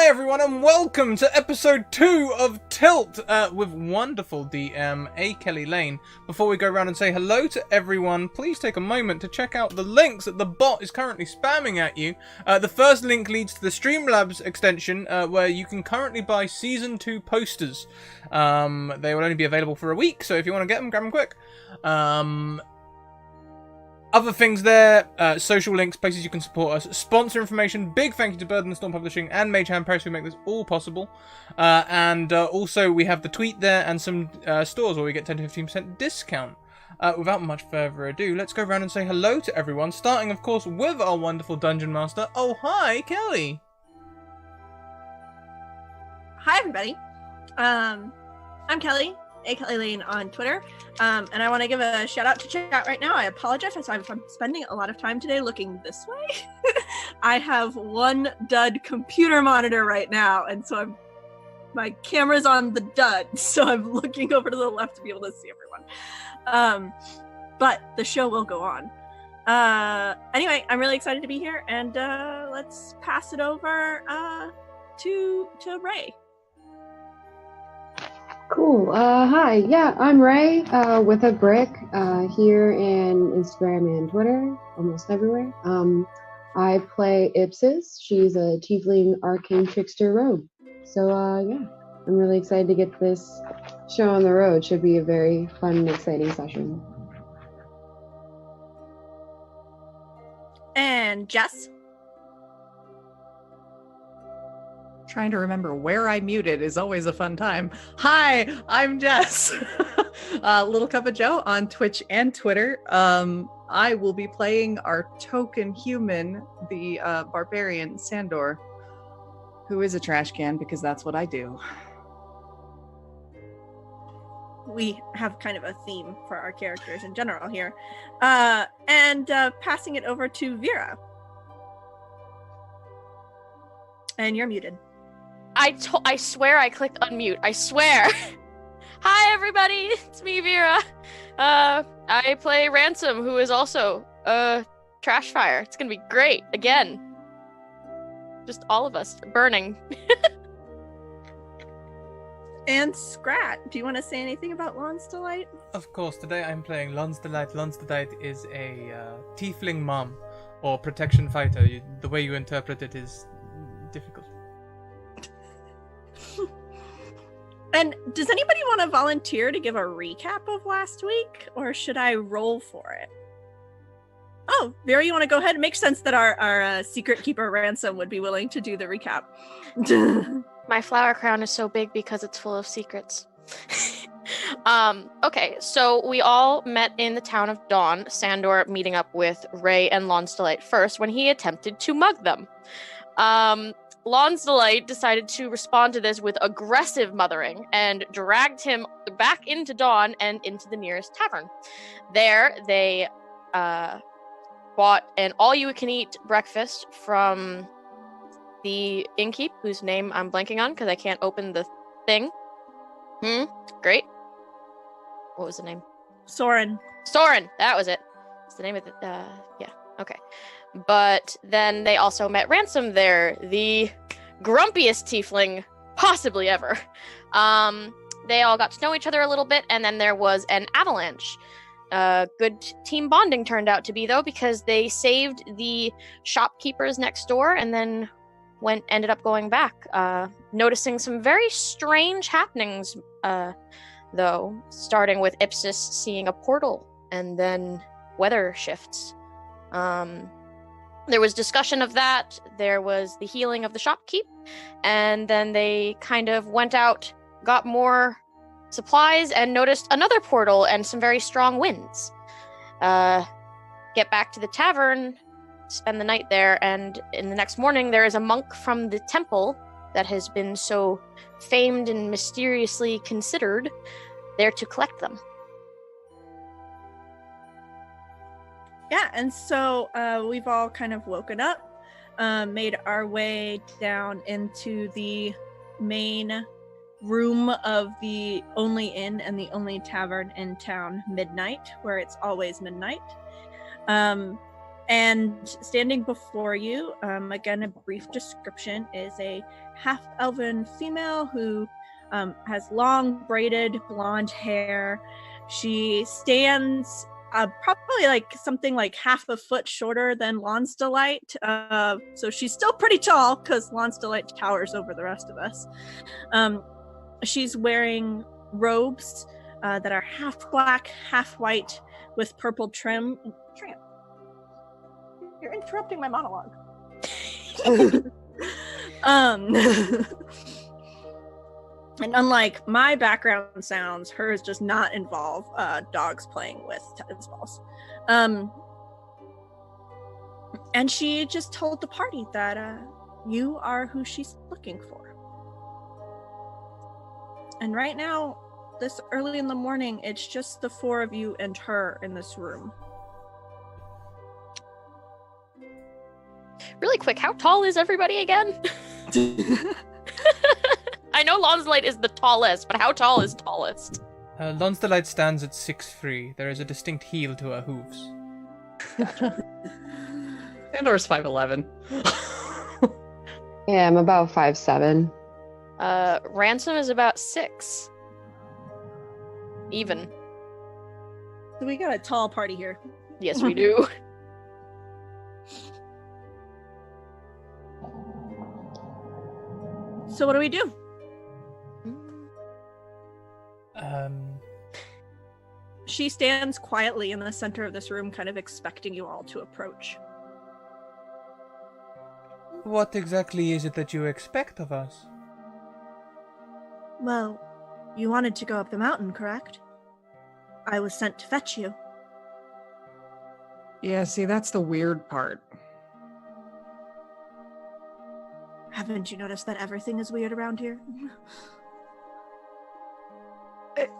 everyone, and welcome to episode 2 of Tilt with wonderful DM A. Kelly Lane. Before we go around and say hello to everyone, please take a moment to check out the links that the bot is currently spamming at you. The first link leads to the Streamlabs extension, where you can currently buy Season 2 posters. They will only be available for a week, so if you want to get them, grab them quick. Other things there, social links, places you can support us, sponsor information, big thank you to Bird and Storm Publishing and Mage Hand Press who make this all possible. And also we have the tweet there and some stores where we get 10 to 15% discount. Without much further ado, let's go around and say hello to everyone, starting of course with our wonderful Dungeon Master. Oh, hi, Kelly! Hi everybody, I'm Kelly, A. Kelly Lane on Twitter, and I want to give a shout out to chat right now. I apologize if I'm spending a lot of time today looking this way. I have one dud computer monitor right now, and so my camera's on the dud, so I'm looking over to the left to be able to see everyone. But the show will go on. Anyway, I'm really excited to be here, and let's pass it over to Ray. Cool. Hi. Yeah, I'm Ray with a brick here in Instagram and Twitter, almost everywhere. I play Ipsis. She's a tiefling arcane trickster rogue. So yeah, I'm really excited to get this show on the road. Should be a very fun and exciting session. And Jess. Trying to remember where I muted is always a fun time. Hi, I'm Jess. Little Cup of Joe on Twitch and Twitter. I will be playing our token human, the barbarian Sandor, who is a trash can because that's what I do. We have kind of a theme for our characters in general here. And passing it over to Vera. And you're muted. I swear I clicked unmute. I swear. Hi, everybody. It's me, Vera. I play Ransom, who is also trash fire. It's gonna be great. Again. Just all of us burning. And Scrat, do you want to say anything about Lon's Delight? Of course, today I'm playing Lon's Delight. Lon's Delight is a tiefling mom, or protection fighter. The way you interpret it is difficult. And does anybody want to volunteer to give a recap of last week, or should I roll for it? Oh, Vera, you want to go ahead? It makes sense that our secret keeper Ransom would be willing to do the recap. My flower crown is so big because it's full of secrets. Okay, so we all met in the town of Dawn, Sandor meeting up with Ray and Lon's Delight first when he attempted to mug them. Lon's Delight decided to respond to this with aggressive mothering and dragged him back into Dawn and into the nearest tavern. There, they bought an all-you-can-eat breakfast from the innkeep, whose name I'm blanking on because I can't open the thing. Great. What was the name? Soren, that was it. It's the name of the, yeah, okay. But then they also met Ransom there, the grumpiest tiefling possibly ever. They all got to know each other a little bit, and then there was an avalanche. Good team bonding turned out to be, though, because they saved the shopkeepers next door and then ended up going back, noticing some very strange happenings, though, starting with Ipsis seeing a portal and then weather shifts. There was discussion of that, there was the healing of the shopkeep, and then they kind of went out, got more supplies, and noticed another portal and some very strong winds. Get back to the tavern, spend the night there, and in the next morning there is a monk from the temple that has been so famed and mysteriously considered there to collect them. Yeah, and so we've all kind of woken up, made our way down into the main room of the only inn and the only tavern in town, Midnight, where it's always midnight. And standing before you, again, a brief description, is a half-elven female who has long braided blonde hair. She stands probably like something like half a foot shorter than Lawn's Delight. So she's still pretty tall because Lawn's Delight towers over the rest of us. She's wearing robes that are half black, half white with purple trim. You're interrupting my monologue. And unlike my background sounds, hers does not involve dogs playing with tennis balls. And she just told the party that you are who she's looking for. And right now, this early in the morning, it's just the four of you and her in this room. Really quick, how tall is everybody again? I know Lonsdelight is the tallest, but how tall is tallest? Lonsdelight stands at 6'3". There is a distinct heel to her hooves. Andor's 5'11". Yeah, I'm about 5'7". Ransom is about 6. Even. So we got a tall party here. Yes, we do. So what do we do? She stands quietly in the center of this room, kind of expecting you all to approach. What exactly is it that you expect of us? Well, you wanted to go up the mountain, correct? I was sent to fetch you. Yeah, see, that's the weird part. Haven't you noticed that everything is weird around here?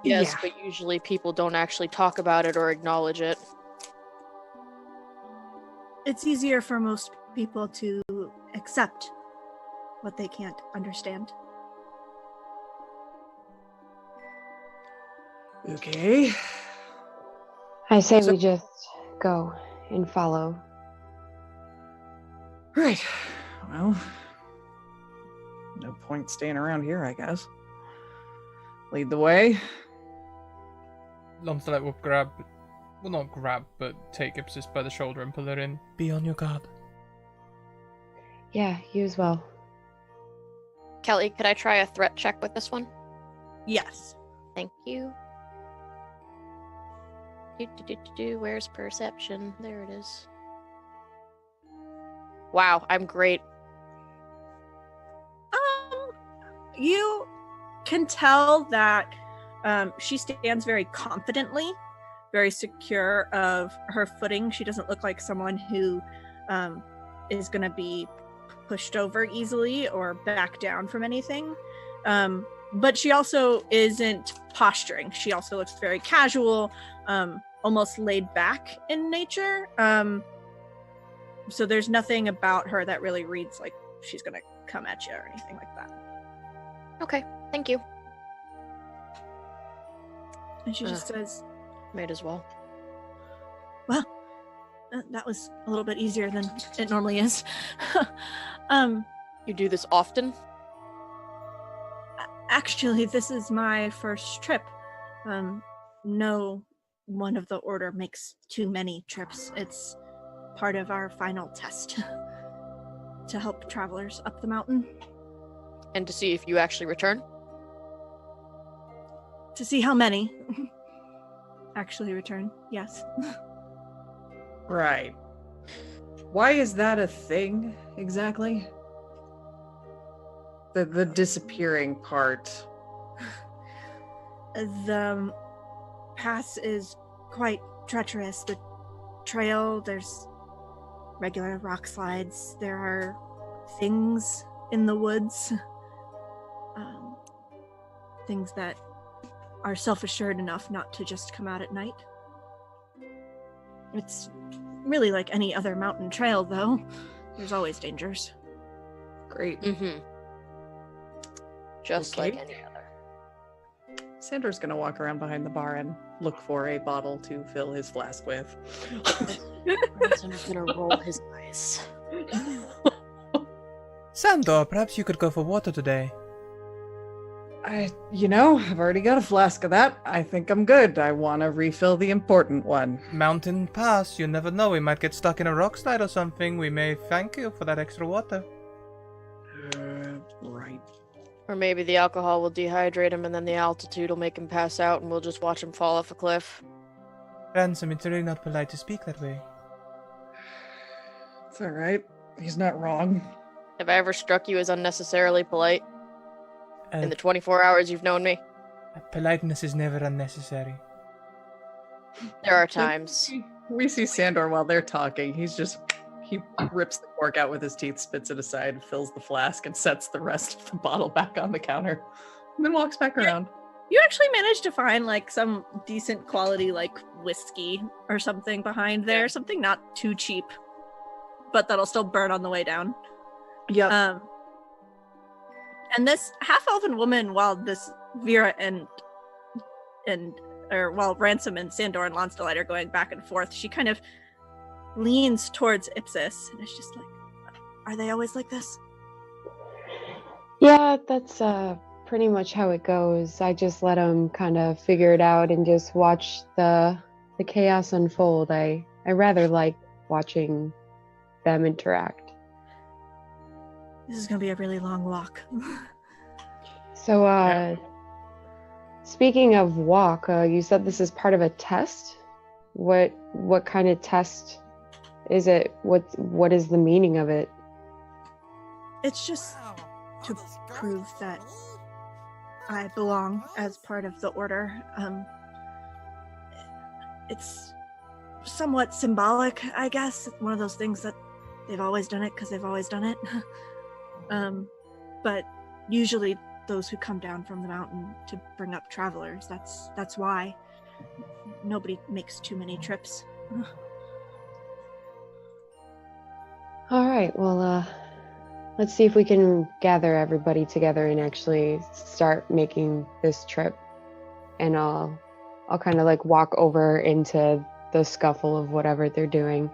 Yes, Yeah. but usually people don't actually talk about it or acknowledge it. It's easier for most people to accept what they can't understand. Okay. I say So- we just go and follow. Right. Well, no point staying around here, I guess. Lead the way. Lonsdelight will grab... Well, not grab, but take Ipsis by the shoulder and pull her in. Be on your guard. Yeah, you as well. Kelly, could I try a threat check with this one? Yes. Thank you. Where's perception? There it is. Wow, I'm great. You can tell that she stands very confidently, very secure of her footing. She doesn't look like someone who is going to be pushed over easily or back down from anything. But she also isn't posturing. She also looks very casual, almost laid back in nature. So there's nothing about her that really reads like she's going to come at you or anything like that. Okay, thank you. And she just says, Might as well. well, that was a little bit easier than it normally is. You do this often? Actually, this is my first trip. No one of the order makes too many trips. It's part of our final test to help travelers up the mountain. And to see if you actually return? To see how many actually return, yes. Right. Why is that a thing, exactly? The disappearing part. The pass is quite treacherous. The trail, there's regular rock slides. There are things in the woods. Things that are self-assured enough not to just come out at night. It's really like any other mountain trail, though. There's always dangers. Great. Mm-hmm. Just Okay. like any other. Sandor's gonna walk around behind the bar and look for a bottle to fill his flask with. Ransom's gonna roll his eyes. Sandor, perhaps you could go for water today. I've already got a flask of that. I think I'm good. I want to refill the important one. Mountain Pass, you never know, we might get stuck in a rock slide or something. We may thank you for that extra water. Right. Or maybe the alcohol will dehydrate him and then the altitude will make him pass out and we'll just watch him fall off a cliff. Ransom, it's really not polite to speak that way. It's alright. He's not wrong. Have I ever struck you as unnecessarily polite in the 24 hours you've known me? Politeness is never unnecessary. There are times. We see Sandor while they're talking. He rips the cork out with his teeth, spits it aside, fills the flask, and sets the rest of the bottle back on the counter. And then walks back around. You actually managed to find like some decent quality like whiskey or something behind there. Yeah. Something not too cheap, but that'll still burn on the way down. Yeah. And this half-elven woman, while this Vera while Ransom and Sandor and Lonsdelight are going back and forth, she kind of leans towards Ipsis and is just like, "Are they always like this?" Yeah, that's pretty much how it goes. I just let them kind of figure it out and just watch the chaos unfold. I rather like watching them interact. This is gonna be a really long walk. So, speaking of walk, you said this is part of a test. What kind of test is it? What is the meaning of it? It's just to prove that I belong as part of the order. It's somewhat symbolic, I guess. One of those things that they've always done it because they've always done it. But usually those who come down from the mountain to bring up travelers, that's why nobody makes too many trips. All right, well, let's see if we can gather everybody together and actually start making this trip. And I'll kind of like walk over into the scuffle of whatever they're doing.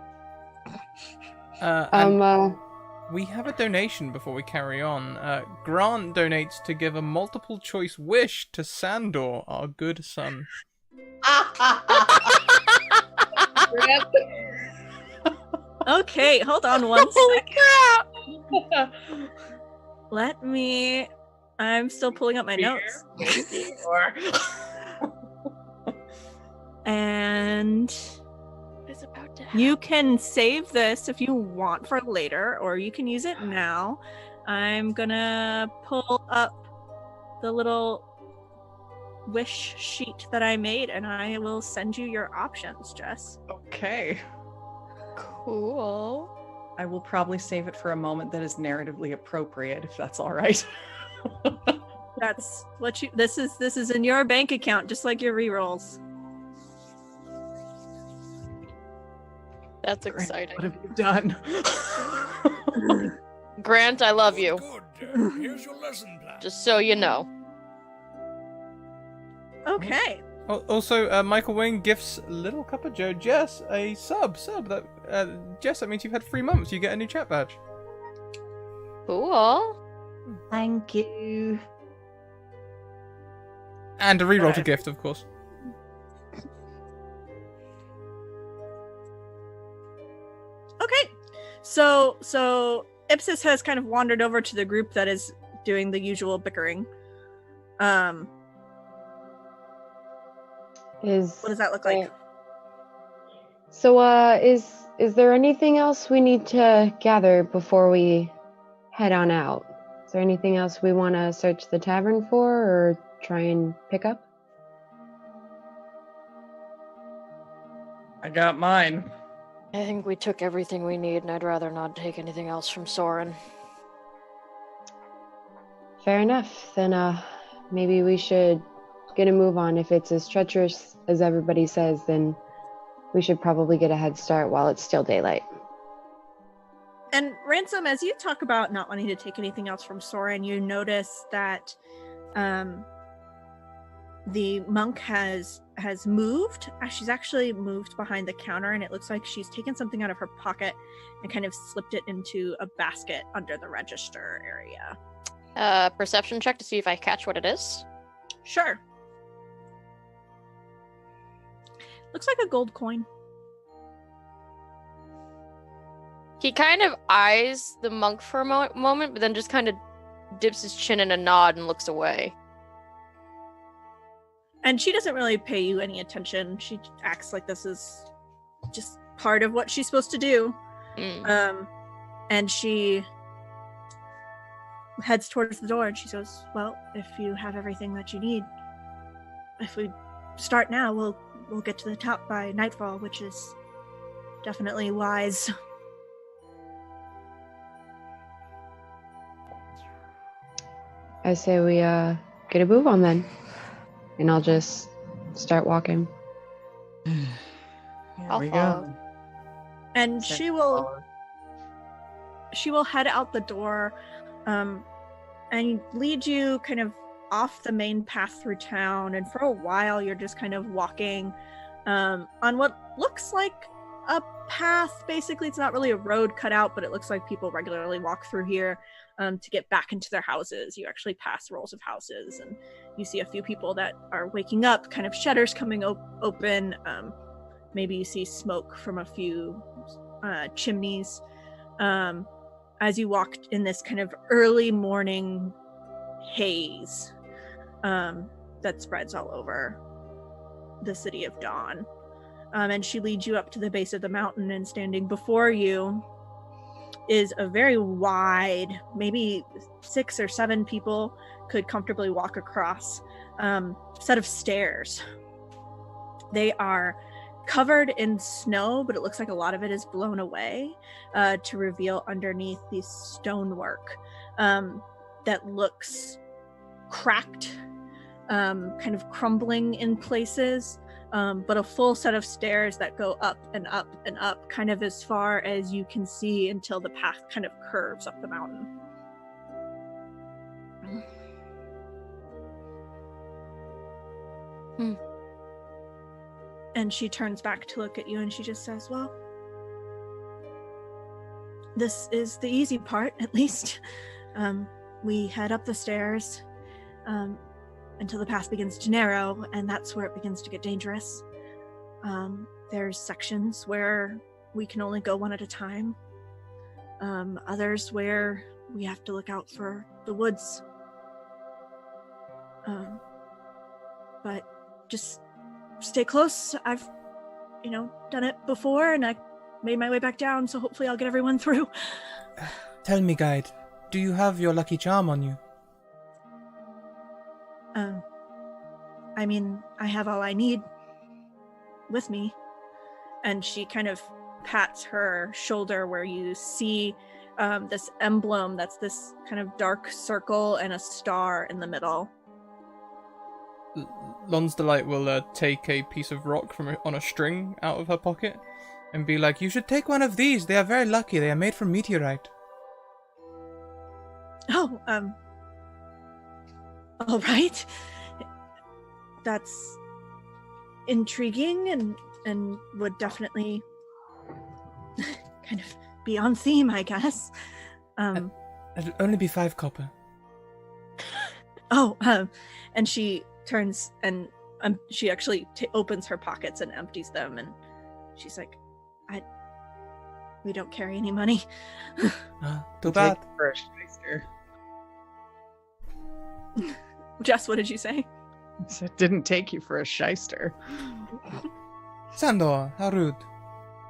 We have a donation before we carry on. Grant donates to give a multiple choice wish to Sandor, our good son. Okay, hold on one second. I'm still pulling up my notes. And It's about to happen. you can save this if you want for later, or you can use it now. I'm gonna pull up the little wish sheet that I made, and I will send you your options, Jess. Okay. Cool. I will probably save it for a moment that is narratively appropriate, if that's all right. That's what this is in your bank account, just like your rerolls. That's Grant, exciting. what have you done? Grant, I love you. Good. Here's your lesson plan. Just so you know. Okay. Also, Michael Wayne gifts Little Cup of Joe Jess a sub. That Jess, that means you've had 3 months. You get a new chat badge. Cool. Thank you. And a reroll to Right. gift, of course. Okay. So Ipsis has kind of wandered over to the group that is doing the usual bickering. What does that look like? So, is there anything else we need to gather before we head on out? Is there anything else we want to search the tavern for or try and pick up? I got mine. I think we took everything we need, and I'd rather not take anything else from Soren. Fair enough. Then, maybe we should get a move on. If it's as treacherous as everybody says, then we should probably get a head start while it's still daylight. And Ransom, as you talk about not wanting to take anything else from Soren, you notice that the monk has moved. She's actually moved behind the counter, and it looks like she's taken something out of her pocket and kind of slipped it into a basket under the register area. Perception check to see if I catch what it is. Sure. Looks like a gold coin. He kind of eyes the monk for a moment, but then just kind of dips his chin in a nod and looks away. And she doesn't really pay you any attention. She acts like this is just part of what she's supposed to do. And she heads towards the door and she goes, well, if you have everything that you need, if we start now, we'll get to the top by nightfall, which is definitely wise. I say we get a move on then. And I'll just start walking. Here I'll we follow. go. And Set she will follow. head out the door and lead you kind of off the main path through town. And for a while, you're just kind of walking on what looks like a path. Basically, it's not really a road cut out, but it looks like people regularly walk through here to get back into their houses. You actually pass rows of houses, and you see a few people that are waking up, kind of shutters coming open. Maybe you see smoke from a few chimneys as you walk in this kind of early morning haze that spreads all over the city of Dawn. And she leads you up to the base of the mountain, and standing before you is a very wide, maybe 6 or 7 people could comfortably walk across, set of stairs. They are covered in snow, but it looks like a lot of it is blown away to reveal underneath the stonework that looks cracked, kind of crumbling in places. But a full set of stairs that go up and up and up, kind of as far as you can see until the path kind of curves up the mountain. And she turns back to look at you and she just says, well, this is the easy part, at least. We head up the stairs until the path begins to narrow, and that's where it begins to get dangerous. There's sections where we can only go one at a time. Others where we have to look out for the woods. But just stay close. I've, done it before, and I made my way back down, so hopefully I'll get everyone through. Tell me, guide, do you have your lucky charm on you? I have all I need with me. And she kind of pats her shoulder where you see this emblem that's this kind of dark circle and a star in the middle. Lon's Delight will take a piece of rock on a string out of her pocket and be like, you should take one of these. They are very lucky. They are made from meteorite. Oh, all right. That's intriguing and would definitely kind of be on theme, I guess. It'll only be 5 copper. And she turns and she actually opens her pockets and empties them, and she's like, we don't carry any money. Too bad. Take for a shyster. Jess, what did you say? It didn't take you for a shyster. Sandor, how rude.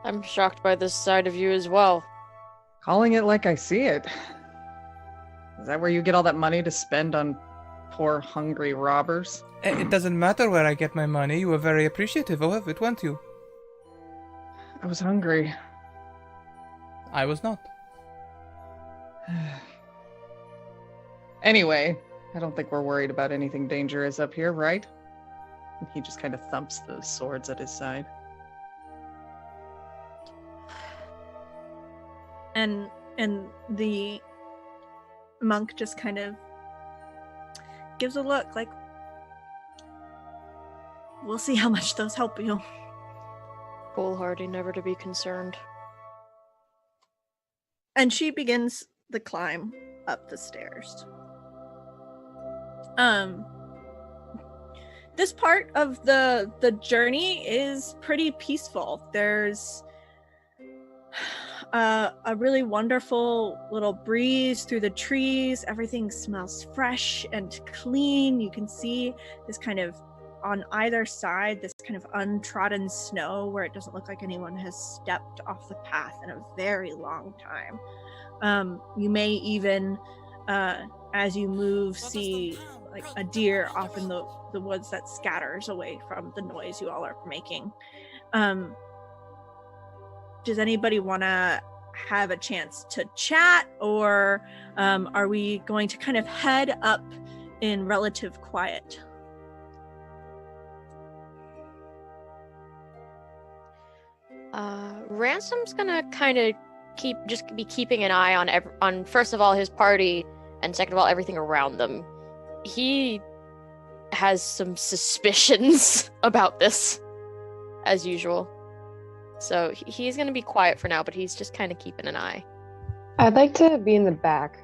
I'm shocked by this side of you as well. Calling it like I see it. Is that where you get all that money to spend on poor, hungry robbers? It doesn't matter where I get my money. You were very appreciative of it, weren't you? I was hungry. I was not. Anyway, I don't think we're worried about anything dangerous up here, right? And he just kind of thumps the swords at his side. And the monk just kind of gives a look like, we'll see how much those help you. Foolhardy, never to be concerned. And she begins the climb up the stairs. This part of the journey is pretty peaceful. There's a really wonderful little breeze through the trees. Everything smells fresh and clean. You can see this kind of on either side, this kind of untrodden snow where it doesn't look like anyone has stepped off the path in a very long time. You may even, as you move, see like a deer off in the woods that scatters away from the noise you all are making. Does anybody want to have a chance to chat, or are we going to kind of head up in relative quiet? Ransom's gonna kind of be keeping an eye on first of all his party, and second of all everything around them. He has some suspicions about this, as usual. So he's gonna be quiet for now, but he's just kind of keeping an eye. I'd like to be in the back.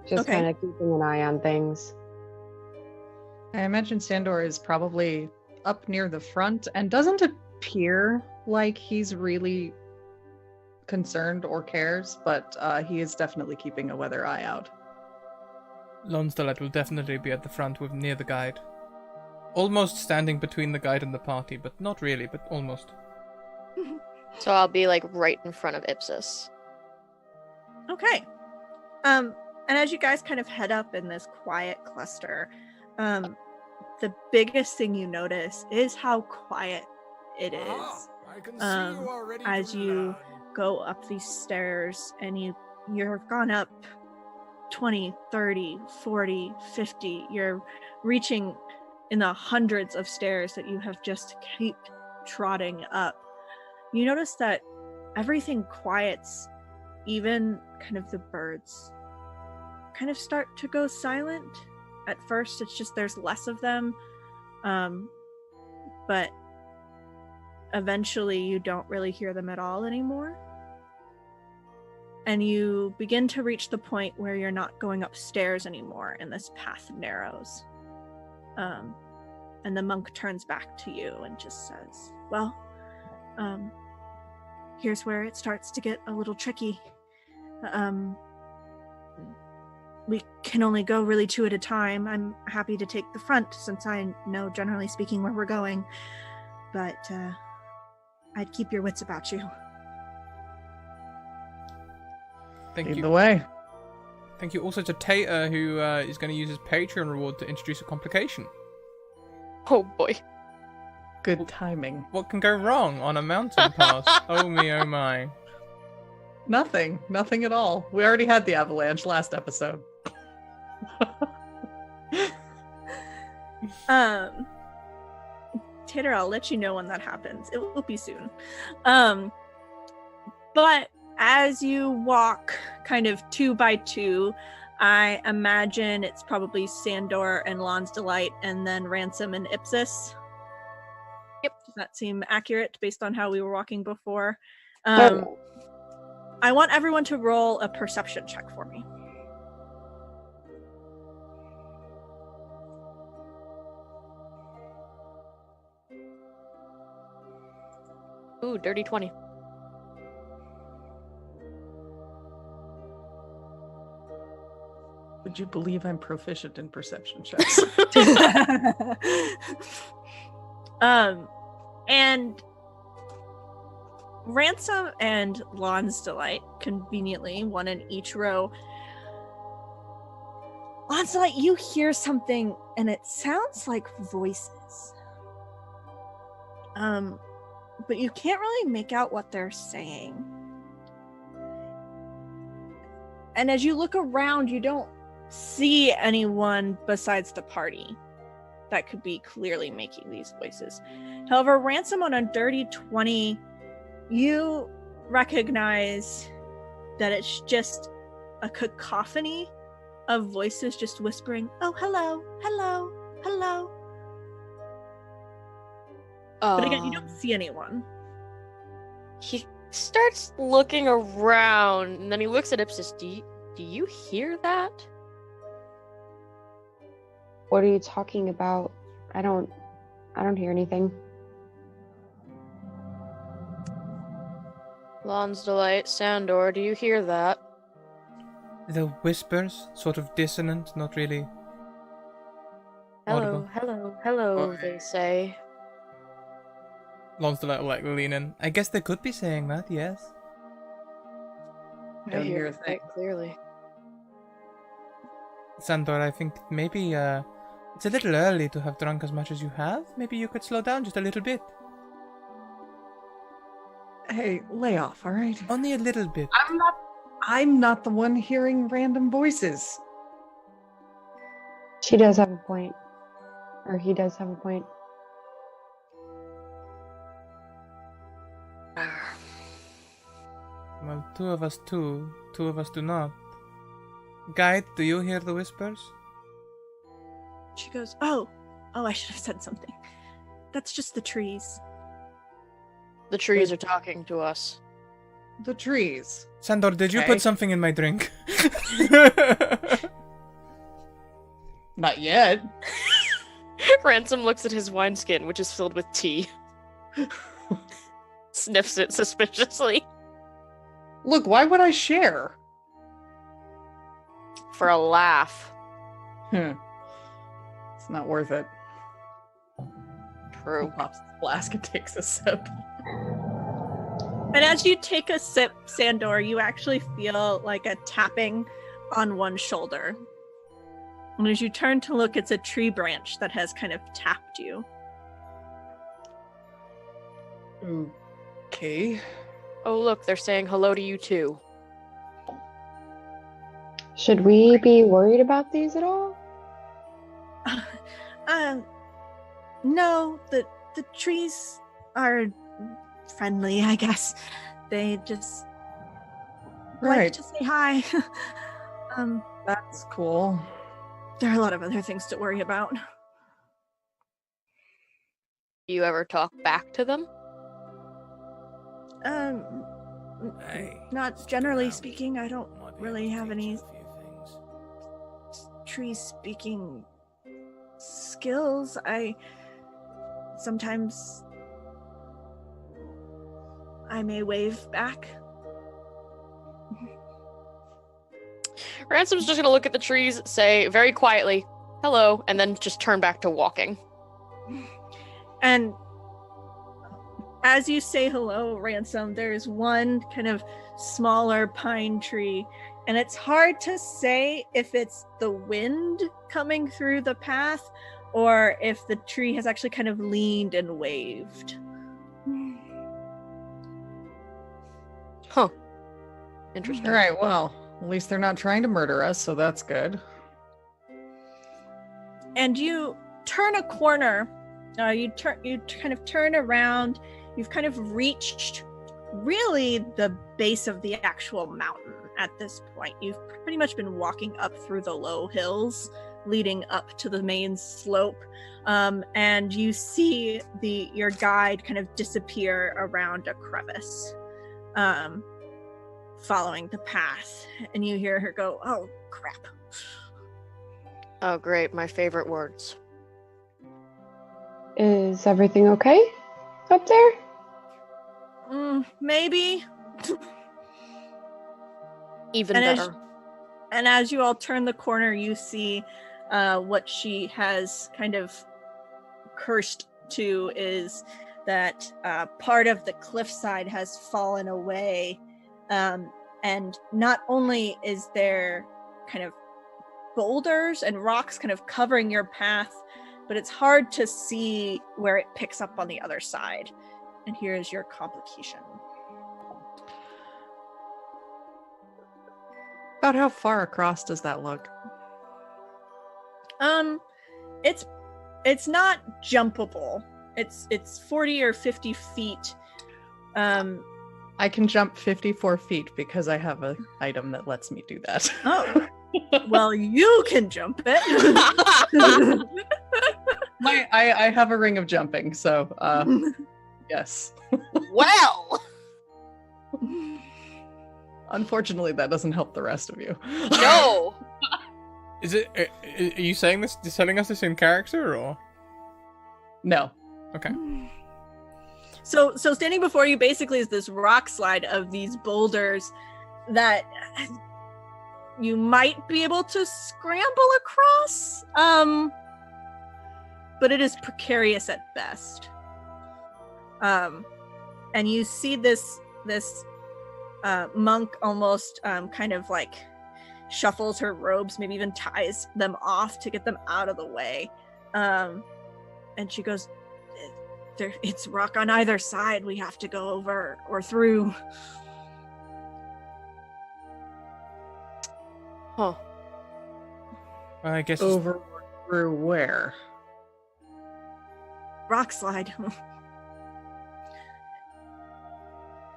Just Okay. kind of keeping an eye on things. I imagine Sandor is probably up near the front and doesn't appear like he's really concerned or cares, but he is definitely keeping a weather eye out. Lonsdaleite will definitely be at the front near the guide. Almost standing between the guide and the party, but not really, but almost. So I'll be like right in front of Ipsis. Okay. And as you guys kind of head up in this quiet cluster, the biggest thing you notice is how quiet it is. I can see you already As doing you that. go up these stairs and you're gone up 20, 30, 40, 50. You're reaching in the hundreds of stairs that you have just keep trotting up. You notice that everything quiets, even kind of the birds kind of start to go silent. At first, it's just there's less of them, but eventually you don't really hear them at all anymore. And you begin to reach the point where you're not going upstairs anymore and this path narrows. And the monk turns back to you and just says, well, here's where it starts to get a little tricky. We can only go really two at a time. I'm happy to take the front since I know, generally speaking, where we're going. But I'd keep your wits about you. Thank Lead you. the way. Thank you also to Tater, who is going to use his Patreon reward to introduce a complication. Oh boy. Good timing. What can go wrong on a mountain pass? Oh me, oh my. Nothing at all. We already had the avalanche last episode. Tater, I'll let you know when that happens. It will be soon. But as you walk kind of 2 by 2, I imagine it's probably Sandor and Lonsdaleite and then Ransom and Ipsis. Yep. Does that seem accurate based on how we were walking before? Okay. I want everyone to roll a perception check for me. Ooh, dirty 20. Would you believe I'm proficient in perception checks? And Ransom and Lonsdaleite, conveniently, one in each row. Lonsdaleite, you hear something, and it sounds like voices. But you can't really make out what they're saying. And as you look around, you don't see anyone besides the party that could be clearly making these voices. However, Ransom, on a dirty 20, you recognize that it's just a cacophony of voices just whispering, oh, hello, hello, hello. But again, you don't see anyone. He starts looking around, and then he looks at Ipsis. Do you hear that? What are you talking about? I don't hear anything. Lon's Delight, Sandor, do you hear that? The whispers, sort of dissonant, not really Hello, audible. hello, they say. Lon's Delight will lean in. I guess they could be saying that, yes. I Don't hear hear a it thing. quite clearly. Sandor, I think maybe it's a little early to have drunk as much as you have. Maybe you could slow down just a little bit. Hey, lay off, all right? Only a little bit. I'm not the one hearing random voices. She does have a point. Or he does have a point. Well, two of us do not. Guide, do you hear the whispers? She goes, oh, I should have said something. That's just the trees. The trees are talking to us. The trees. Sandor, did you Okay. put something in my drink? Not yet. Ransom looks at his wineskin, which is filled with tea. Sniffs it suspiciously. Look, why would I share? For a laugh. It's not worth it. True. He pops his flask and takes a sip. And as you take a sip, Sandor, you actually feel like a tapping on one shoulder. And as you turn to look, it's a tree branch that has kind of tapped you. Okay. Oh, look, they're saying hello to you too. Should we be worried about these at all? No, the trees are friendly, I guess. They just like Right. to say hi. That's cool. There are a lot of other things to worry about. Do you ever talk back to them? Not generally speaking. I don't really have any tree speaking skills. Sometimes I may wave back. Ransom's just gonna look at the trees, say very quietly, hello, and then just turn back to walking. And as you say hello, Ransom, there's one kind of smaller pine tree, and it's hard to say if it's the wind coming through the path or if the tree has actually kind of leaned and waved. Huh. Interesting. All right, well, at least they're not trying to murder us, so that's good. And you turn a corner. You kind of turn around. You've kind of reached really the base of the actual mountain at this point. You've pretty much been walking up through the low hills leading up to the main slope, and you see your guide kind of disappear around a crevice, following the path, and you hear her go, "Oh crap." Oh, great. My favorite words. Is everything okay up there? Maybe. Even And better. And as you all turn the corner, you see what she has kind of cursed to is that part of the cliffside has fallen away. And not only is there kind of boulders and rocks kind of covering your path, but it's hard to see where it picks up on the other side. And here's your complication. About how far across does that look? It's not jumpable. It's 40 or 50 feet. I can jump 54 feet because I have an item that lets me do that. Oh, well, you can jump it. I have a ring of jumping, so yes. Well, Unfortunately, that doesn't help the rest of you. no. Is it? Are you saying this? Telling us this in character, or? No. Okay. So standing before you basically is this rock slide of these boulders that you might be able to scramble across, but it is precarious at best. And you see this monk almost kind of like shuffles her robes, maybe even ties them off to get them out of the way. And she goes, it's rock on either side. We have to go over or through. Huh. I guess Over through where? Rock slide.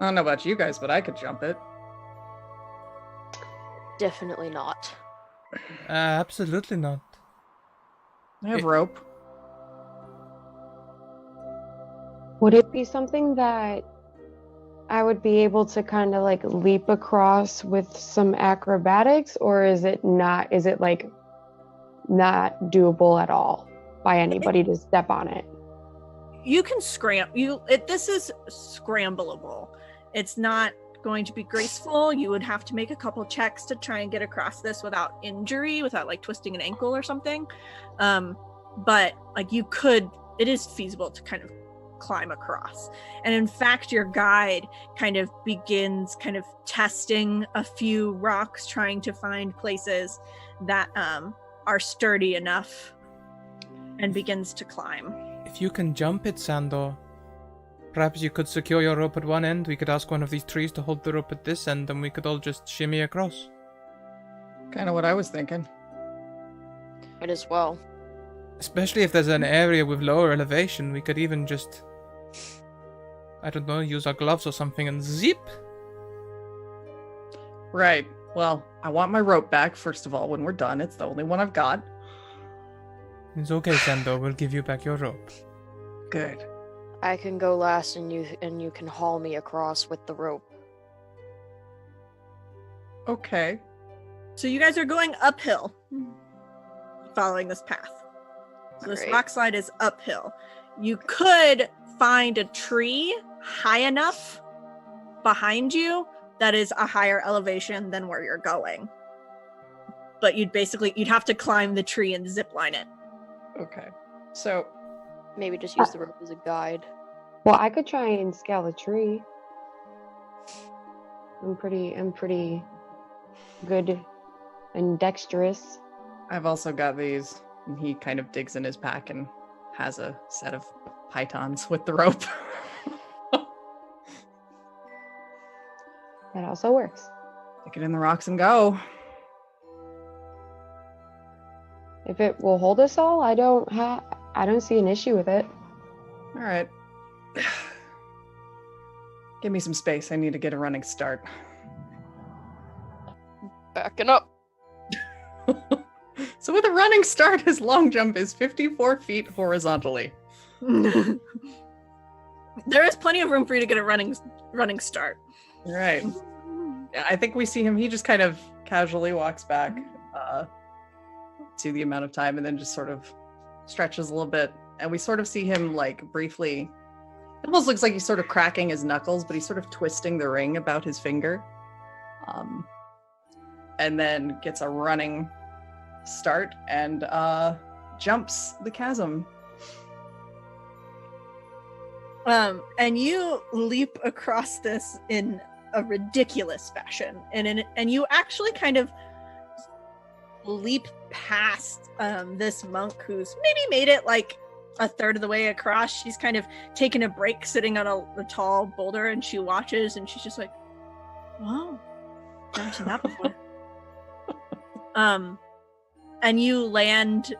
I don't know about you guys, but I could jump it. Definitely not. Absolutely not. I have rope. Would it be something that I would be able to kind of like leap across with some acrobatics, or is it not? Is it like not doable at all by anybody to step on it? You can this is scrambleable. It's not going to be graceful. You would have to make a couple checks to try and get across this without injury, without like twisting an ankle or something. But like it is feasible to kind of climb across. And in fact, your guide kind of begins kind of testing a few rocks, trying to find places that are sturdy enough, and begins to climb. If you can jump it, Sandor, perhaps you could secure your rope at one end. We could ask one of these trees to hold the rope at this end, and we could all just shimmy across. Kind of what I was thinking. Might as well. Especially if there's an area with lower elevation, we could even just, I don't know, use our gloves or something and zip. Right. Well, I want my rope back, first of all, when we're done. It's the only one I've got. It's okay, Sandor. We'll give you back your rope. Good. I can go last, and you can haul me across with the rope. Okay. So you guys are going uphill, following this path. So this Great. rock slide is uphill. You could find a tree high enough behind you that is a higher elevation than where you're going. But you'd have to climb the tree and zip line it. Okay. So, Maybe just use the rope as a guide. Well, I could try and scale a tree. I'm pretty good and dexterous. I've also got these. And he kind of digs in his pack and has a set of pythons with the rope. That also works. Stick it in the rocks and go. If it will hold us all, I don't see an issue with it. All right. Give me some space. I need to get a running start. Backing up. So with a running start, his long jump is 54 feet horizontally. There is plenty of room for you to get a running start. Right. Yeah, I think we see him. He just kind of casually walks back to the amount of time and then just sort of stretches a little bit. And we sort of see him like briefly. It almost looks like he's sort of cracking his knuckles, but he's sort of twisting the ring about his finger. And then gets a running start and jumps the chasm. And you leap across this in a ridiculous fashion, and you actually kind of leap past this monk who's maybe made it like a third of the way across. She's kind of taken a break sitting on a tall boulder, and she watches, and she's just like, "Wow, never seen that before." And you land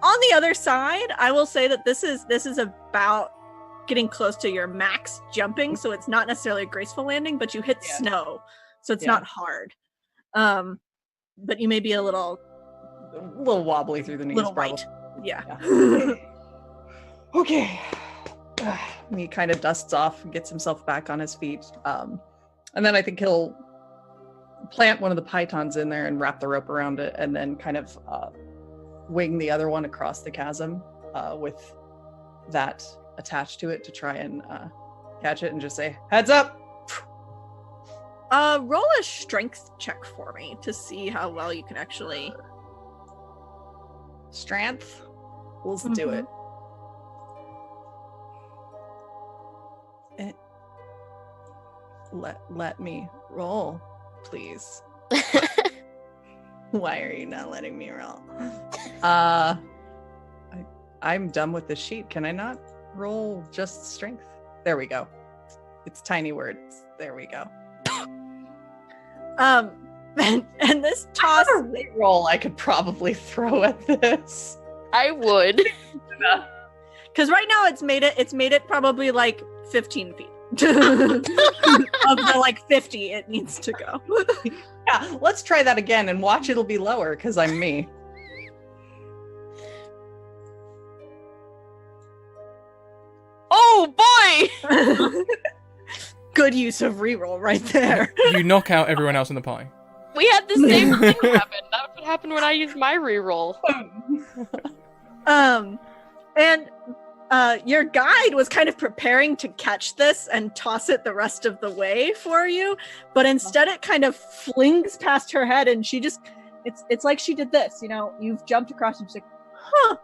on the other side. I will say that this is about getting close to your max jumping, so it's not necessarily a graceful landing, but you hit snow, so it's not hard. But you may be a little wobbly through the knees. little probably. right. Yeah. Okay. He kind of dusts off and gets himself back on his feet. And then I think he'll plant one of the pythons in there and wrap the rope around it, and then kind of wing the other one across the chasm with that attached to it to try and catch it and just say, "Heads up!" Roll a strength check for me to see how well you can actually... Strength. Let's do it. Let me roll, please. Why are you not letting me roll? I'm done with the sheet. Can I not roll just strength? There we go. It's tiny words. There we go. And this toss roll I could probably throw at this. I would. because right now it's made it probably like 15 feet of the like 50 it needs to go. Yeah, let's try that again and watch. It'll be lower because I'm me. Oh boy! Good use of reroll right there. You knock out everyone else in the pie. We had the same thing happen. That would happen when I used my reroll. And your guide was kind of preparing to catch this and toss it the rest of the way for you, but instead it kind of flings past her head, and she just it's like she did this, you know, you've jumped across and she's like, huh,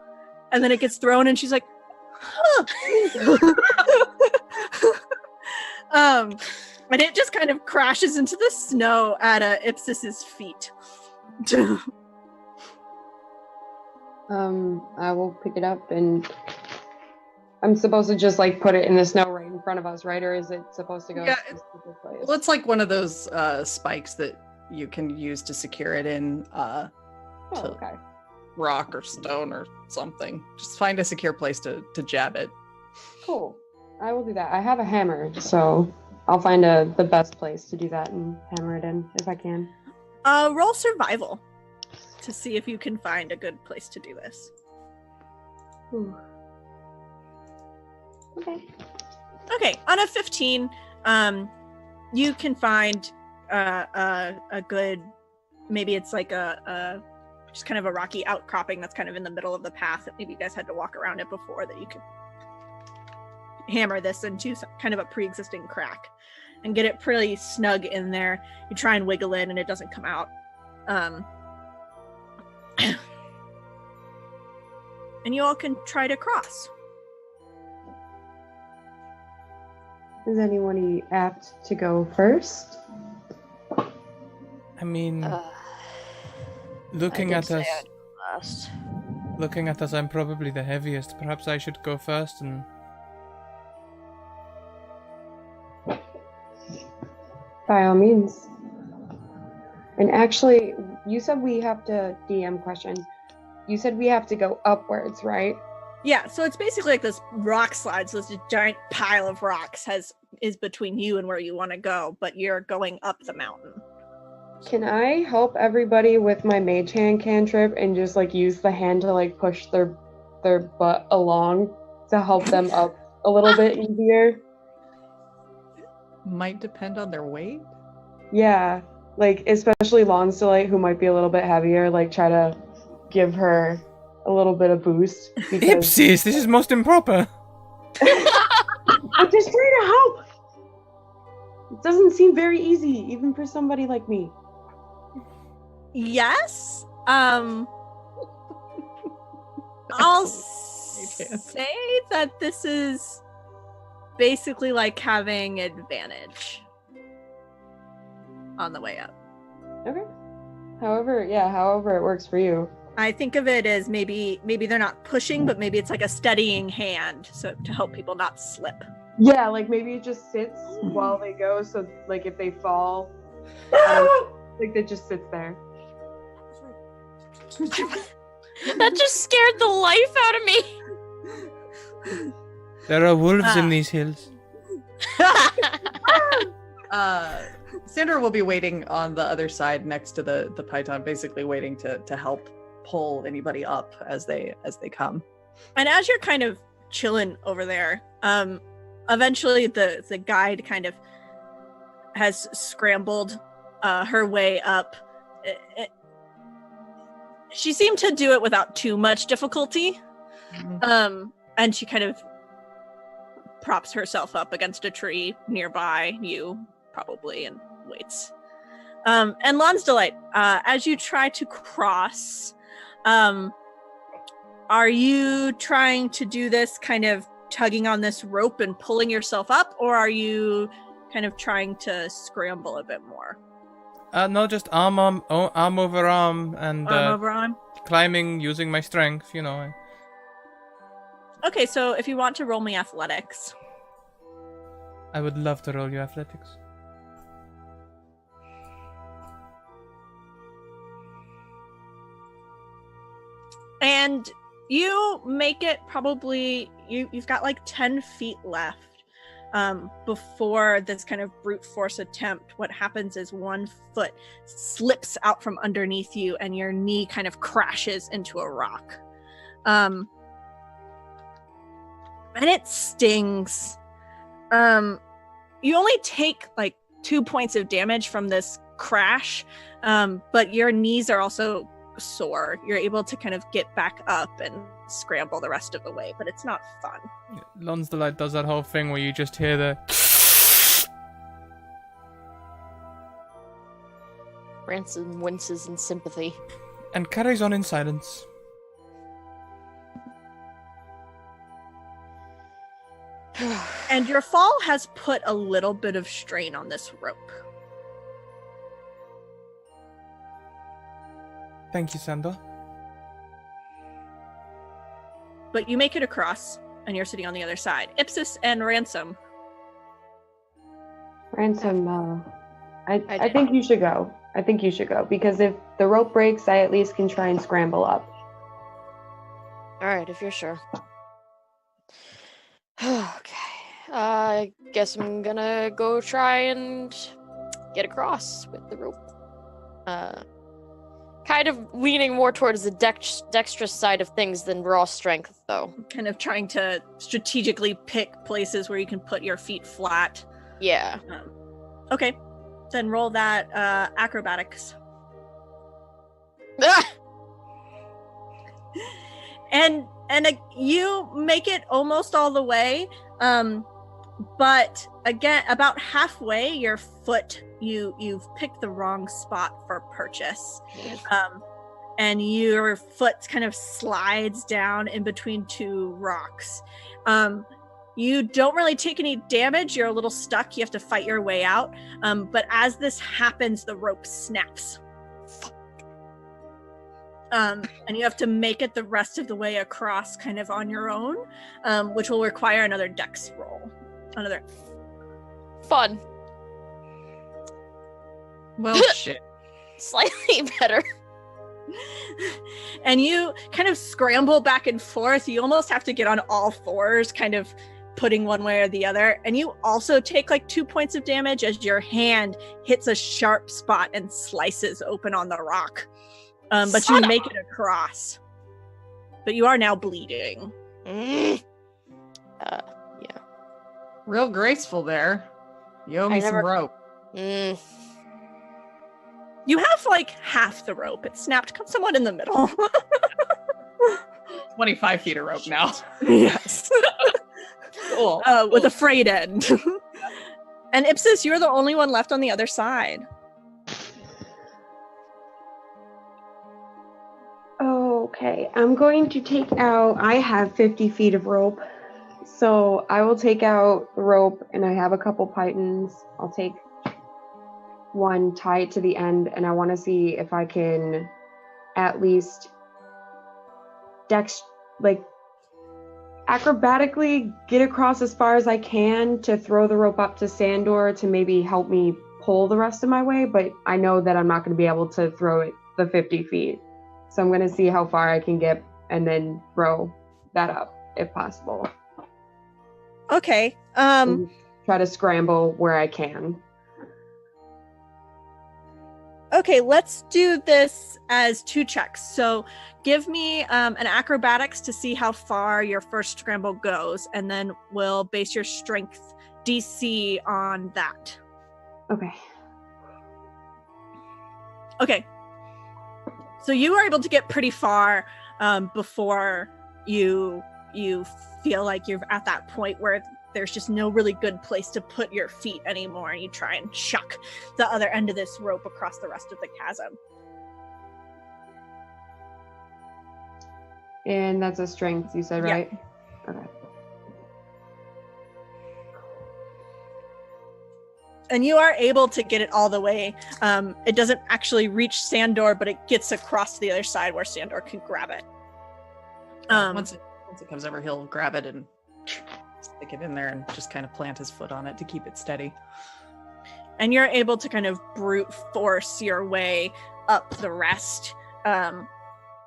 and then it gets thrown and she's like, huh. And it just kind of crashes into the snow at Ipsis's feet. I will pick it up, and I'm supposed to just like put it in the snow right in front of us, right? Or is it supposed to go? Yeah, to a specific place? Well, it's like one of those spikes that you can use to secure it in okay. rock or stone or something. Just find a secure place to jab it. Cool. I will do that. I have a hammer, so I'll find the best place to do that and hammer it in if I can. Roll survival to see if you can find a good place to do this. Ooh. Okay, on a 15, you can find a good, maybe it's like a just kind of a rocky outcropping that's kind of in the middle of the path that maybe you guys had to walk around it before, that you could hammer this into kind of a pre-existing crack and get it pretty snug in there. You try and wiggle it and it doesn't come out. And you all can try to cross. Is anyone apt to go first? I mean, looking at us, I'm probably the heaviest. Perhaps I should go first and... By all means. And actually, you said we have to, DM question, you said we have to go upwards, right? Yeah, so it's basically like this rock slide. So this giant pile of rocks is between you and where you want to go, but you're going up the mountain. Can I help everybody with my mage hand cantrip and just like use the hand to like push their butt along to help them up a little bit easier? Might depend on their weight. Yeah, like especially Lonsdelight, who might be a little bit heavier, like try to give her a little bit of boost. Ipsis, this is most improper. I'm just trying to help. It doesn't seem very easy, even for somebody like me. Yes. I'll say that this is basically like having advantage on the way up. Okay. However it works for you. I think of it as maybe they're not pushing, but maybe it's like a steadying hand, so to help people not slip. Yeah, like maybe it just sits while they go, so like if they fall, like it just sits there. That just scared the life out of me. There are wolves in these hills. Sandra will be waiting on the other side next to the python, basically waiting to help pull anybody up as they come. And as you're kind of chilling over there. Eventually the guide kind of has scrambled her way up. She seemed to do it without too much difficulty. And she kind of props herself up against a tree nearby you, probably, and waits. And Lon's Delight, as you try to cross, are you trying to do this kind of tugging on this rope and pulling yourself up, or are you kind of trying to scramble a bit more? No, just arm over arm and Arm over arm? climbing using my strength, you know. Okay, so if you want to roll me athletics. I would love to roll you athletics. And you make it probably, you've got like 10 feet left before this kind of brute force attempt. What happens is one foot slips out from underneath you and your knee kind of crashes into a rock. And it stings. You only take like 2 points of damage from this crash, but your knees are also sore. You're able to kind of get back up and scramble the rest of the way, but it's not fun. Lon's Delight does that whole thing where you just hear the Ransom winces in sympathy. and carries on in silence. And your fall has put a little bit of strain on this rope. Thank you, Sandor. But you make it across, and you're sitting on the other side. Ipsis and Ransom. Ransom, I did. think you should go. I think you should go, because if the rope breaks, I at least can try and scramble up. Alright, if you're sure. Okay. I guess I'm gonna go try and get across with the rope. Kind of leaning more towards the dexterous side of things than raw strength, though. Kind of trying to strategically pick places where you can put your feet flat. Yeah. Okay. Then roll that acrobatics. Ah! And you make it almost all the way, but again, about halfway, your foot, you've picked the wrong spot for purchase, and your foot kind of slides down in between two rocks. You don't really take any damage. You're a little stuck. You have to fight your way out. But as this happens, the rope snaps. And you have to make it the rest of the way across kind of on your own, which will require another dex roll. Another. Fun. Well, shit. Slightly better. And you kind of scramble back and forth. You almost have to get on all fours, kind of putting one way or the other. And you also take like 2 points of damage as your hand hits a sharp spot and slices open on the rock. But you make it across. But you are now bleeding. Yeah. Real graceful there. You owe me some rope. You have like half the rope. It snapped somewhat in the middle. 25 feet of rope now. Yes. Cool. With a frayed end. And Ipsis, you're the only one left on the other side. Okay, I'm going to take out, I have 50 feet of rope, so I will take out the rope, and I have a couple pythons. I'll take one, tie it to the end, and I want to see if I can at least acrobatically get across as far as I can to throw the rope up to Sandor to maybe help me pull the rest of my way, but I know that I'm not going to be able to throw it the 50 feet. So I'm going to see how far I can get and then throw that up if possible. Okay. And try to scramble where I can. Okay, let's do this as 2 checks. So give me an acrobatics to see how far your first scramble goes, and then we'll base your strength DC on that. Okay. Okay. So you are able to get pretty far before you feel like you're at that point where there's just no really good place to put your feet anymore, and you try and chuck the other end of this rope across the rest of the chasm. And that's a strength, you said, right? Yeah. Okay. And you are able to get it all the way. It doesn't actually reach Sandor, but it gets across to the other side where Sandor can grab it. Once it comes over, he'll grab it and stick it in there and just kind of plant his foot on it to keep it steady. And you're able to kind of brute force your way up the rest,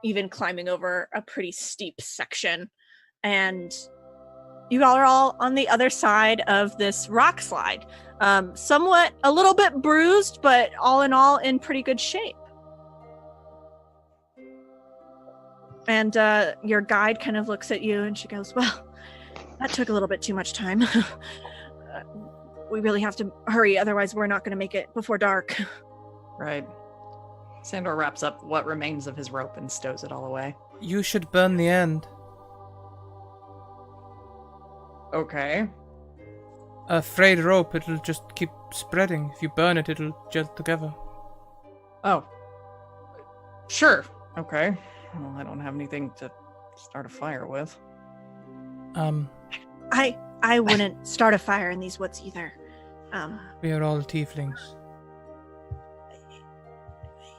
even climbing over a pretty steep section. And you all are all on the other side of this rock slide. Somewhat a little bit bruised, but all in all in pretty good shape. And your guide kind of looks at you and she goes, well, that took a little bit too much time. We really have to hurry, otherwise we're not going to make it before dark. Right. Sandor wraps up what remains of his rope and stows it all away. You should burn the end. Okay. A frayed rope, it'll just keep spreading. If you burn it, it'll gel together. Oh. Sure. Okay. Well, I don't have anything to start a fire with. I wouldn't start a fire in these woods either. We are all tieflings.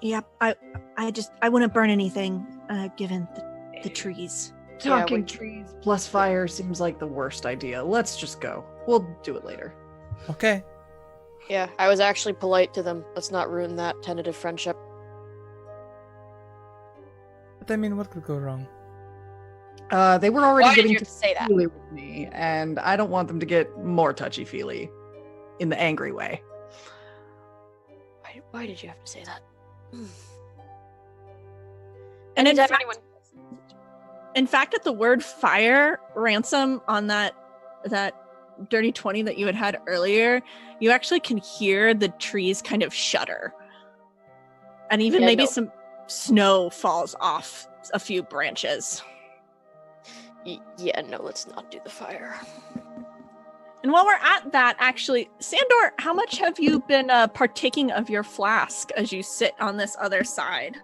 Yep, I wouldn't burn anything, given the trees. Talking trees plus fire seems like the worst idea. Let's just go. We'll do it later. Okay. Yeah, I was actually polite to them. Let's not ruin that tentative friendship. But I mean, what could go wrong? They were already Why did getting you have to say that? touchy-feely with me, and I don't want them to get more touchy-feely in the angry way. Why did you have to say that? And in in fact, at the word fire, Ransom, on that dirty 20 that you had earlier, you actually can hear the trees kind of shudder. And even some snow falls off a few branches. Yeah, no, let's not do the fire. And while we're at that, actually, Sandor, how much have you been partaking of your flask as you sit on this other side?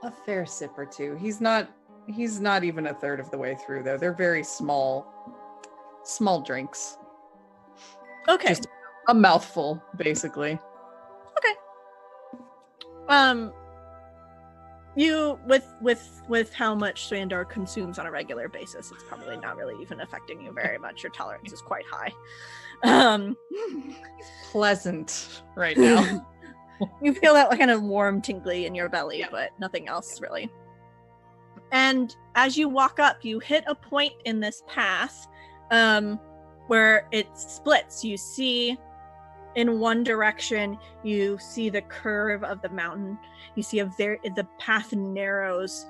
A fair sip or two. He's not even a third of the way through, though. They're very small drinks. Okay. Just a mouthful, basically. Okay. You with how much Sandor consumes on a regular basis, it's probably not really even affecting you very much. Your tolerance is quite high. Pleasant right now. You feel that kind of warm tingly in your belly, but nothing else really. And as you walk up, you hit a point in this path where it splits. You see in one direction, you see the curve of the mountain. You see the path narrows.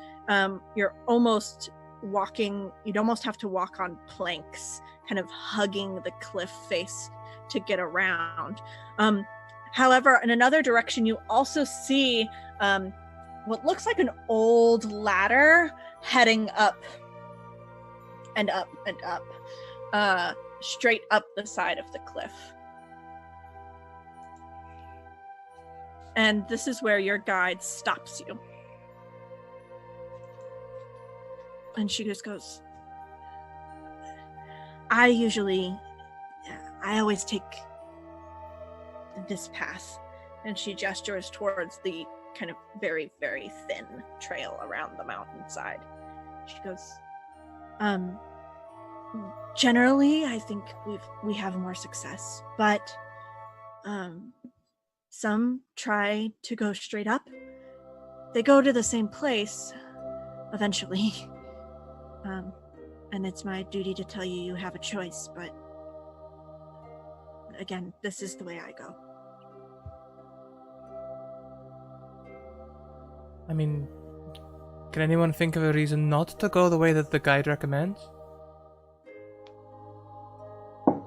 You're almost walking, you'd almost have to walk on planks, kind of hugging the cliff face to get around. However, in another direction, you also see what looks like an old ladder heading up and up and up, straight up the side of the cliff. And this is where your guide stops you. And she just goes, I always take this path. And she gestures towards the kind of very, very thin trail around the mountainside. She goes, generally, I think we have more success, but some try to go straight up. They go to the same place eventually. And it's my duty to tell you have a choice, but again, this is the way I go. I mean, can anyone think of a reason not to go the way that the guide recommends?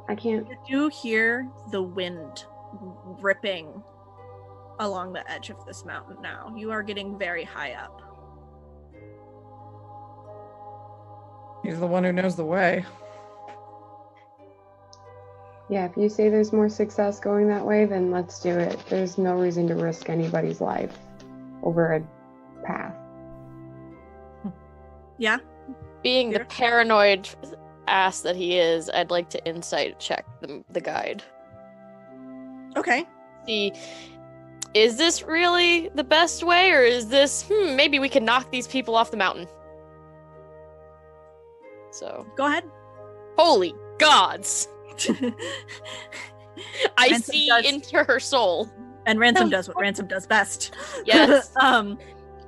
I can't. You do hear the wind ripping along the edge of this mountain now. You are getting very high up. He's the one who knows the way. Yeah, if you say there's more success going that way, then let's do it. There's no reason to risk anybody's life over a path. Yeah? Being the Here? paranoid ass that he is, I'd like to insight check the guide. Okay. See, is this really the best way, or is this, maybe we can knock these people off the mountain? So, Go ahead. holy gods! I Ransom see does- into her soul. And Ransom does what Ransom does best. Yes.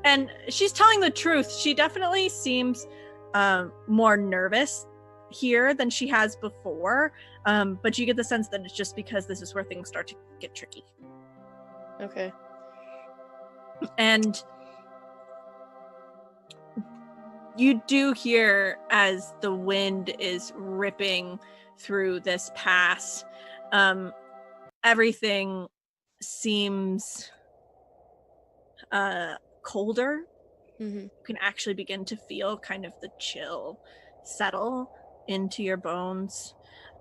And she's telling the truth. She definitely seems more nervous here than she has before. But you get the sense that it's just because this is where things start to get tricky. Okay. And you do hear, as the wind is ripping through this pass, everything seems colder. Mm-hmm. You can actually begin to feel kind of the chill settle into your bones.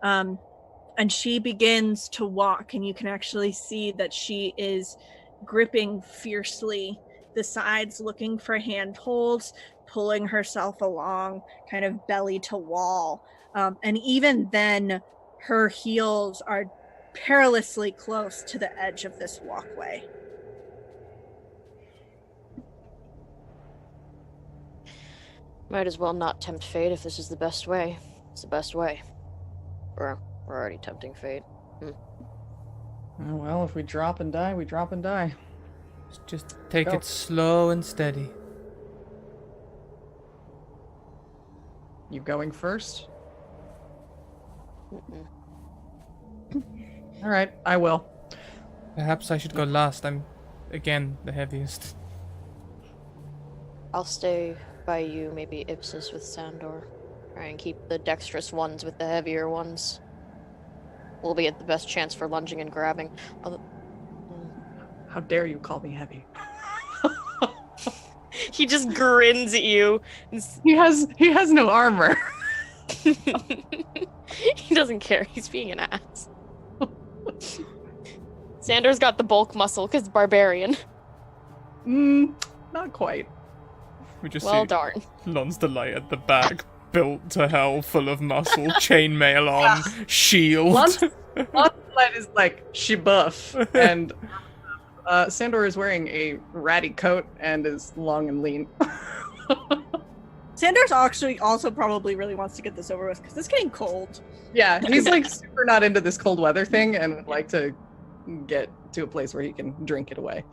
And she begins to walk, and you can actually see that she is gripping fiercely the sides, looking for handholds, pulling herself along, kind of belly to wall. And even then, her heels are perilously close to the edge of this walkway. Might as well not tempt fate if this is the best way. It's the best way. We're already tempting fate. Well, if we drop and die, we drop and die. Just take Go. it slow and steady. You going first? Mm-mm. All right, I will. Perhaps I should go last. I'm, again, the heaviest. I'll stay by you, maybe Ipsis with Sandor. Try and keep the dexterous ones with the heavier ones. We'll be at the best chance for lunging and grabbing. How dare you call me heavy? He just grins at you. He has no armor. He doesn't care. He's being an ass. Sandor's got the bulk muscle because barbarian. Not quite. We just Well, see darn. Lon's Delight at the back, built to hell, full of muscle, chainmail on, shield. Light is like she buff, and Sandor is wearing a ratty coat and is long and lean. Sanders actually also probably really wants to get this over with because it's getting cold. Yeah, he's like super not into this cold weather thing and would like to get to a place where he can drink it away.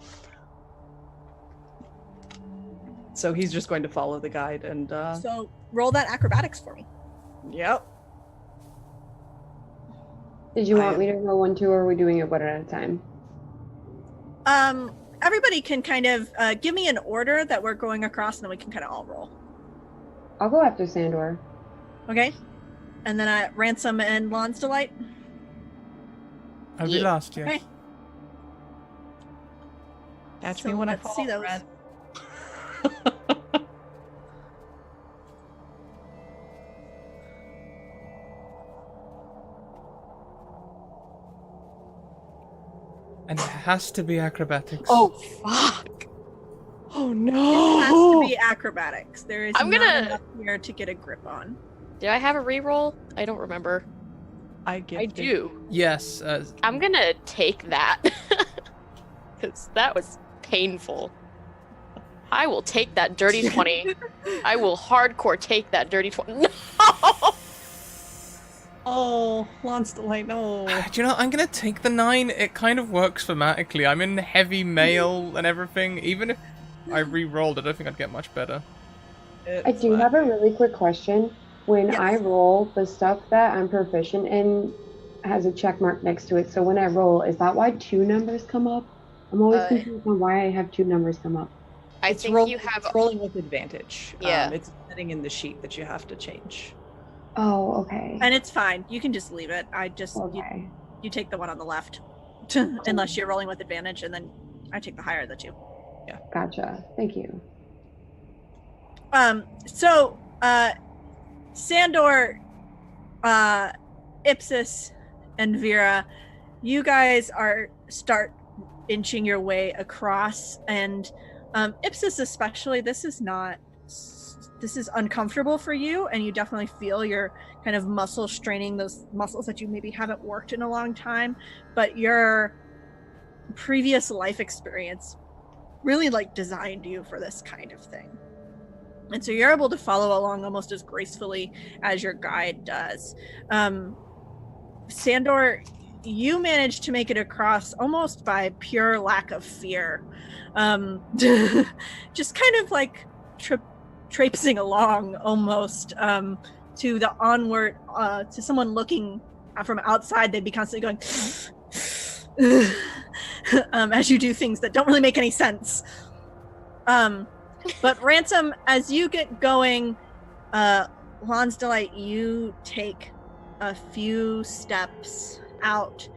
So he's just going to follow the guide and So roll that acrobatics for me. yep. Did you want me to roll 1, 2, or are we doing it one at a time? Everybody can kind of give me an order that we're going across, and then we can kind of all roll. I'll go after Sandor. Okay? And then Ransom and Lon's Delight. I'll be Yeah. last, yes. Okay. Catch So me when I let's fall. see those. Red. And it has to be acrobatics. Oh, fuck. Oh It has no! to be acrobatics. There is I'm not gonna- enough here to get a grip on. Did I have a reroll? I don't remember. I do. Yes, I'm gonna take that. Because that was painful. I will take that dirty 20. I will hardcore take that dirty 20. No! Oh, Lance Delight, no. do you know, I'm gonna take the 9. It kind of works thematically. I'm in heavy mail and everything. Even if I re-rolled, I don't think I'd get much better. I do have a really quick question. When Yes. I roll, the stuff that I'm proficient in has a check mark next to it. So when I roll, is that why 2 numbers come up? I'm always confused on why I have 2 numbers come up. I It's think you have. it's rolling with advantage. Yeah. It's setting in the sheet that you have to change. Oh, okay. And it's fine. You can just leave it. I just Okay. you take the one on the left, unless you're rolling with advantage, and then I take the higher of the two. Gotcha. Thank you. So, Sandor, Ipsis, and Vera, you guys start inching your way across, and Ipsis especially, this is uncomfortable for you, and you definitely feel your kind of muscle straining, those muscles that you maybe haven't worked in a long time, but your previous life experience really like designed you for this kind of thing. And so you're able to follow along almost as gracefully as your guide does. Sandor, you managed to make it across almost by pure lack of fear. Just kind of like traipsing along almost to the onward, to someone looking from outside, they'd be constantly going as you do things that don't really make any sense. But Ransom, as you get going, Lon's Delight, you take a few steps out,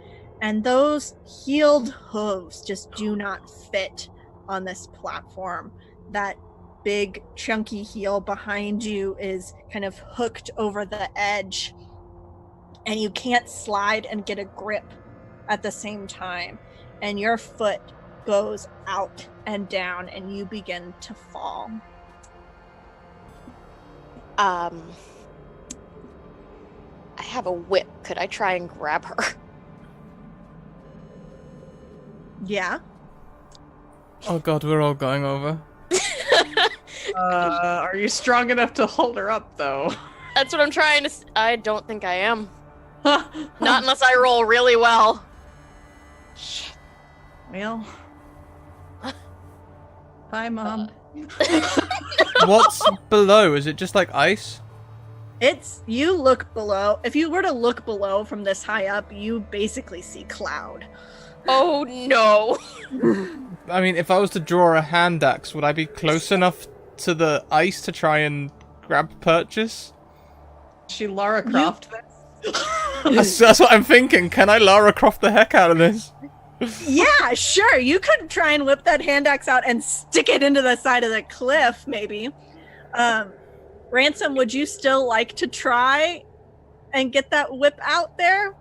and those heeled hooves just do not fit on this platform. That big chunky heel behind you is kind of hooked over the edge, and you can't slide and get a grip at the same time, and your foot goes out and down, and you begin to fall. I have a whip. Could I try and grab her? Yeah. Oh god, we're all going over. Are you strong enough to hold her up, though? That's what I'm trying to. I don't think I am. Not unless I roll really well. Shit. Well. Bye, Mom. What's below? Is it just like ice? You look below. If you were to look below from this high up, you basically see cloud. Oh no. I mean, if I was to draw a hand axe, would I be close enough to the ice to try and grab purchase? She Lara Croft That's what I'm thinking. Can I Lara Croft the heck out of this? Yeah, sure. You could try and whip that hand axe out and stick it into the side of the cliff, maybe. Ransom, would you still like to try and get that whip out there?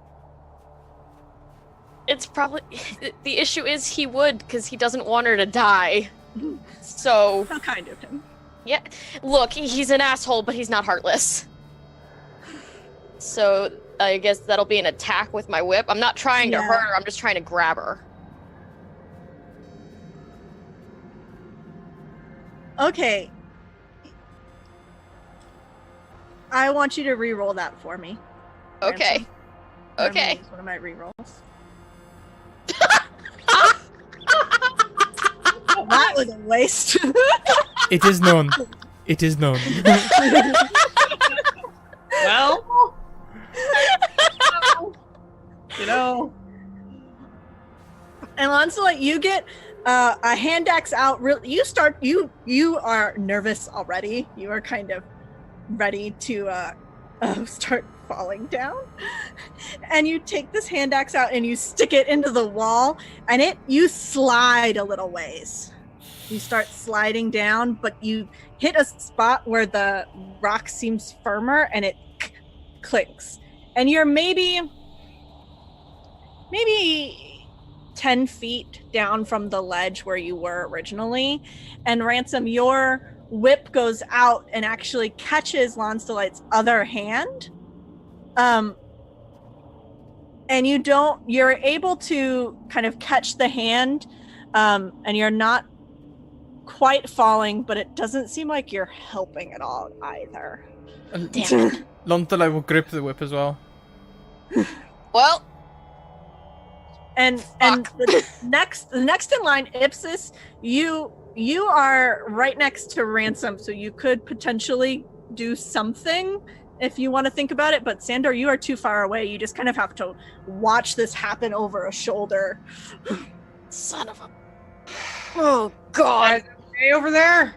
It's probably the issue is he would, because he doesn't want her to die. So How kind of him. yeah, look, he's an asshole, but he's not heartless. So I guess that'll be an attack with my whip. I'm not trying to hurt her. I'm just trying to grab her. Okay. I want you to re-roll that for me. Okay. Ransom. I'm gonna Okay. use one of my re-rolls. That was a waste. It is known. It is known. Well, you know. And Lancelot, you get a hand axe out. You are nervous already. You are kind of ready to start falling down. And you take this hand axe out and you stick it into the wall, and you slide a little ways. You start sliding down, but you hit a spot where the rock seems firmer, and it clinks. And you're maybe 10 feet down from the ledge where you were originally. And Ransom, your whip goes out and actually catches Lancelight's other hand. And you're able to kind of catch the hand, and you're not quite falling, but it doesn't seem like you're helping at all either. Damn it. Lontelai will grip the whip as well. Well, And the next in line, Ipsis, you are right next to Ransom, so you could potentially do something if you want to think about it. But Sandor, you are too far away. You just kind of have to watch this happen over a shoulder. son of a. Oh God. okay over there?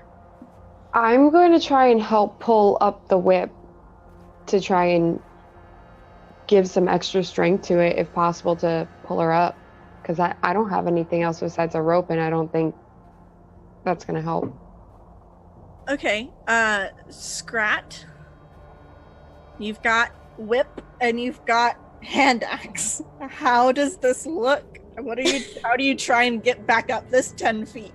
I'm going to try and help pull up the whip to try and give some extra strength to it, if possible, to pull her up. Because I don't have anything else besides a rope, and I don't think that's going to help. Okay, Scrat. You've got whip and you've got hand axe. How does this look? How do you try and get back up this 10 feet?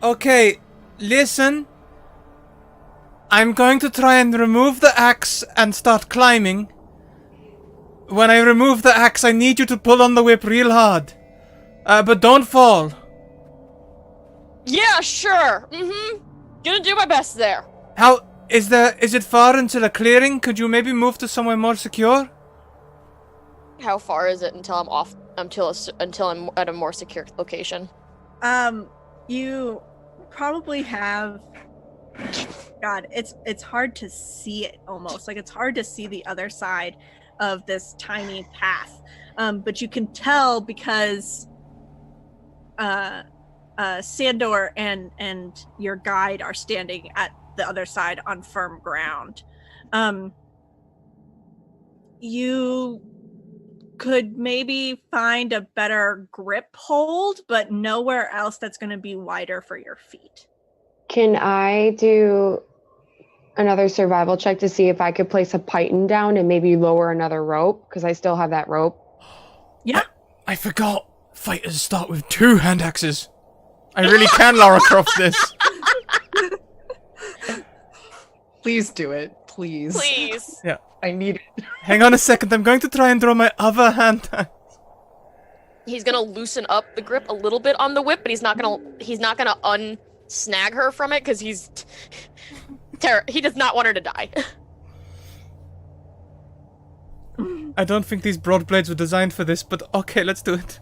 Okay, listen. I'm going to try and remove the axe and start climbing. When I remove the axe, I need you to pull on the whip real hard. But don't fall. Yeah, sure. Gonna do my best there. How is it far until a clearing? Could you maybe move to somewhere more secure? How far is it until I'm off? Until I'm at a more secure location? You probably have. God, it's hard to see it almost. Like, it's hard to see the other side of this tiny path. But you can tell because Sandor and your guide are standing at the other side on firm ground. You could maybe find a better grip hold, but nowhere else that's going to be wider for your feet. Can I do another survival check to see if I could place a python down and maybe lower another rope? Because I still have that rope. Yeah. I forgot. Fighters start with 2 hand axes. I really can Lara Croft this. Please do it. Please. Please. Yeah. I need it. Hang on a second. I'm going to try and draw my other hand axe. He's gonna loosen up the grip a little bit on the whip, but he's not gonna unsnag her from it because he does not want her to die. I don't think these broad blades were designed for this, but okay, let's do it.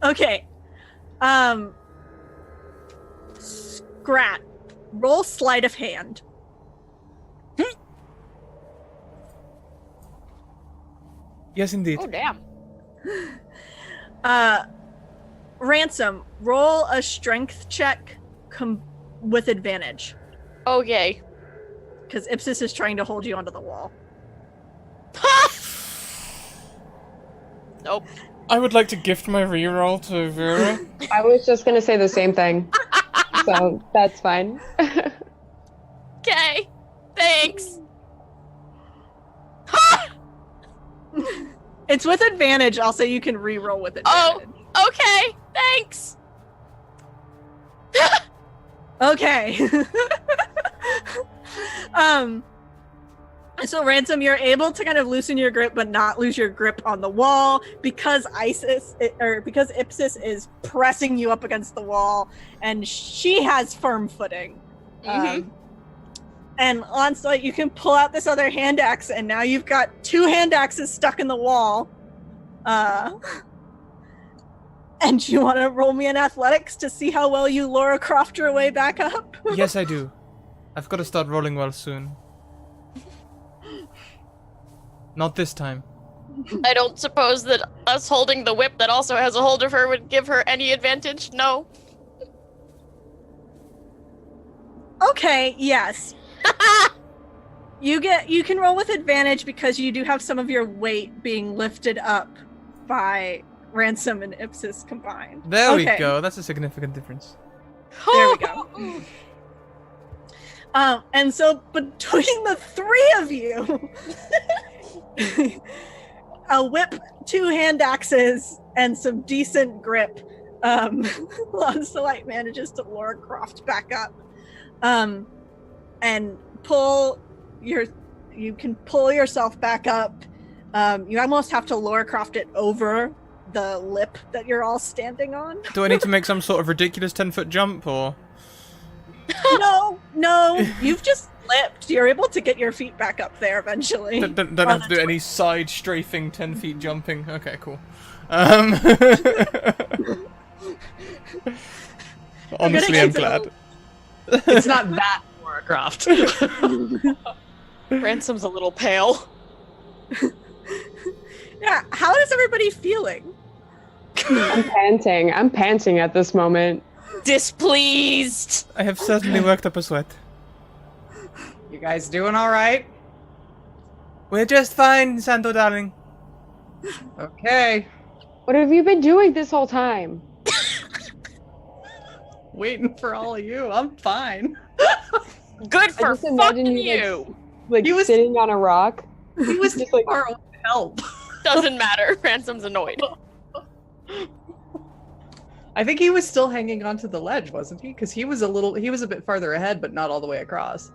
Okay. Scrat, roll sleight of hand. Yes, indeed. Oh damn. Ransom, roll a strength check with advantage. Okay. Because Ipsis is trying to hold you onto the wall. Nope. I would like to gift my reroll to Vera. I was just going to say the same thing. So that's fine. Okay. Thanks. It's with advantage. I'll say you can re-roll with advantage. Oh, okay. Thanks. Okay. So Ransom, you're able to kind of loosen your grip, but not lose your grip on the wall because because Ipsis is pressing you up against the wall, and she has firm footing. And Onslaught, you can pull out this other hand axe, and now you've got 2 hand axes stuck in the wall. And you want to roll me in athletics to see how well you Lara Croft your way back up? Yes, I do. I've got to start rolling well soon. Not this time. I don't suppose that us holding the whip that also has a hold of her would give her any advantage? No. Okay, yes. You can roll with advantage because you do have some of your weight being lifted up by Ransom and Ipsis combined. There we go. That's a significant difference. There we go. And so between the 3 of you, a whip, 2 hand axes, and some decent grip, Lancelot manages to Lara Croft back up, and you can pull yourself back up. You almost have to Lara Croft it over the lip that you're all standing on. Do I need to make some sort of ridiculous 10-foot jump, or? No, you've just slipped. You're able to get your feet back up there eventually. Don't have to do any side strafing 10 feet jumping. Okay, cool. Honestly, I'm glad. It's not that Lara Croft. Ransom's a little pale. Yeah, how is everybody feeling? I'm panting at this moment. displeased. I have certainly worked up a sweat. You guys doing all right? We're just fine, Santo darling. Okay. What have you been doing this whole time? Waiting for all of you. I'm fine. Good for just imagine fucking you, you. Like He was- sitting on a rock. He was Just too like- far away to help. Doesn't matter. Ransom's annoyed. I think he was still hanging onto the ledge, wasn't he? Because he was a bit farther ahead, but not all the way across.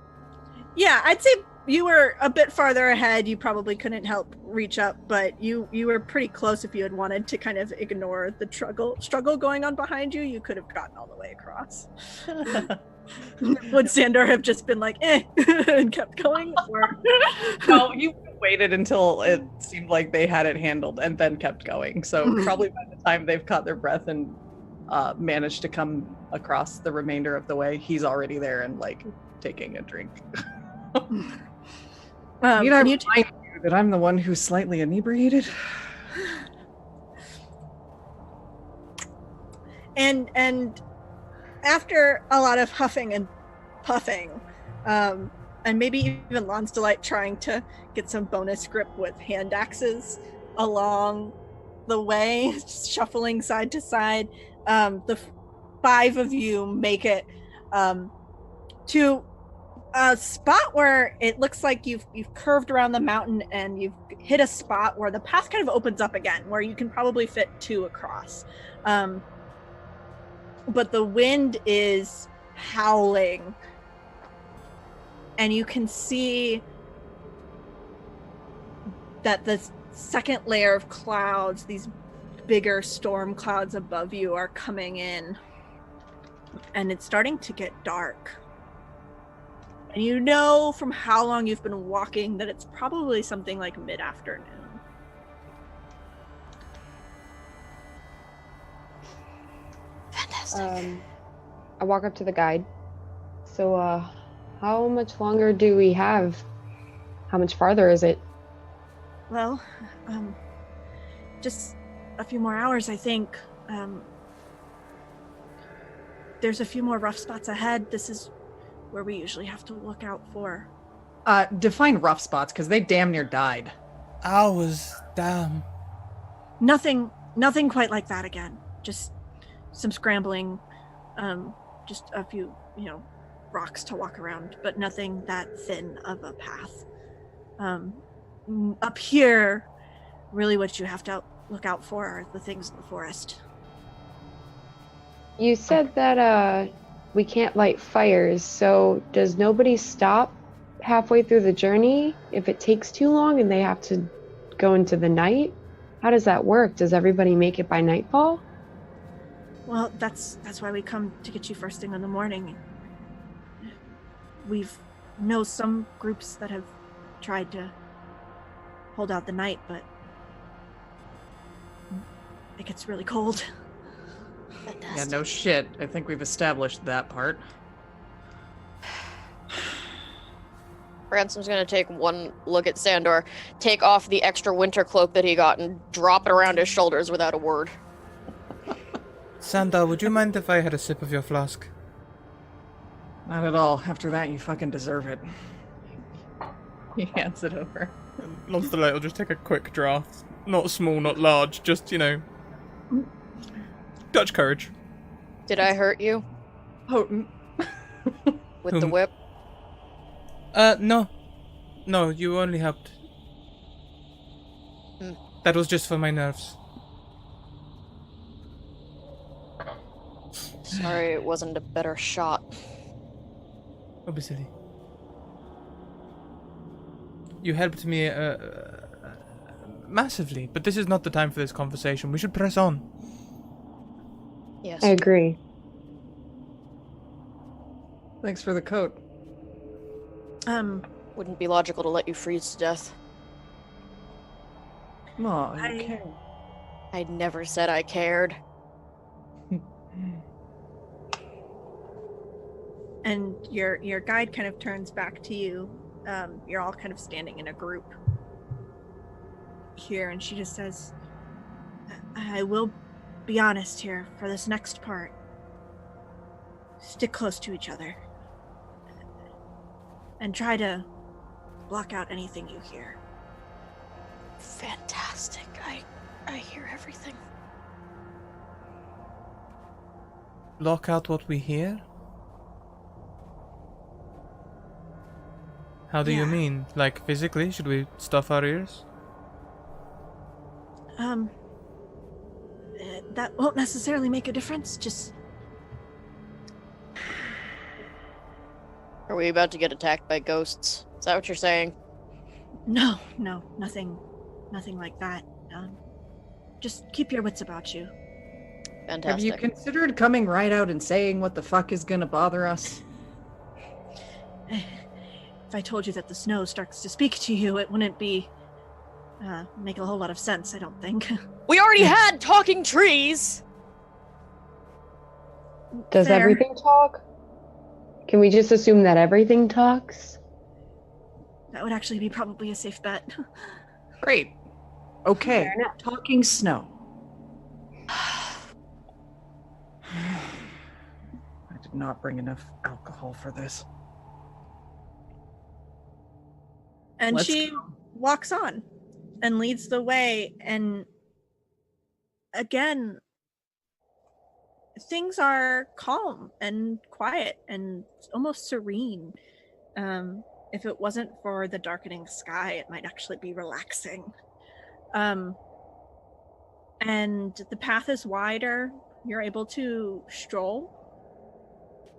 Yeah, I'd say you were a bit farther ahead. You probably couldn't help reach up, but you were pretty close. If you had wanted to kind of ignore the struggle going on behind you, you could have gotten all the way across. Would Sandor have just been like, eh, and kept going? Or No, he waited until it seemed like they had it handled and then kept going. So probably by the time they've caught their breath and managed to come across the remainder of the way, he's already there and like taking a drink. Need I remind you that I'm the one who's slightly inebriated? And after a lot of huffing and puffing, and maybe even Lon's Delight trying to get some bonus grip with hand axes along the way, shuffling side to side, the five of you make it to a spot where it looks like you've curved around the mountain and you've hit a spot where the path kind of opens up again, where you can probably fit two across. But the wind is howling, and you can see that the second layer of clouds, these bigger storm clouds above you, are coming in, and it's starting to get dark. And you know from how long you've been walking that it's probably something like mid-afternoon. Fantastic. I walk up to the guide. So, how much longer do we have? How much farther is it? Well, just a few more hours, I think. There's a few more rough spots ahead. This is where we usually have to look out for. Define rough spots, because they damn near died. Hours, damn. Nothing quite like that again. Just some scrambling, just a few, rocks to walk around, but nothing that thin of a path. Up here, really what you have to look out for are the things in the forest. You said that we can't light fires, so does nobody stop halfway through the journey if it takes too long and they have to go into the night? How does that work? Does everybody make it by nightfall? Well, that's why we come to get you first thing in the morning. We've know some groups that have tried to hold out the night, but it gets really cold. Fantastic. Yeah, no shit. I think we've established that part. Ransom's gonna take one look at Sandor, take off the extra winter cloak that he got, and drop it around his shoulders without a word. Santa, would you mind if I had a sip of your flask? Not at all. After that, you fucking deserve it. He hands it over. Lon's Delight will just take a quick draft. Not small, not large, just, Dutch courage. Did I hurt you Potent. with the whip? No. No, you only helped. That was just for my nerves. Sorry it wasn't a better shot. Don't be silly. You helped me massively, but this is not the time for this conversation. We should press on. Yes. I agree. Thanks for the coat. Wouldn't be logical to let you freeze to death. Oh, I- you care. I never said I cared. And your guide kind of turns back to you. You're all kind of standing in a group here, and she just says, I will be honest here for this next part. stick close to each other and try to block out anything you hear. Fantastic. I hear everything. Block out what we hear? How do you Yeah. mean? Like physically? Should we stuff our ears? That won't necessarily make a difference. Just Are we about to get attacked by ghosts? Is that what you're saying? no, nothing like that. Just keep your wits about you. Have Fantastic. you considered coming right out and saying what the fuck is gonna bother us? If I told you that the snow starts to speak to you, it wouldn't be make a whole lot of sense, I don't think. We already had talking trees! Does Fair. everything talk? Can we just assume that everything talks? That would actually be probably a safe bet. Great. Okay. Fair enough. Talking snow. I did not bring enough alcohol for this. And Let's she go. walks on and leads the way, and again, things are calm and quiet and almost serene. If it wasn't for the darkening sky, it might actually be relaxing. And the path is wider. You're able to stroll.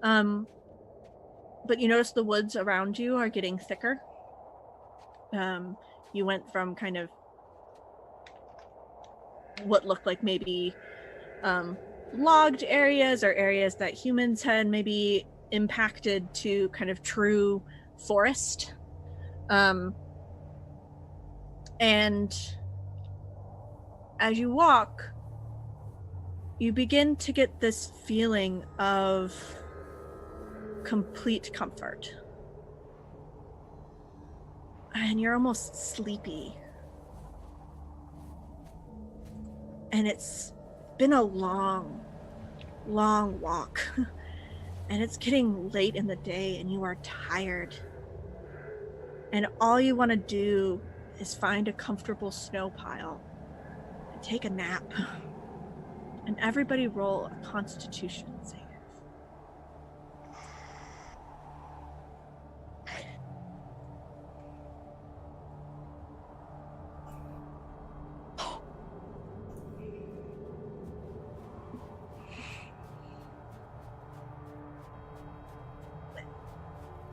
But you notice the woods around you are getting thicker. You went from kind of what looked like maybe logged areas or areas that humans had maybe impacted to kind of true forest. And as you walk, you begin to get this feeling of complete comfort. And you're almost sleepy. And it's been a long walk. And it's getting late in the day and you are tired. And all you want to do is find a comfortable snow pile and take a nap. And everybody roll a Constitution save.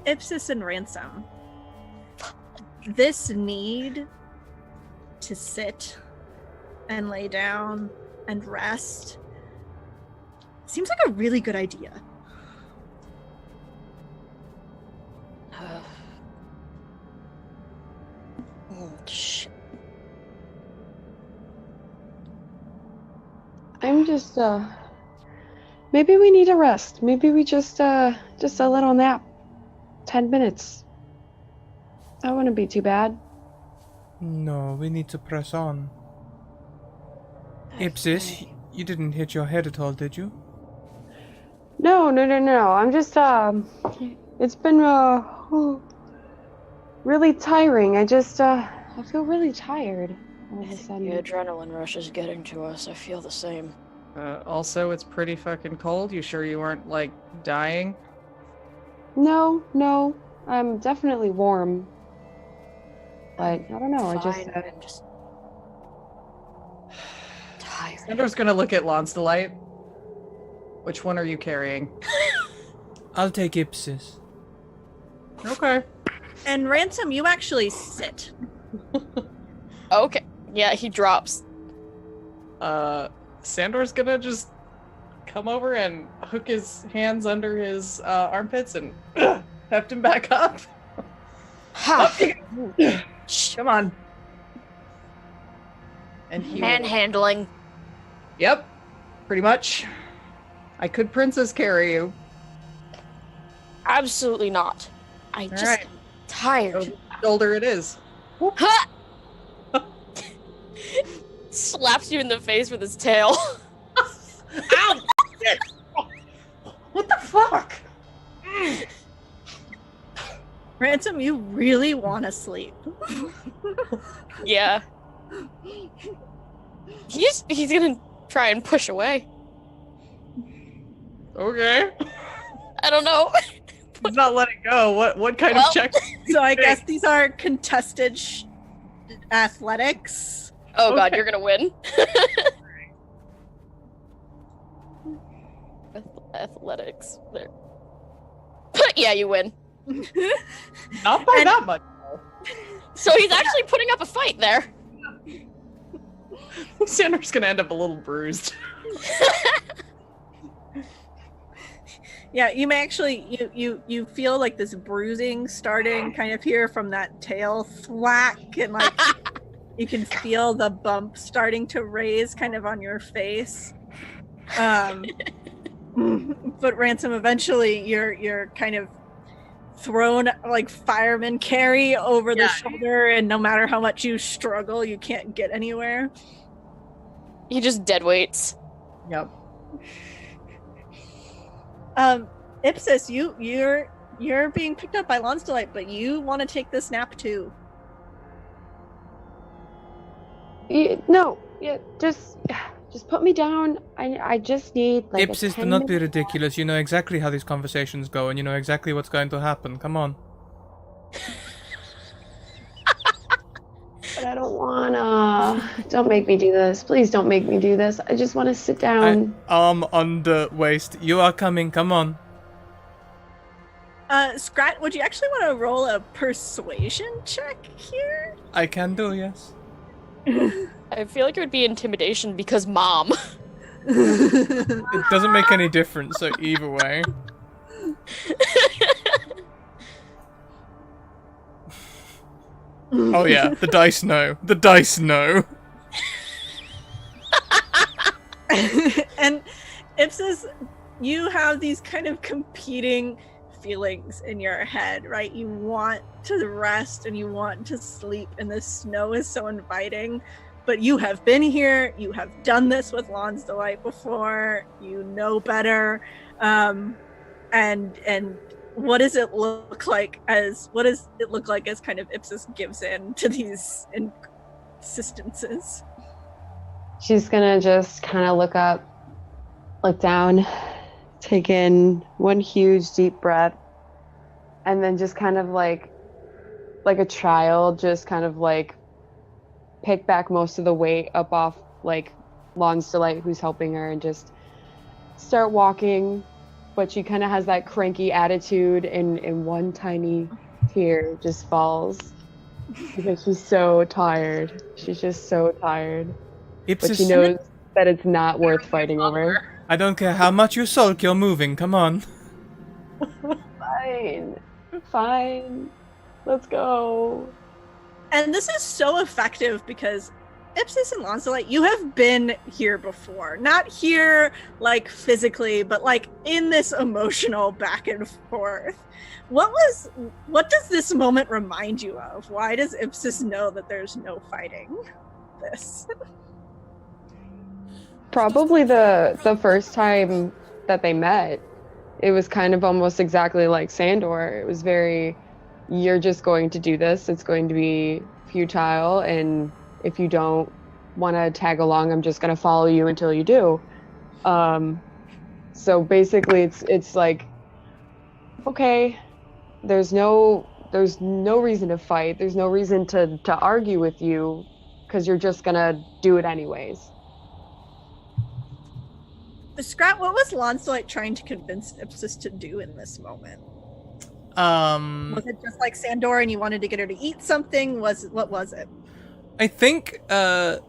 Ipsis and Ransom, this need to sit and lay down and rest seems like a really good idea. Shit. I'm just, maybe we need a rest. Maybe we just a little nap. 10 minutes. That wouldn't be too bad. No, we need to press on. Ipsis, you didn't hit your head at all, did you? No. I'm just, it's been, really tiring. I feel really tired all of a The sudden. adrenaline rush is getting to us. I feel the same. Also, it's pretty fucking cold. You sure you weren't, like, dying? No. I'm definitely warm. But I don't know, Fine, I I'm just tired. Sandra's gonna look at Lonsdelight. Which one are you carrying? I'll take Ipsis. Okay. And Ransom, you actually sit. Okay. Yeah, he drops. Sandor's gonna just come over and hook his hands under his armpits and heft him back up. Ha! Come on. And he will- Manhandling. Yep, pretty much. I could princess carry you. Absolutely not. I just right. am tired. So shoulder it is. Ha! Slaps you in the face with his tail. Ow! Shit! What the fuck? Ransom, you really want to sleep. Yeah. He's gonna try and push away. Okay. I don't know. He's not letting go. What kind Well- of check? So I guess these are contested athletics. Oh god, Okay. you're gonna win. Athletics. There. Yeah, you win. Not by And- that much. So he's actually putting up a fight there. Sandra's gonna end up a little bruised. Yeah, you may actually you feel like this bruising starting kind of here from that tail thwack, and like you can feel the bump starting to raise kind of on your face. But Ransom, eventually you're kind of thrown like fireman carry over the shoulder, and no matter how much you struggle, you can't get anywhere. He just dead weights. Yep. Ipsis, you're being picked up by Lonsdelight, but you want to take this nap too. No, yeah, just put me down. I just need like Ipsis, a do 10 not be minute ridiculous. You know exactly how these conversations go, and you know exactly what's going to happen. Come on. But I don't wanna. Don't make me do this. Please don't make me do this. I just want to sit down. Arm under waist. You are coming. Come on. Scrat, would you actually want to roll a persuasion check here? I can do, yes. I feel like it would be intimidation because mom. It doesn't make any difference, so either way. Oh yeah, the dice know. The dice know. And Ipsis, you have these kind of competing feelings in your head, right? You want to rest and you want to sleep, and the snow is so inviting. But you have been here, you have done this with Lonsdelight before, you know better. And what does it look like as kind of Ipsis gives in to these insistences? She's gonna just kind of look down, take in one huge deep breath, and then just kind of like a child, just kind of like pick back most of the weight up off like Lonsdelight, who's helping her, and just start walking. But she kind of has that cranky attitude, and one tiny tear just falls because she's so tired. She's just so tired. But she knows that it's not worth fighting over. I don't care how much you sulk, you're moving. Come on. Fine. Let's go. And this is so effective because Ipsis and Lonsdelight, you have been here before. Not here, like, physically, but, like, in this emotional back and forth. What does this moment remind you of? Why does Ipsis know that there's no fighting this? Probably the first time that they met, it was kind of almost exactly like Sandor. It was very, you're just going to do this. It's going to be futile, and if you don't want to tag along, I'm just going to follow you until you do. So basically it's like, okay, there's no reason to fight. There's no reason to argue with you, because you're just going to do it anyways. Scrat, what was Lonsdelight trying to convince Ipsis to do in this moment? Was it just like Sandor and you wanted to get her to eat something? What was it? I think I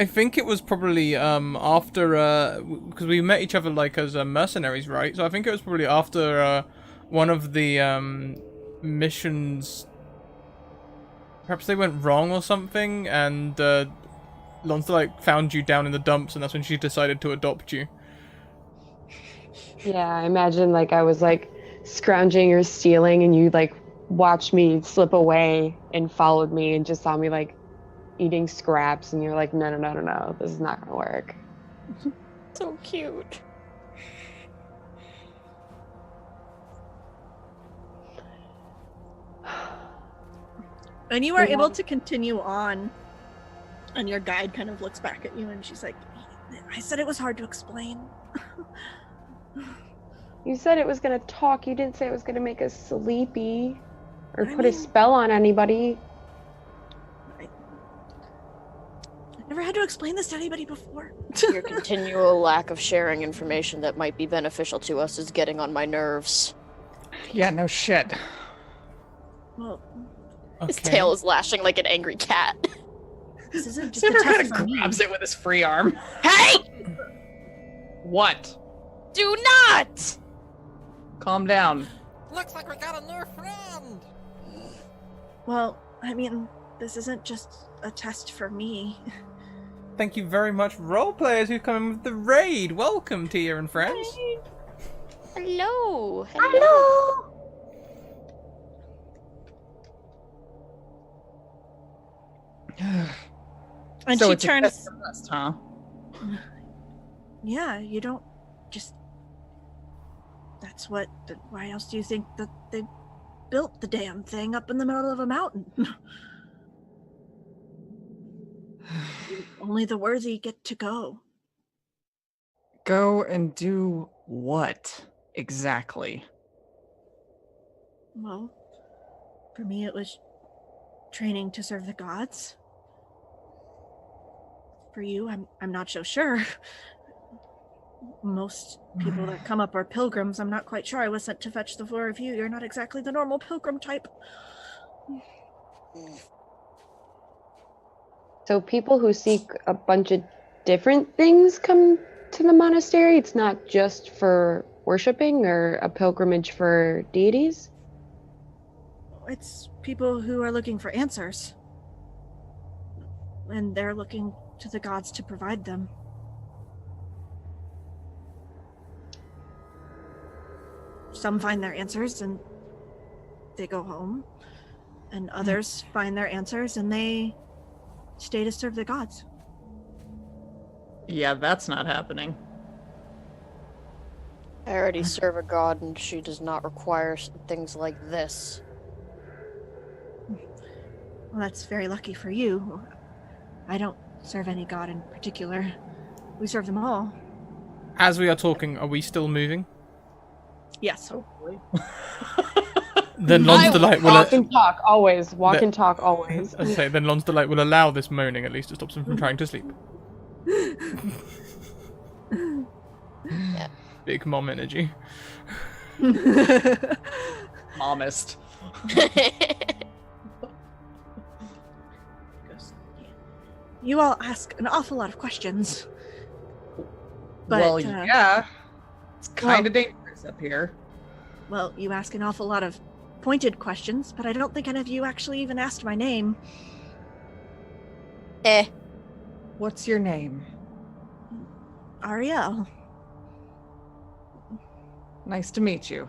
think it was probably after because we met each other like as mercenaries, right? So I think it was probably after one of the missions. Perhaps they went wrong or something, and Lonsdelight found you down in the dumps, and that's when she decided to adopt you. Yeah, I imagine like I was like scrounging or stealing, and you like watched me slip away and followed me and just saw me like eating scraps, and you're like, no, this is not gonna work. So cute. And you are able to continue on, and your guide kind of looks back at you, and she's like, I said it was hard to explain. You said it was gonna talk. You didn't say it was gonna make us sleepy or put a spell on anybody. I've never had to explain this to anybody before. Your continual lack of sharing information that might be beneficial to us is getting on my nerves. Yeah, no shit. Well, his tail is lashing like an angry cat. This isn't just Cinder a kind test of for me. grabs it with his free arm. Hey! What? Do not! Calm down. Looks like we got a new friend. Well, I mean, this isn't just a test for me. Thank you very much, role players who've come in with the raid. Welcome, Tia and friends. Hello. Hello. And So she it's a turns. test for us, huh? Yeah, you don't just. That's what. Why else do you think that they built the damn thing up in the middle of a mountain? Only the worthy get to go. Go and do what exactly? Well, for me, it was training to serve the gods. For you, I'm not so sure. Most people that come up are pilgrims. I'm not quite sure. I was sent to fetch the four of you. You're not exactly the normal pilgrim type. So people who seek a bunch of different things come to the monastery? It's not just for worshipping or a pilgrimage for deities? It's people who are looking for answers. And they're looking to the gods to provide them. Some find their answers and they go home. And others find their answers and they stay to serve the gods. Yeah, that's not happening. I already serve a god and she does not require things like this. Well, that's very lucky for you. I don't serve any god in particular. We serve them all. As we are talking, are we still moving? Yes. Hopefully. Then Lon's Delight will... Walk and talk always. Walk and talk always. I'd say then Lon's Delight will allow this moaning at least to stop him from trying to sleep. Yeah. Big mom energy. Momist. You all ask an awful lot of questions. But, Well, yeah. It's kind of dangerous up here. Well, you ask an awful lot of pointed questions, but I don't think any of you actually even asked my name. What's your name? Ariel. Nice to meet you.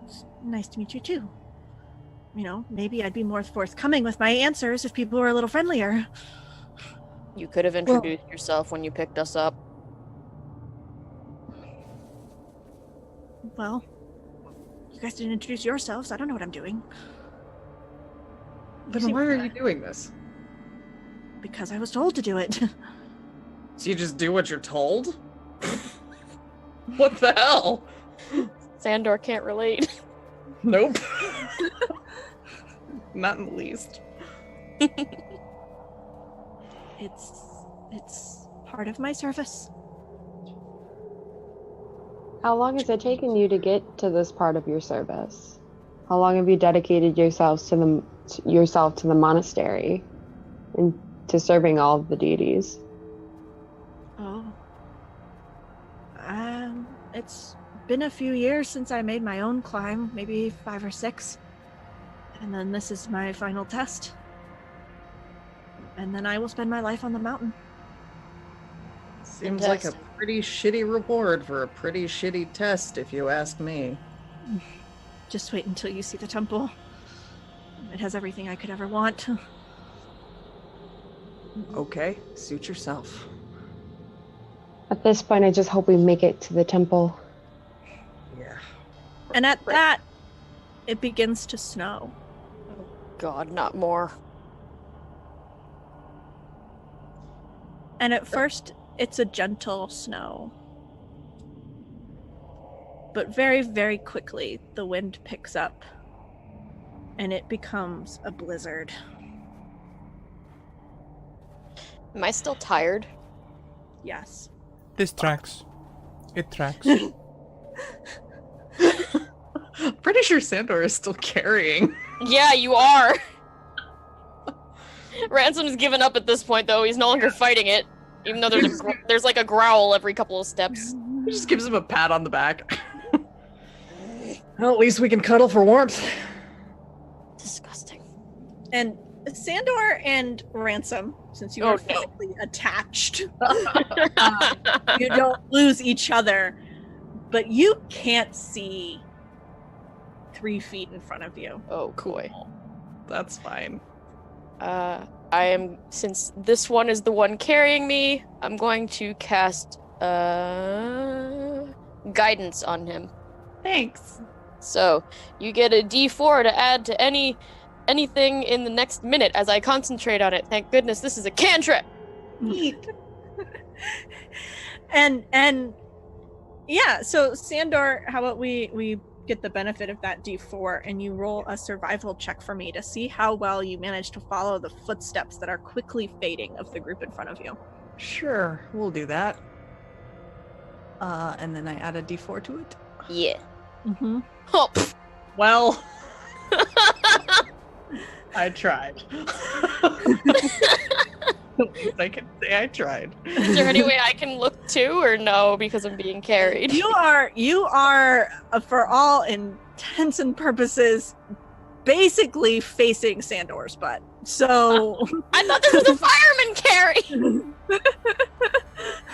It's nice to meet you too. You know, maybe I'd be more forthcoming with my answers if people were a little friendlier. You could have introduced yourself when you picked us up. Well, you guys didn't introduce yourselves. I don't know what I'm doing. Then why are you doing this? Because I was told to do it. So you just do what you're told? What the hell? Sandor can't relate. Nope. Not in the least. It's part of my service. How long has it taken you to get to this part of your service? How long have you dedicated yourself to the monastery and to serving all of the deities? Oh. It's been a few years since I made my own climb, maybe 5 or 6. And then this is my final test. And then I will spend my life on the mountain. Seems like a pretty shitty reward for a pretty shitty test, if you ask me. Just wait until you see the temple. It has everything I could ever want. Okay, suit yourself. At this point, I just hope we make it to the temple. Yeah. And at that, it begins to snow. God, not more. And at first, it's a gentle snow. But very, very quickly, the wind picks up. And it becomes a blizzard. Am I still tired? Yes. This tracks. It tracks. Pretty sure Sandor is still carrying. Yeah, you are. Ransom's given up at this point, though. He's no longer fighting it, even though there's like a growl every couple of steps. He just gives him a pat on the back. Well, at least we can cuddle for warmth. Disgusting. And Sandor and Ransom, since you are physically attached, you don't lose each other, but you can't see 3 feet in front of you. Oh, cool. That's fine. Since this one is the one carrying me, I'm going to cast guidance on him. Thanks. So you get a D4 to add to anything in the next minute as I concentrate on it. Thank goodness this is a cantrip. Neat. and yeah, so Sandor, how about we get the benefit of that D4 and you roll a survival check for me to see how well you manage to follow the footsteps that are quickly fading of the group in front of you. Sure, we'll do that. And then I add a D4 to it. Yeah. Mm-hmm. Oh, Well, I tried. I can say I tried. is there any way I can look too, or no, because I'm being carried? You are, for all intents and purposes, basically facing Sandor's butt. So I thought this was a fireman carry!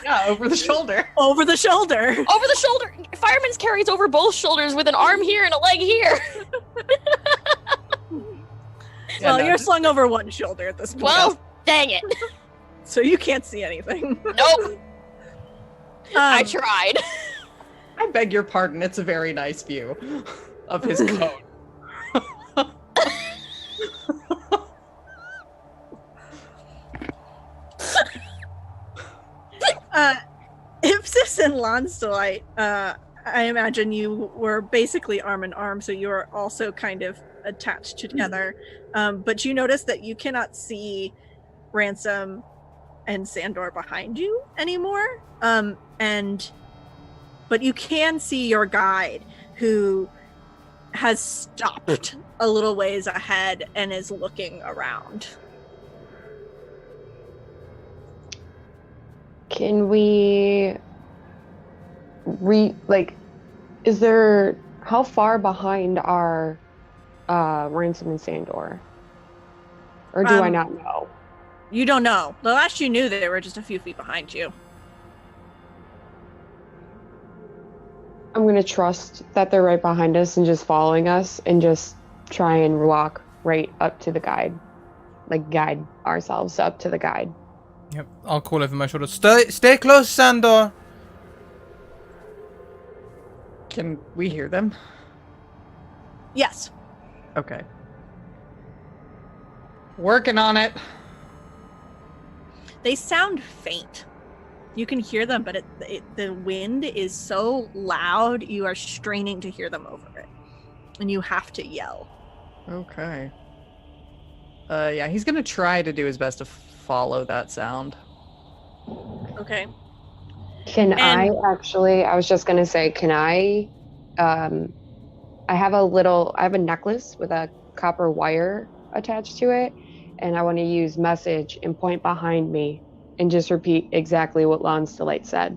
Yeah, over the shoulder. over the shoulder. Over the shoulder! Fireman's carries over both shoulders with an arm here and a leg here! Well, you're slung over one shoulder at this point. Well, dang it. So you can't see anything. Nope. I tried. I beg your pardon. It's a very nice view of his coat. Ipsis and Lansdelight, I imagine you were basically arm in arm, so you are also kind of attached together. But you notice that you cannot see Ransom and Sandor behind you anymore. But you can see your guide, who has stopped a little ways ahead and is looking around. Can we is there, how far behind are Ransom and Sandor? Or do I not know? You don't know. The last you knew, they were just a few feet behind you. I'm going to trust that they're right behind us and just following us and just try and walk right up to the guide. Like, guide ourselves up to the guide. Yep, I'll call over my shoulder. Stay close, Sandor! Can we hear them? Yes. Okay. Working on it. They sound faint. You can hear them, but the wind is so loud, you are straining to hear them over it. And you have to yell. Okay. Yeah, he's gonna try to do his best to follow that sound. Okay. I was just going to say, can I have a necklace with a copper wire attached to it, and I want to use message and point behind me and just repeat exactly what Lansdelight said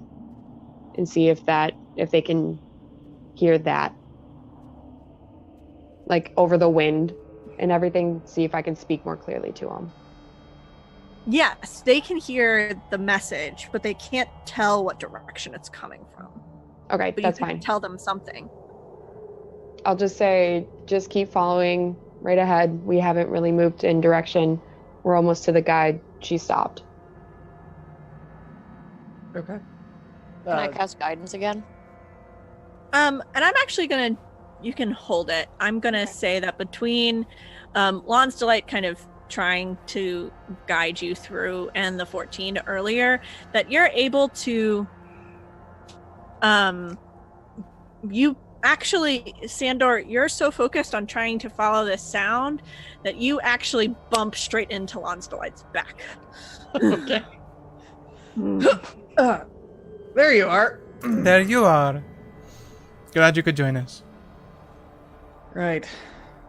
and see if they can hear that. Like over the wind and everything, see if I can speak more clearly to them. Yes, they can hear the message, but they can't tell what direction it's coming from. Okay, But that's you can fine. tell them something. I'll just say, just keep following right ahead. We haven't really moved in direction. We're almost to the guide. She stopped. Okay. Can I cast guidance again? And I'm actually gonna hold it. I'm gonna say that between Lon's Delight kind of trying to guide you through and the 14 earlier, that you're able to you actually, Sandor, you're so focused on trying to follow this sound that you actually bump straight into Lon's Delight's back. Okay. There you are. There you are. Glad you could join us. Right.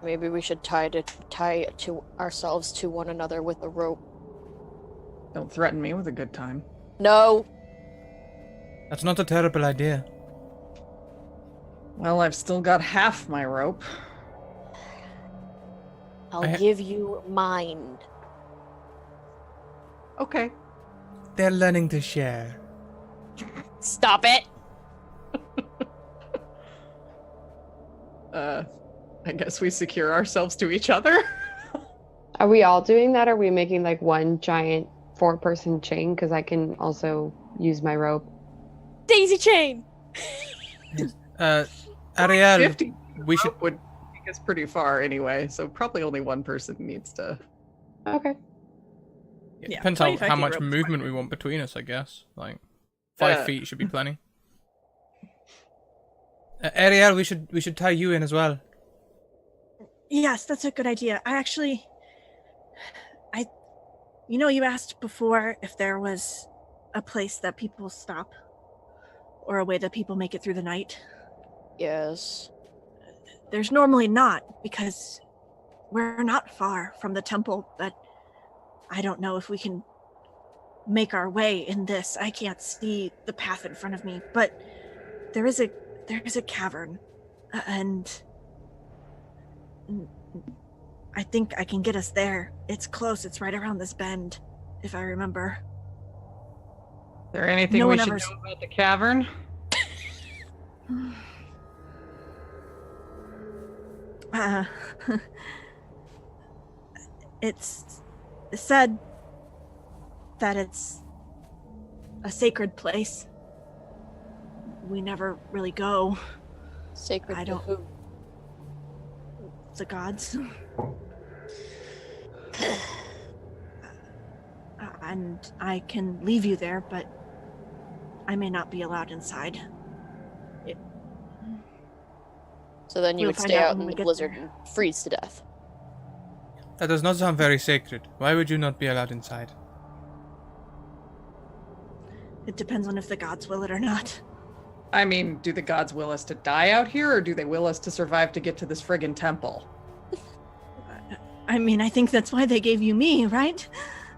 Maybe we should tie to ourselves to one another with a rope. Don't threaten me with a good time. No. That's not a terrible idea. Well, I've still got half my rope. I'll give you mine. Okay. They're learning to share. Stop it. I guess we secure ourselves to each other. Are we all doing that? Or are we making like one giant 4-person chain? Because I can also use my rope. Daisy chain. Ariel, 50 we should. would take us pretty far anyway, so probably only one person needs to. Okay. It Yeah, depends on 25 how feet much rope. movement we want between us, I guess. Like 5 Uh, feet should be plenty. Ariel, we should tie you in as well. Yes, that's a good idea. You asked before if there was a place that people stop or a way that people make it through the night. Yes. There's normally not, because we're not far from the temple, but I don't know if we can make our way in this. I can't see the path in front of me, but there is a cavern, and I think I can get us there. It's close. It's right around this bend, if I remember. Is there anything No we one should ever know about the cavern? It's said that it's a sacred place. We never really go. Sacred I to don't- who? The gods. And I can leave you there, but I may not be allowed inside. So then you We'll would find stay out out when in we the get blizzard there. and freeze to death. That does not sound very sacred. Why would you not be allowed inside? It depends on if the gods will it or not. I mean, do the gods will us to die out here, or do they will us to survive to get to this friggin' temple? I mean, I think that's why they gave you me, right?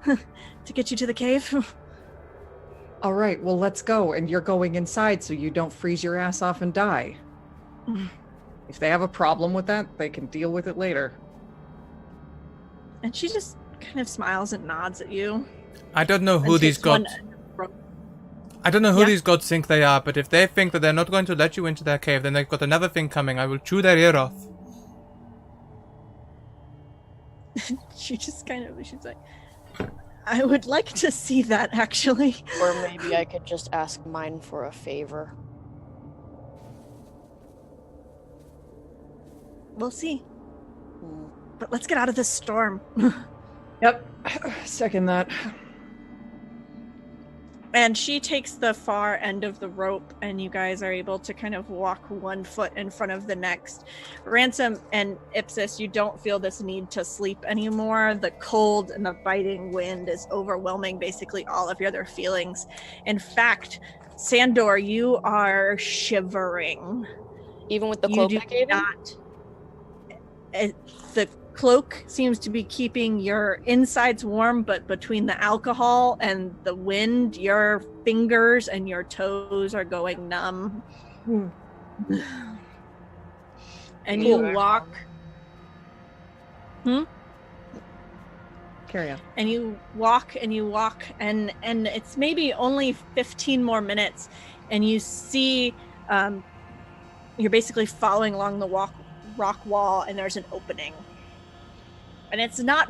To get you to the cave. All right, well, let's go, and you're going inside so you don't freeze your ass off and die. If they have a problem with that, they can deal with it later. And she just kind of smiles and nods at you. I don't know who and these takes one gods. end of rope. I don't know who Yeah? these gods think they are, but if they think that they're not going to let you into their cave, then they've got another thing coming. I will chew their ear off. She's like, I would like to see that, actually. Or maybe I could just ask mine for a favor. We'll see. Hmm. But let's get out of this storm. Yep, second that. And she takes the far end of the rope, and you guys are able to kind of walk one foot in front of the next. Ransom and Ipsis, you don't feel this need to sleep anymore. The cold and the biting wind is overwhelming basically all of your other feelings. In fact, Sandor, you are shivering. Even with the You cloak do I gave him? not. The cloak seems to be keeping your insides warm, but between the alcohol and the wind, your fingers and your toes are going numb. And you Cool. walk. Carry on. And you walk and you walk, and it's maybe only 15 more minutes, and you see you're basically following along the rock wall, and there's an opening. And it's not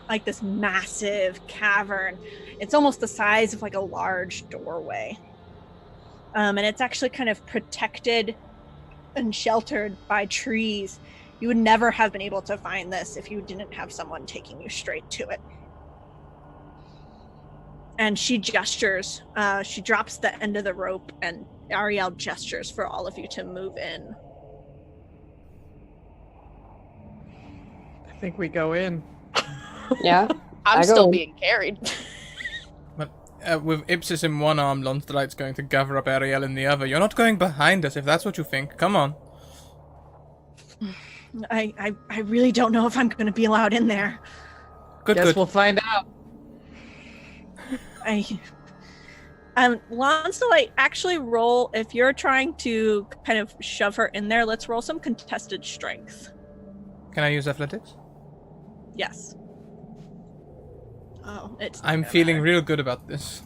like this massive cavern. It's almost the size of like a large doorway. And it's actually kind of protected and sheltered by trees. You would never have been able to find this if you didn't have someone taking you straight to it. And she gestures. She drops the end of the rope, and Ariel gestures for all of you to move in. I think we go in. Yeah. I'm I go still in. being carried. With Ipsis in one arm, Lonsdelight's going to gather up Ariel in the other. You're not going behind us, if that's what you think. Come on. I really don't know if I'm going to be allowed in there. Good, Guess good. we'll find out. Lonsdelight, actually roll, if you're trying to kind of shove her in there, let's roll some contested strength. Can I use athletics? Yes. Oh, it's. I'm feeling real good about this.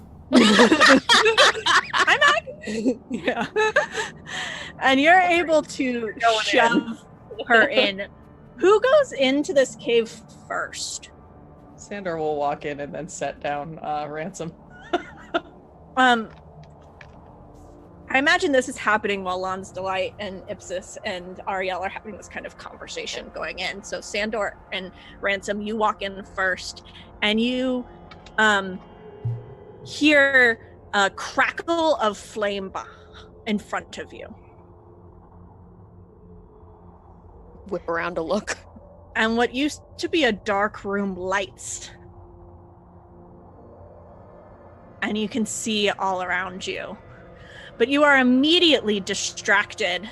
Yeah. And you're able to shove her in. Who goes into this cave first? Sandor will walk in and then set down Ransom. I imagine this is happening while Lonsdelight and Ipsis and Ariel are having this kind of conversation going in. So Sandor and Ransom, you walk in first, and you hear a crackle of flame in front of you. Whip around to look. And what used to be a dark room lights. And you can see all around you. But you are immediately distracted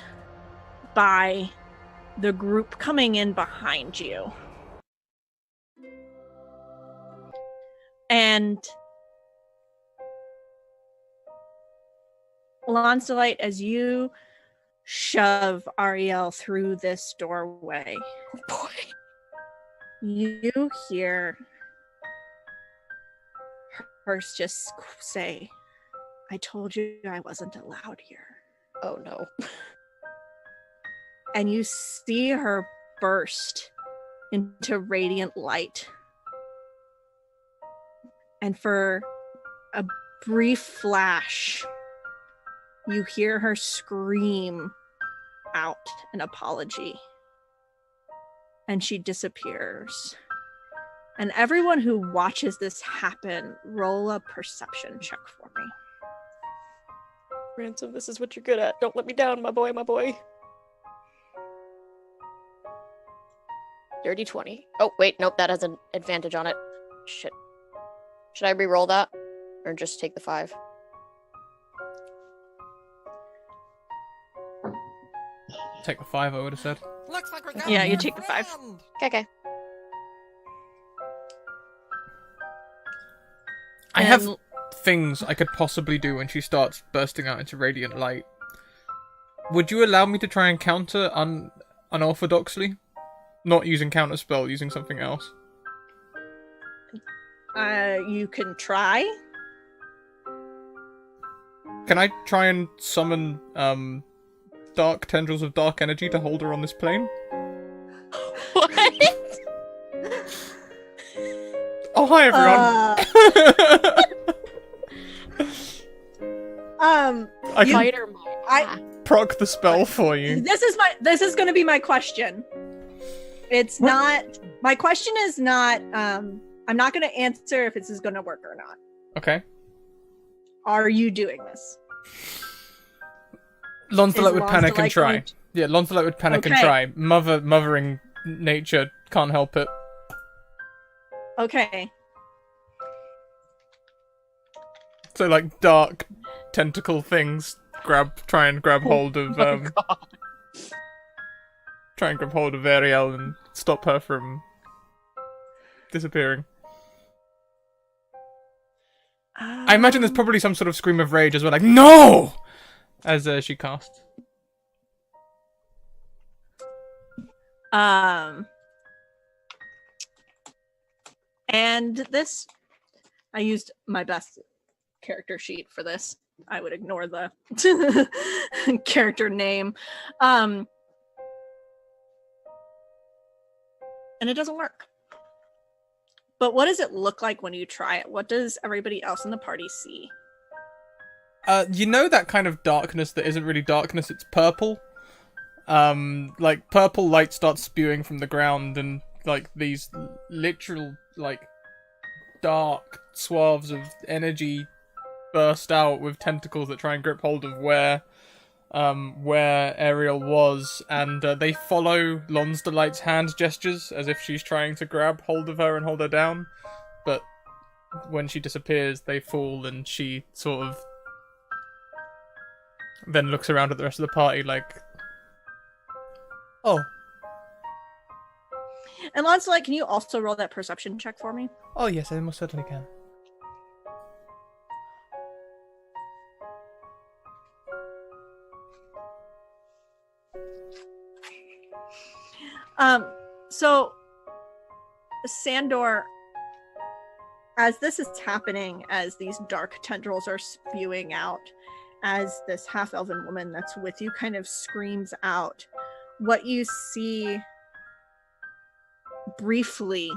by the group coming in behind you. And Lonsdelight, as you shove Ariel through this doorway, Boy. you hear her just say, "I told you I wasn't allowed here." Oh no. And you see her burst into radiant light. And for a brief flash, you hear her scream out an apology. And she disappears. And everyone who watches this happen, roll a perception check for me. Ransom, this is what you're good at. Don't let me down, my boy, my boy. Dirty 20. Oh, wait, nope, that has an advantage on it. Shit. Should I re-roll that? Or just take the 5? Take the 5, I would have said. Looks like we got Yeah, a you new take the 5. friend. Okay. I have things I could possibly do when she starts bursting out into radiant light. Would you allow me to try and counter unorthodoxly? Not using counterspell, using something else. You can try. Can I try and summon dark tendrils of dark energy to hold her on this plane? What? Oh, hi everyone. I can Spider my proc the spell for you. This is going to be my question. It's not. My question is not. I'm not going to answer if this is going to work or not. Okay. Are you doing this? Lonsdelight would panic and Lonsdelight try. going to- Yeah, Lonsdelight would panic and Okay. try. Mothering nature can't help it. Okay. So like dark tentacle things try and grab hold of try and grab hold of Ariel and stop her from disappearing. I imagine there's probably some sort of scream of rage as well, like no, as she casts. And this, I used my best character sheet for this. I would ignore the character name. And it doesn't work. But what does it look like when you try it? What does everybody else in the party see? You know that kind of darkness that isn't really darkness, it's purple? like purple light starts spewing from the ground, and like these literal like dark swaths of energy burst out with tentacles that try and grip hold of where Ariel was, and they follow Lonsdelight's hand gestures as if she's trying to grab hold of her and hold her down, but when she disappears, they fall, and she sort of then looks around at the rest of the party like, oh. And Lancelot, can you also roll that perception check for me? Oh yes, I most certainly can. So Sandor, as this is happening, as these dark tendrils are spewing out, as this half-elven woman that's with you kind of screams out, what you see briefly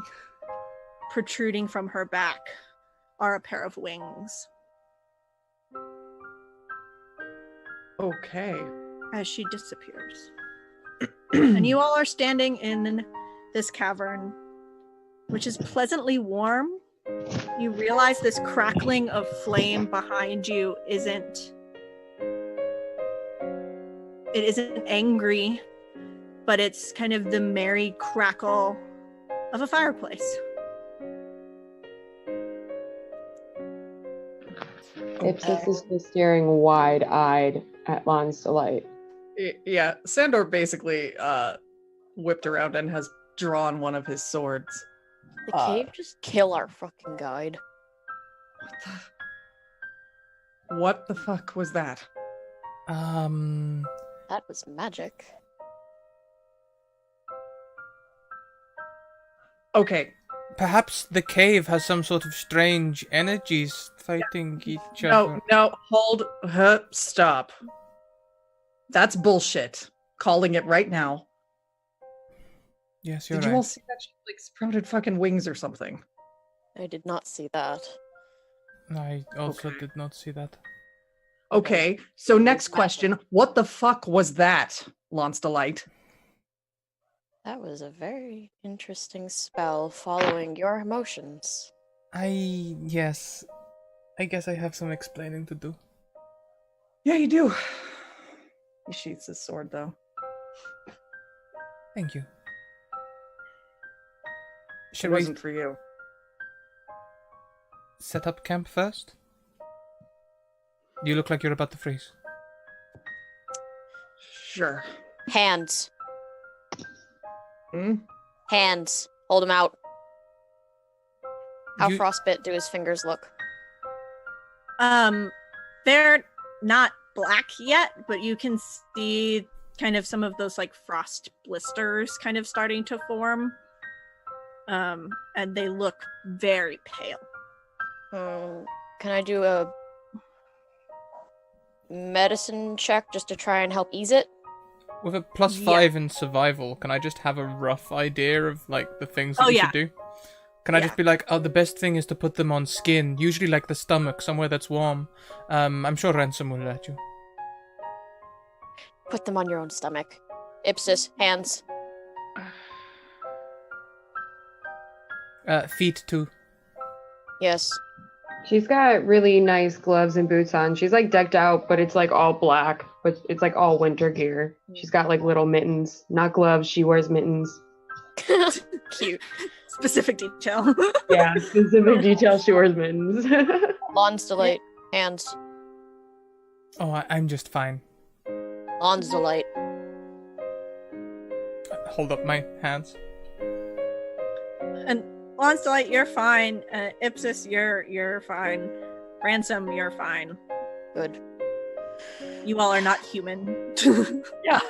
protruding from her back are a pair of wings. Okay. As she disappears. And you all are standing in this cavern, which is pleasantly warm. You realize this crackling of flame behind you isn't angry, but it's kind of the merry crackle of a fireplace. Ipsis is just staring wide-eyed at Lon's delight. Yeah, Sandor basically whipped around and has drawn one of his swords. The cave just kill our fucking guide. What the fuck was that? That was magic. Okay. Perhaps the cave has some sort of strange energies fighting each other. No, hold, stop. That's bullshit. Calling it right now. Yes, you're Did right. you all see that she like sprouted fucking wings or something? I did not see that. I also Okay. did not see that. Okay, so next question. What the fuck was that, Lance Delight? That was a very interesting spell following your emotions. Yes. I guess I have some explaining to do. Yeah, you do. He sheaths his sword, though. Thank you. It Should we wasn't for you. set up camp first? You look like you're about to freeze. Sure. Hands. Hmm? Hands. Hold him out. How You- frostbit do his fingers look? They're not black yet, but you can see kind of some of those like frost blisters kind of starting to form. And they look very pale. Can I do a medicine check just to try and help ease it? With a plus Yeah. 5 in survival, can I just have a rough idea of like the things that Oh, you yeah. should do? Can I Yeah. just be like, oh, the best thing is to put them on skin, usually like the stomach, somewhere that's warm. I'm sure Ransom will let you. Put them on your own stomach. Ipsis, hands. Feet too. Yes. She's got really nice gloves and boots on. She's like decked out, but it's like all black, but it's like all winter gear. She's got like little mittens, not gloves. She wears mittens. Cute. Specific detail. Yeah, specific detail. She wears mittens. Lawn's delight. Hands. Oh, I'm just fine. Lawn's delight. Hold up my hands. And Lancelot, you're fine. Ipsis, you're fine. Ransom, you're fine. Good. You all are not human. Yeah.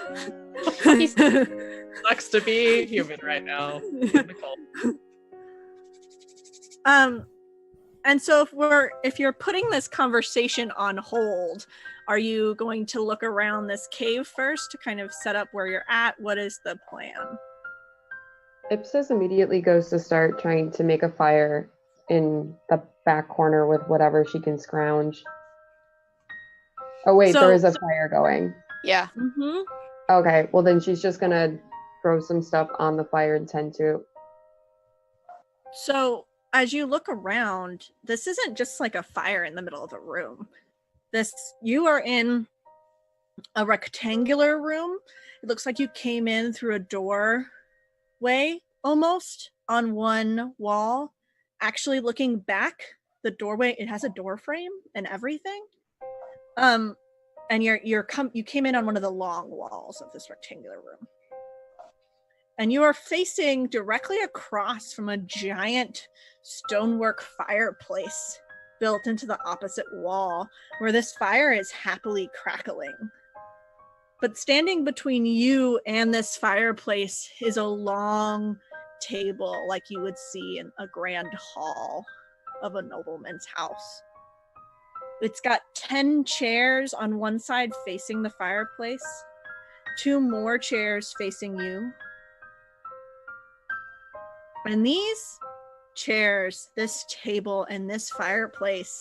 Sucks to be human right now. And so if you're putting this conversation on hold, are you going to look around this cave first to kind of set up where you're at? What is the plan? Ipsis immediately goes to start trying to make a fire in the back corner with whatever she can scrounge. Oh wait, So- there is a fire going. Yeah. Mm-hmm. Okay, well then she's just gonna throw some stuff on the fire and tend to. So as you look around, this isn't just like a fire in the middle of a room. You are in a rectangular room. It looks like you came in through a doorway almost on one wall. Actually, looking back, the doorway, it has a door frame and everything. And you came in on one of the long walls of this rectangular room. And you are facing directly across from a giant stonework fireplace built into the opposite wall, where this fire is happily crackling. But standing between you and this fireplace is a long table like you would see in a grand hall of a nobleman's house. It's got 10 chairs on one side facing the fireplace, 2 more chairs facing you. And these chairs, this table, and this fireplace,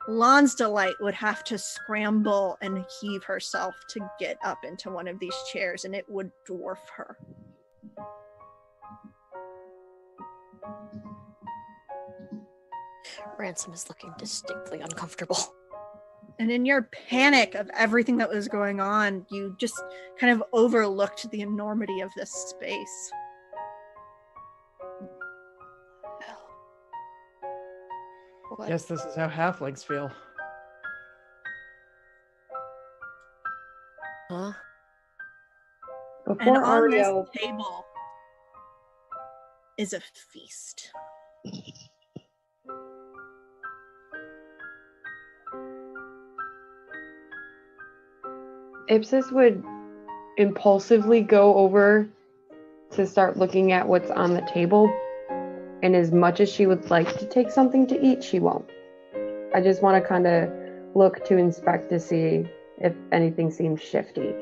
Lon's Delight would have to scramble and heave herself to get up into one of these chairs, and it would dwarf her. Ransom is looking distinctly uncomfortable. And in your panic of everything that was going on, you just kind of overlooked the enormity of this space. What? Yes, this is how halflings feel. Huh? And Before on Ariel, this table is a feast. Ipsis would impulsively go over to start looking at what's on the table. And as much as she would like to take something to eat, she won't. I just want to kind of look to inspect to see if anything seems shifty.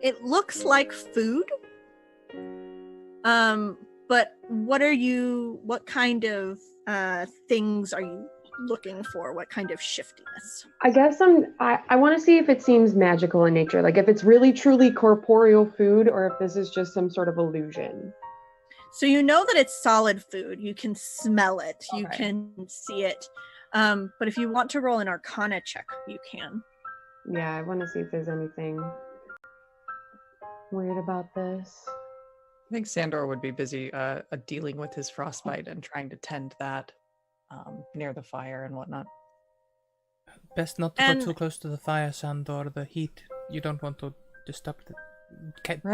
It looks like food. But what kind of things are you looking for? What kind of shiftiness? I guess I want to see if it seems magical in nature, like if it's really truly corporeal food or if this is just some sort of illusion. So you know that it's solid food. You can smell it. Okay. You can see it. But if you want to roll an Arcana check, you can. Yeah, I want to see if there's anything weird about this. I think Sandor would be busy dealing with his frostbite and trying to tend that near the fire and whatnot. Best not to go too close to the fire, Sandor. The heat. You don't want to disturb the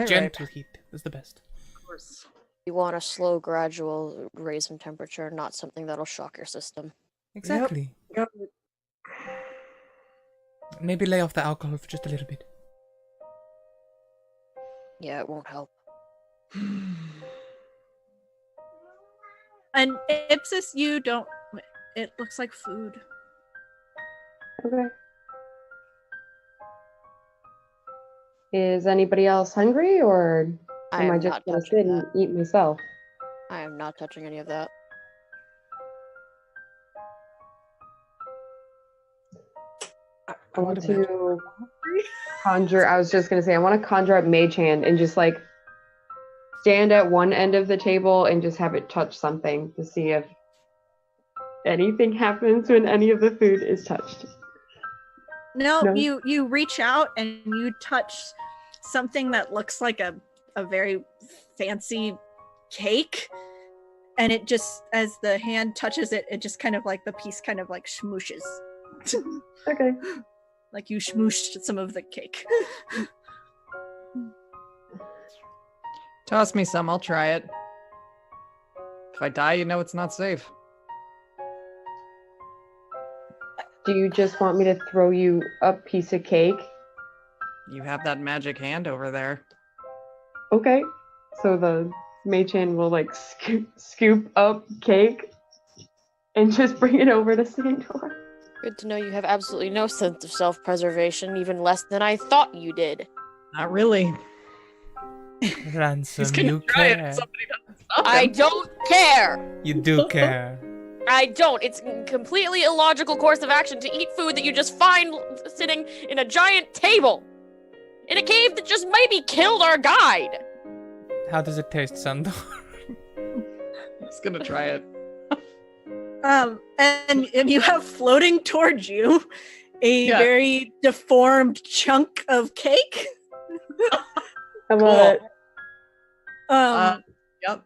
gentle heat is the best. Of course. You want a slow, gradual raise in temperature, not something that'll shock your system. Exactly. Yep. Maybe lay off the alcohol for just a little bit. Yeah, it won't help. And Ipsis, you don't. It looks like food. Okay. Is anybody else hungry, or am I am just not gonna touching sit and that. eat myself? I am not touching any of that. I want to conjure. I was just gonna say I want to conjure up Mage Hand and just like stand at one end of the table and just have it touch something to see if anything happens when any of the food is touched. No, you reach out and you touch something that looks like a very fancy cake, and it just, as the hand touches it, it just kind of like the piece kind of like schmooshes. Okay. Like you schmooshed some of the cake. Toss me some, I'll try it. If I die, you know it's not safe. Do you just want me to throw you a piece of cake? You have that magic hand over there. Okay. So the Mage Hand will like scoop up cake and just bring it over to Sandor. Good to know you have absolutely no sense of self-preservation, even less than I thought you did. Not really. Ransom, He's gonna you try it care. if somebody doesn't stop him. I don't care! You do care. I don't. It's a completely illogical course of action to eat food that you just find sitting in a giant table in a cave that just maybe killed our guide. How does it taste, Sandor? He's gonna try it. And you have floating towards you a very deformed chunk of cake. I love it. Yep.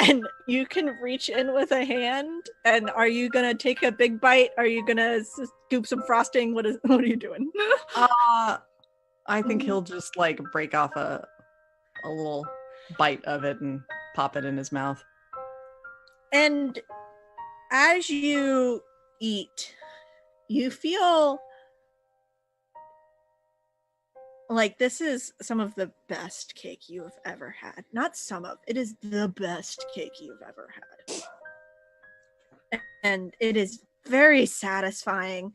And you can reach in with a hand. And are you gonna take a big bite? Are you gonna scoop some frosting? What are you doing? I think he'll just like break off a little bite of it and pop it in his mouth. And as you eat, you feel like this is some of the best cake you have ever had. Not some of, it is the best cake you've ever had. And it is very satisfying.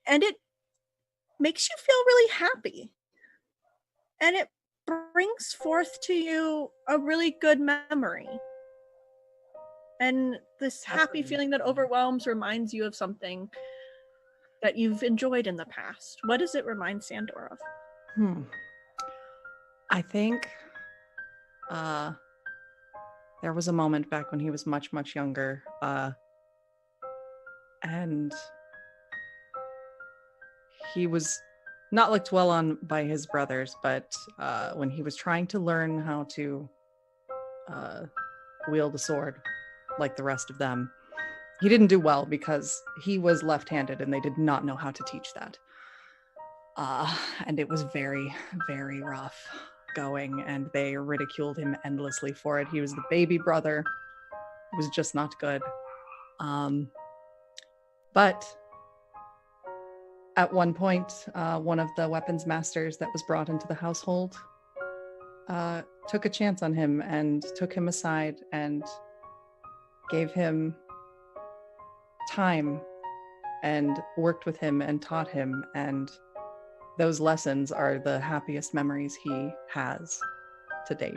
And it makes you feel really happy. And it brings forth to you a really good memory. And this happy feeling that overwhelms reminds you of something that you've enjoyed in the past. What does it remind Sandor of? I think there was a moment back when he was much, much younger. And he was not looked well on by his brothers, but when he was trying to learn how to wield a sword like the rest of them, he didn't do well because he was left-handed and they did not know how to teach that. And it was very, very rough going, and they ridiculed him endlessly for it. He was the baby brother. It was just not good. But at one point, one of the weapons masters that was brought into the household took a chance on him and took him aside and gave him time and worked with him and taught him, and those lessons are the happiest memories he has to date.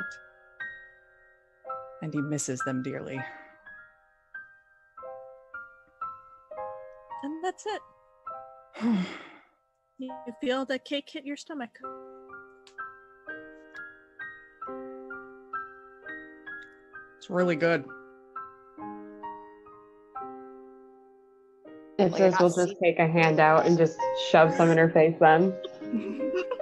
And he misses them dearly. And that's it. You feel the cake hit your stomach. It's really good. It says we'll just take a hand out and just shove some in her face then.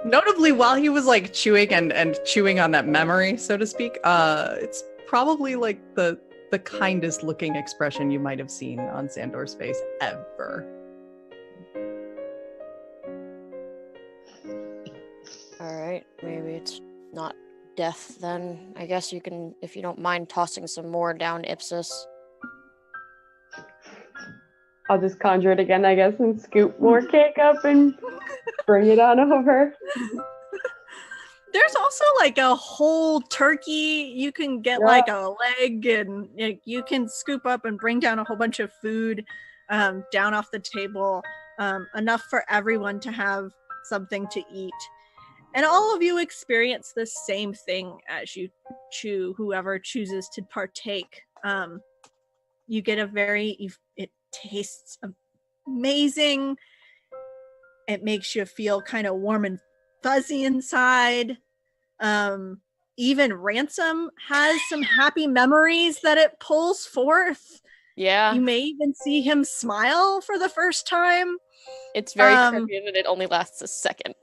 Notably, while he was like chewing and chewing on that memory, so to speak, it's probably like the kindest looking expression you might have seen on Sandor's face ever. Alright, maybe it's not death then. I guess you can, if you don't mind tossing some more down Ipsis. I'll just conjure it again, I guess, and scoop more cake up and bring it on over. There's also like a whole turkey. You can get like a leg, and you can scoop up and bring down a whole bunch of food down off the table, enough for everyone to have something to eat. And all of you experience the same thing as you chew, whoever chooses to partake. You get it tastes amazing. It makes you feel kind of warm and fuzzy inside. Even Ransom has some happy memories that it pulls forth. Yeah. You may even see him smile for the first time. It's very creepy, and it only lasts a second.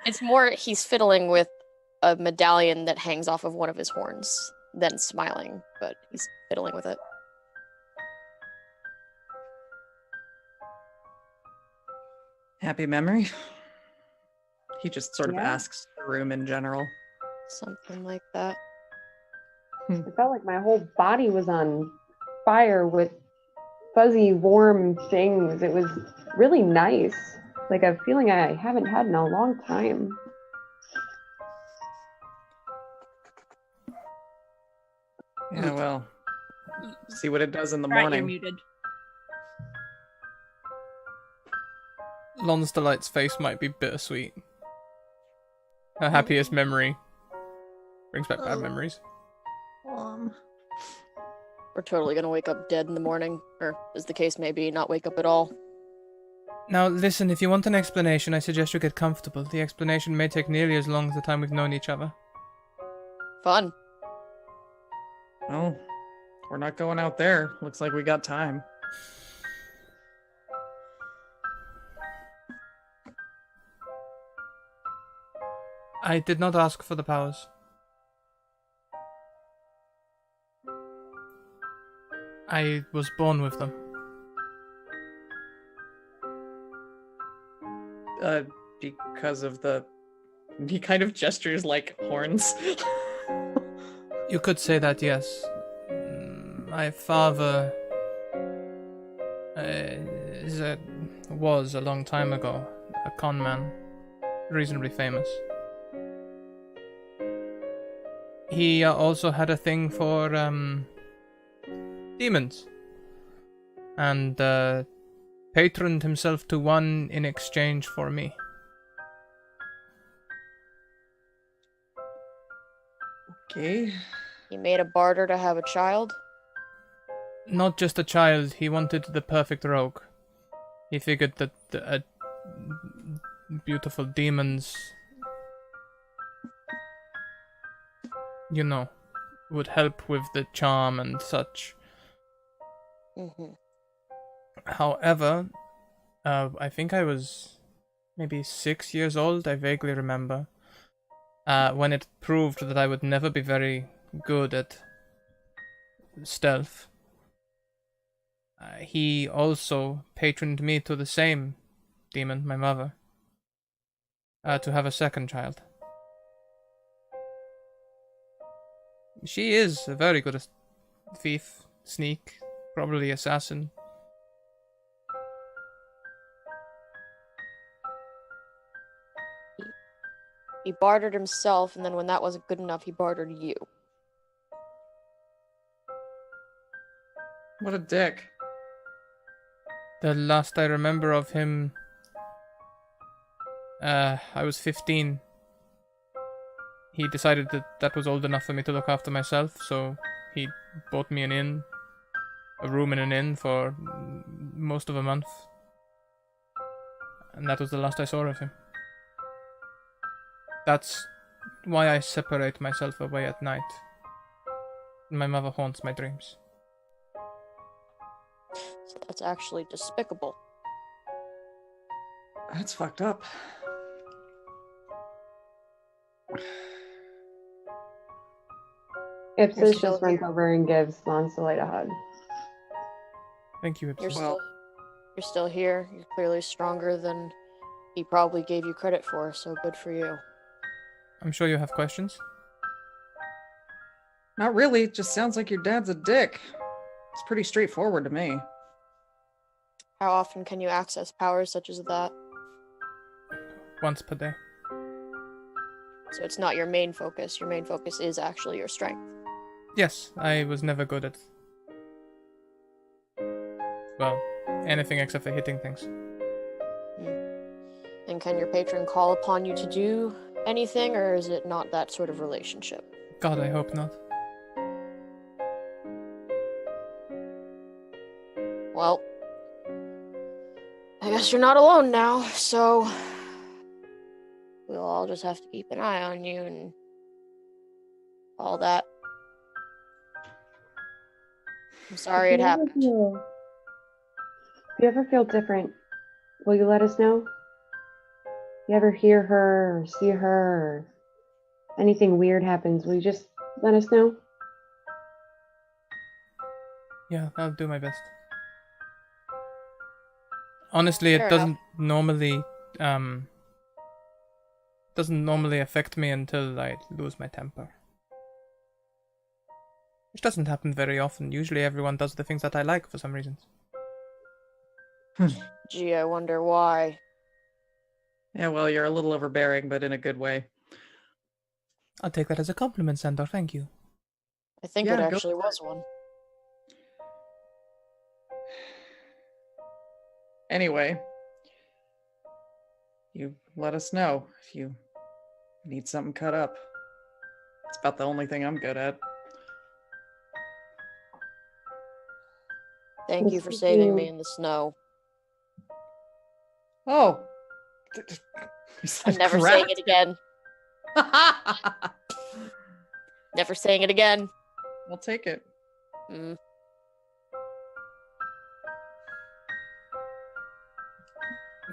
It's more he's fiddling with a medallion that hangs off of one of his horns than smiling, but he's fiddling with it. Happy memory? He just sort of asks the room in general. Something like that. I felt like my whole body was on fire with fuzzy, warm things. It was really nice. Like a feeling I haven't had in a long time. Yeah, well, see what it does in the Right, morning. you're muted. Lon's Delight's face might be bittersweet. Her happiest memory brings back bad memories. We're totally gonna wake up dead in the morning, or as the case may be, not wake up at all. Now, listen, if you want an explanation, I suggest you get comfortable. The explanation may take nearly as long as the time we've known each other. Fun. Oh, we're not going out there. Looks like we got time. I did not ask for the powers. I was born with them. Because of the... He kind of gestures like horns. You could say that, yes. My father was a long time ago a con man, reasonably famous. He also had a thing for demons, and patroned himself to one in exchange for me. Okay. He made a barter to have a child. Not just a child, he wanted the perfect rogue. He figured that beautiful demons, you know, would help with the charm and such. Mm-hmm. However, I think I was maybe 6 years old, I vaguely remember, when it proved that I would never be very good at stealth. He also patroned me to the same demon, my mother, to have a second child. She is a very good thief, sneak, probably assassin. He bartered himself, and then when that wasn't good enough, he bartered you. What a dick. The last I remember of him, I was 15. He decided that that was old enough for me to look after myself, so he bought me a room in an inn for most of a month. And that was the last I saw of him. That's why I separate myself away at night. My mother haunts my dreams. So that's actually despicable. That's fucked up. Ipsis still just runs over and gives Lancelot a hug. Thank you, You're Ipsis. you're still here. You're clearly stronger than he probably gave you credit for, so good for you. I'm sure you have questions. Not really. It just sounds like your dad's a dick. It's pretty straightforward to me. How often can you access powers such as that? Once per day. So it's not your main focus. Your main focus is actually your strength. Yes, I was never good at... well, anything except for hitting things. And can your patron call upon you to do anything, or is it not that sort of relationship? God, I hope not. Well, I guess you're not alone now, so we'll all just have to keep an eye on you and all that. I'm sorry it happened. If you ever feel different, will you let us know? You ever hear her or see her or anything weird happens, will you just let us know? Yeah, I'll do my best. Honestly, it Fair doesn't normally affect me until I lose my temper. Which doesn't happen very often. Usually everyone does the things that I like for some reasons. Gee, I wonder why. Yeah, well, you're a little overbearing, but in a good way. I'll take that as a compliment, Sandor. Thank you. I think Yeah, it go actually for it. was one. Anyway, you let us know if you need something cut up. It's about the only thing I'm good at. Thank you for saving me in the snow. Oh. You I'm said never crap? saying it again. Never saying it again. I'll take it. Mm.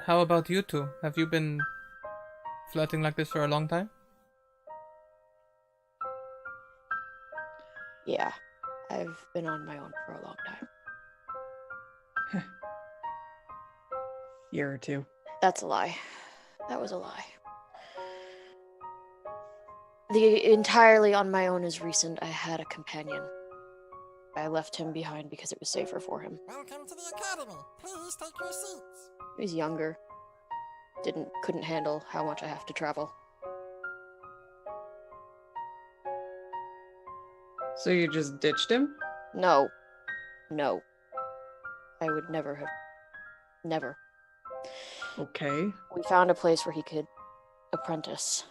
How about you two? Have you been flirting like this for a long time? Yeah, I've been on my own for a long time. Year or two. That's a lie. That was a lie. The entirely on my own is recent. I had a companion. I left him behind because it was safer for him. Welcome to the academy. Please take your seats. He was younger. Couldn't handle how much I have to travel. So you just ditched him? No. I would never have. Never. Okay. We found a place where he could apprentice.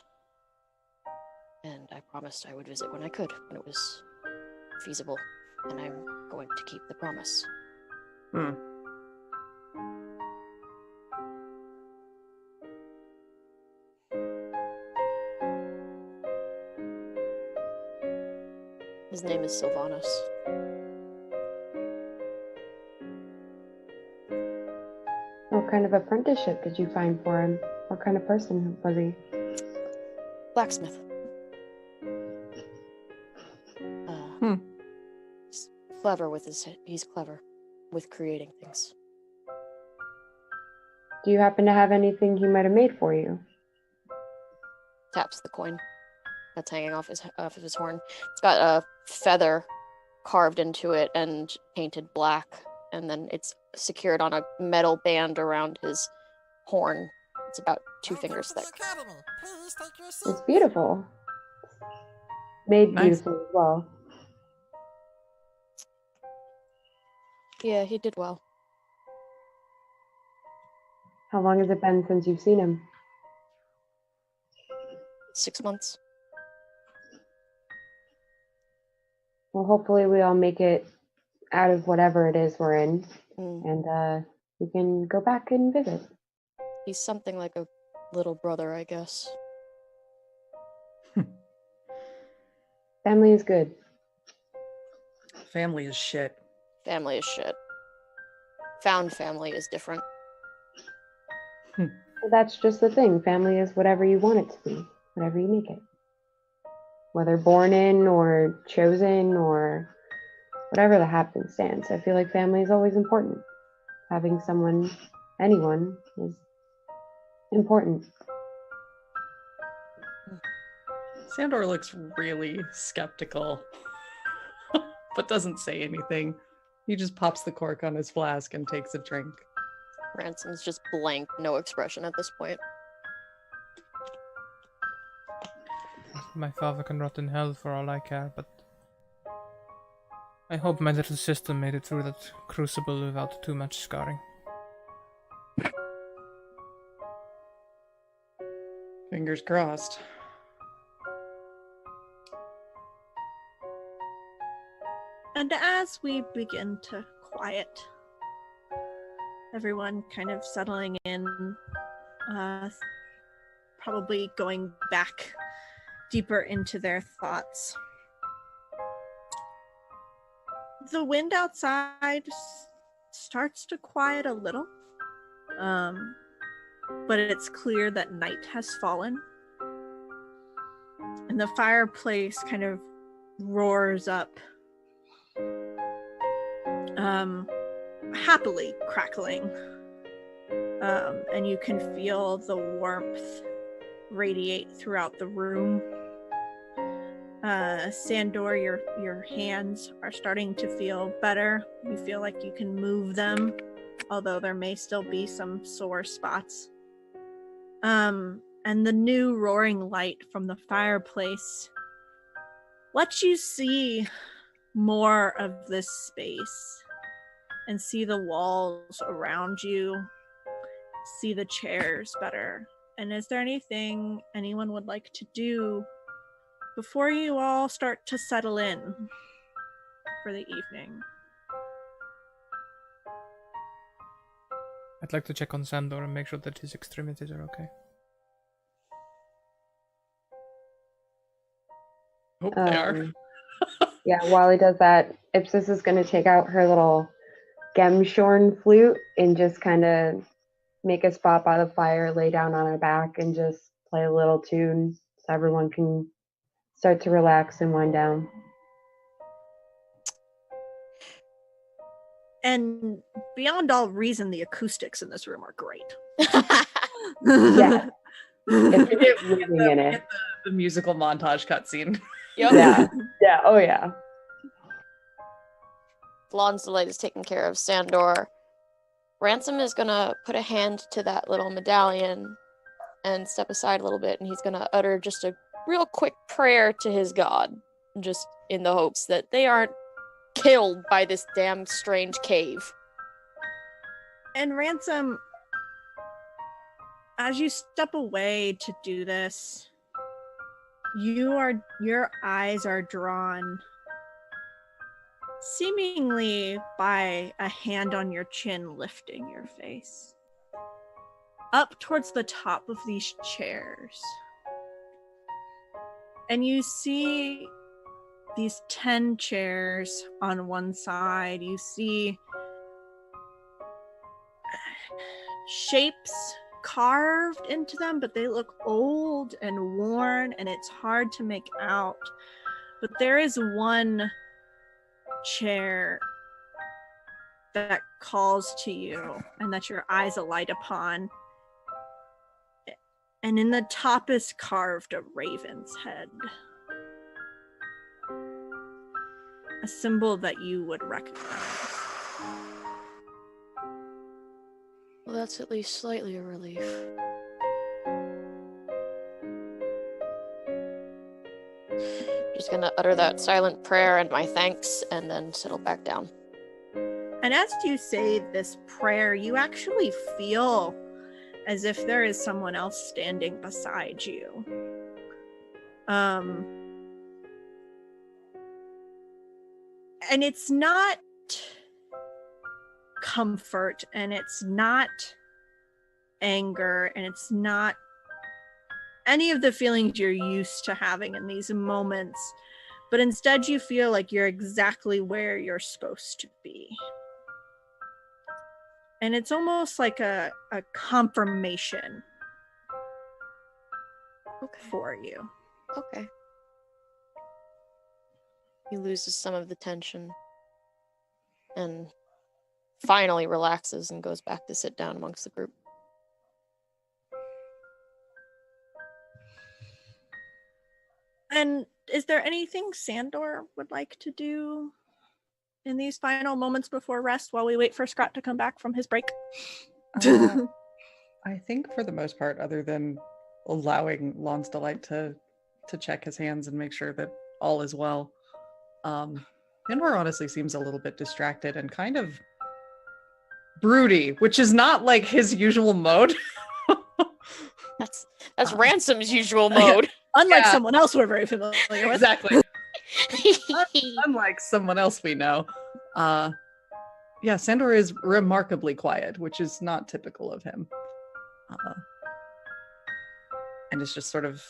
And I promised I would visit when I could, when it was feasible. And I'm going to keep the promise. His name is Sylvanus. What kind of apprenticeship did you find for him? What kind of person was he? Blacksmith. He's clever with creating things. Do you happen to have anything he might have made for you? Taps the coin that's hanging off of his horn. It's got a feather carved into it and painted black, and then it's secured on a metal band around his horn. It's about 2 fingers thick. Academy. Please take your seats. It's beautiful. Made Nice. beautifully as well. Yeah, he did well. How long has it been since you've seen him? 6 months. Well, hopefully we all make it out of whatever it is we're in, and we can go back and visit. He's something like a little brother, I guess. Family is good. Family is shit. Family is shit. Found family is different. Well, that's just the thing. Family is whatever you want it to be, whatever you make it. Whether born in or chosen or whatever the happenstance. I feel like family is always important. Having someone, anyone, is important. Sandor looks really skeptical, but doesn't say anything. He just pops the cork on his flask and takes a drink. Ransom's just blank, no expression at this point. My father can rot in hell for all I care, but I hope my little sister made it through that crucible without too much scarring. Fingers crossed. And as we begin to quiet, everyone kind of settling in, probably going back deeper into their thoughts. The wind outside starts to quiet a little, but it's clear that night has fallen. And the fireplace kind of roars up, happily crackling. And you can feel the warmth radiate throughout the room. Sandor, your hands are starting to feel better. You feel like you can move them, although there may still be some sore spots. And the new roaring light from the fireplace lets you see more of this space and see the walls around you, see the chairs better. And is there anything anyone would like to do before you all start to settle in for the evening? I'd like to check on Sandor and make sure that his extremities are okay. Hope they are. Yeah, while he does that, Ipsis is going to take out her little gemshorn flute and just kind of make a spot by the fire, lay down on her back, and just play a little tune so everyone can start to relax and wind down. And beyond all reason, the acoustics in this room are great. Yeah. It's We get living in it. the musical montage cutscene. Yep. Yeah. Yeah. Oh, yeah. Lawn's Delight is taking care of Sandor. Ransom is gonna put a hand to that little medallion and step aside a little bit, and he's gonna utter just a real quick prayer to his god, just in the hopes that they aren't killed by this damn strange cave. And Ransom, as you step away to do this, your eyes are drawn seemingly by a hand on your chin lifting your face up towards the top of these chairs. And you see these 10 chairs on one side. You see shapes carved into them, but they look old and worn, and it's hard to make out. But there is one chair that calls to you and that your eyes alight upon. And in the top is carved a raven's head. A symbol that you would recognize. Well, that's at least slightly a relief. Just gonna utter that silent prayer and my thanks, and then settle back down. And as you say this prayer, you actually feel as if there is someone else standing beside you. And it's not comfort, and it's not anger, and it's not any of the feelings you're used to having in these moments, but instead you feel like you're exactly where you're supposed to be. And it's almost like a confirmation for you. Okay. He loses some of the tension and finally relaxes and goes back to sit down amongst the group. And is there anything Sandor would like to do in these final moments before rest while we wait for Scott to come back from his break? I think for the most part, other than allowing Lawn's Delight to check his hands and make sure that all is well, Inwar honestly seems a little bit distracted and kind of broody, which is not like his usual mode. That's Ransom's usual mode. Unlike someone else we're very familiar with. Exactly. Unlike someone else we know. Yeah, Sandor is remarkably quiet, which is not typical of him. And is just sort of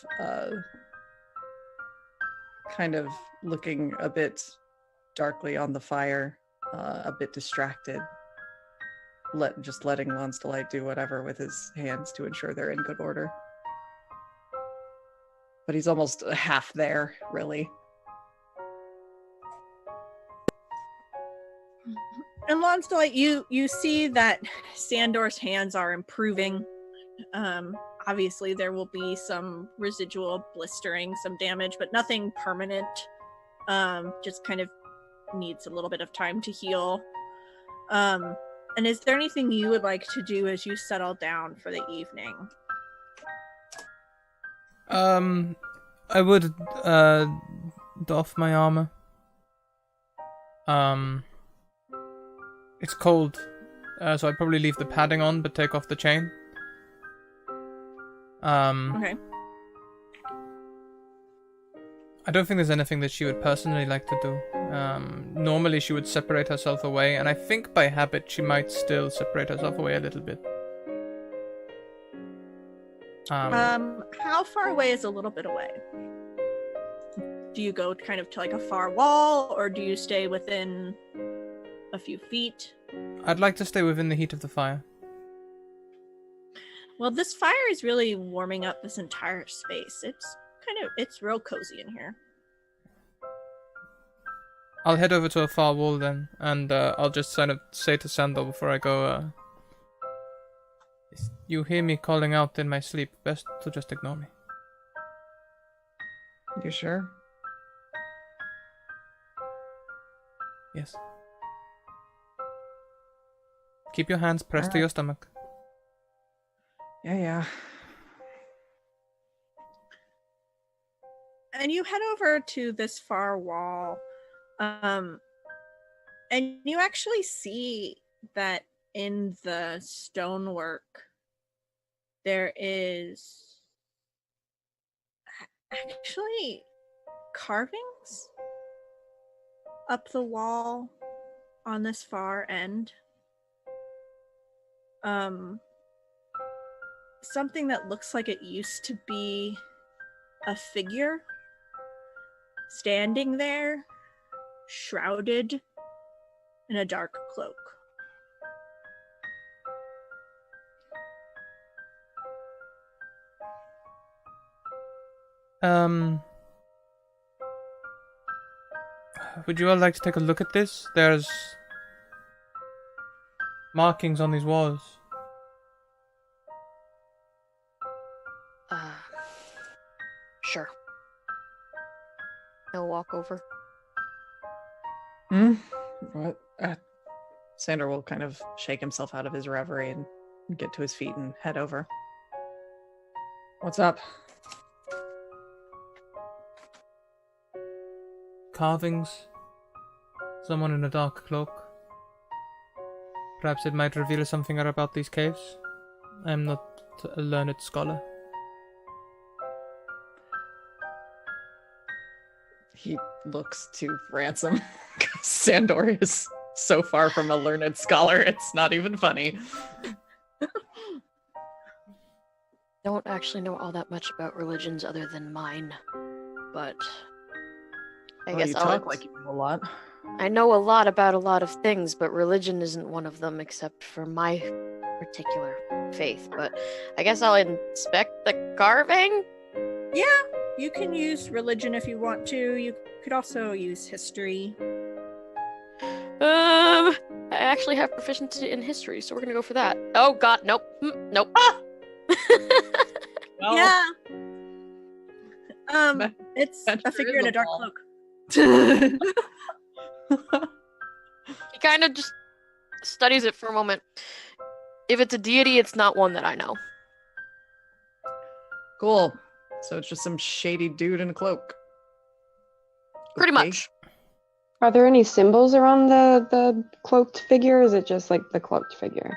kind of looking a bit darkly on the fire, a bit distracted, just letting Lawn's Delight do whatever with his hands to ensure they're in good order. But he's almost half there, really. And Lawn's Delight, you see that Sandor's hands are improving. Obviously, there will be some residual blistering, some damage, but nothing permanent. Just kind of needs a little bit of time to heal. And is there anything you would like to do as you settle down for the evening? I would doff my armor. It's cold, so I'd probably leave the padding on, but take off the chain. Okay. I don't think there's anything that she would personally like to do. Normally she would separate herself away, and I think by habit she might still separate herself away a little bit. How far away is a little bit away? Do you go kind of to like a far wall, or do you stay within a few feet? I'd like to stay within the heat of the fire. Well, this fire is really warming up this entire space. It's real cozy in here. I'll head over to a far wall then, and I'll just kind of say to Sandal before I go, you hear me calling out in my sleep, best to just ignore me. You sure? Yes. Keep your hands pressed to your stomach. Yeah. And you head over to this far wall, and you actually see that in the stonework there is actually carvings up the wall on this far end. Something that looks like it used to be a figure standing there, shrouded in a dark cloak. Would you all like to take a look at this? There's markings on these walls. Sure. No walk over. What? Sander will kind of shake himself out of his reverie and get to his feet and head over. What's up? Carvings. Someone in a dark cloak. Perhaps it might reveal something about these caves. I am not a learned scholar. He looks to Ransom. Sandor is so far from a learned scholar, it's not even funny. Don't actually know all that much about religions other than mine, but I guess you I'll talk like you know a lot. I know a lot about a lot of things, but religion isn't one of them except for my particular faith. But I guess I'll inspect the carving? Yeah, you can use religion if you want to. You could also use history. I actually have proficiency in history, so we're gonna go for that. Oh god, nope. Nope. Ah! Well, Yeah. It's that a sure figure is in a a dark wall. cloak. He kind of just studies it for a moment. If it's a deity, it's not one that I know. Cool. So it's just some shady dude in a cloak. Pretty Okay. much. Are there any symbols around the cloaked figure? Or is it just like the cloaked figure?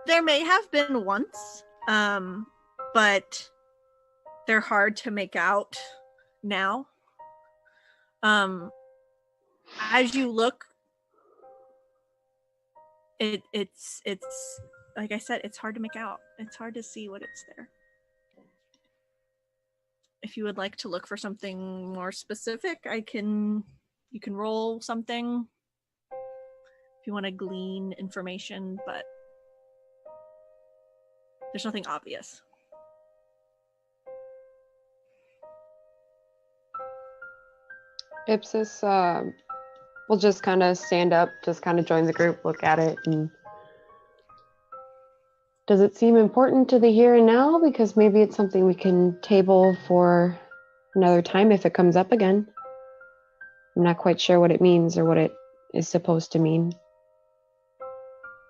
There may have been once, but they're hard to make out now. As you look, it's like I said, it's hard to make out. It's hard to see what it's there. If you would like to look for something more specific, you can roll something if you want to glean information, but there's nothing obvious. Ipsis will just kind of stand up, just kind of join the group, look at it, and does it seem important to the here and now? Because maybe it's something we can table for another time if it comes up again. I'm not quite sure what it means or what it is supposed to mean.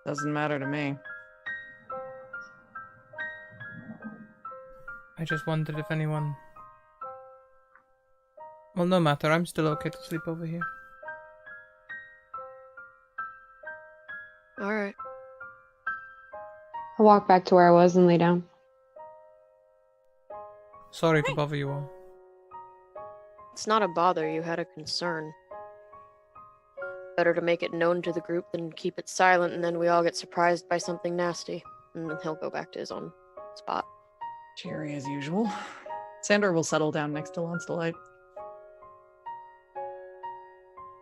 Doesn't matter to me. I just wondered if anyone... Well, no matter, I'm still okay to sleep over here. Alright. I'll walk back to where I was and lay down. Sorry to bother you all. It's not a bother, you had a concern. Better to make it known to the group than keep it silent and then we all get surprised by something nasty. And then he'll go back to his own spot. Cheery as usual. Sandor will settle down next to Lon's Delight.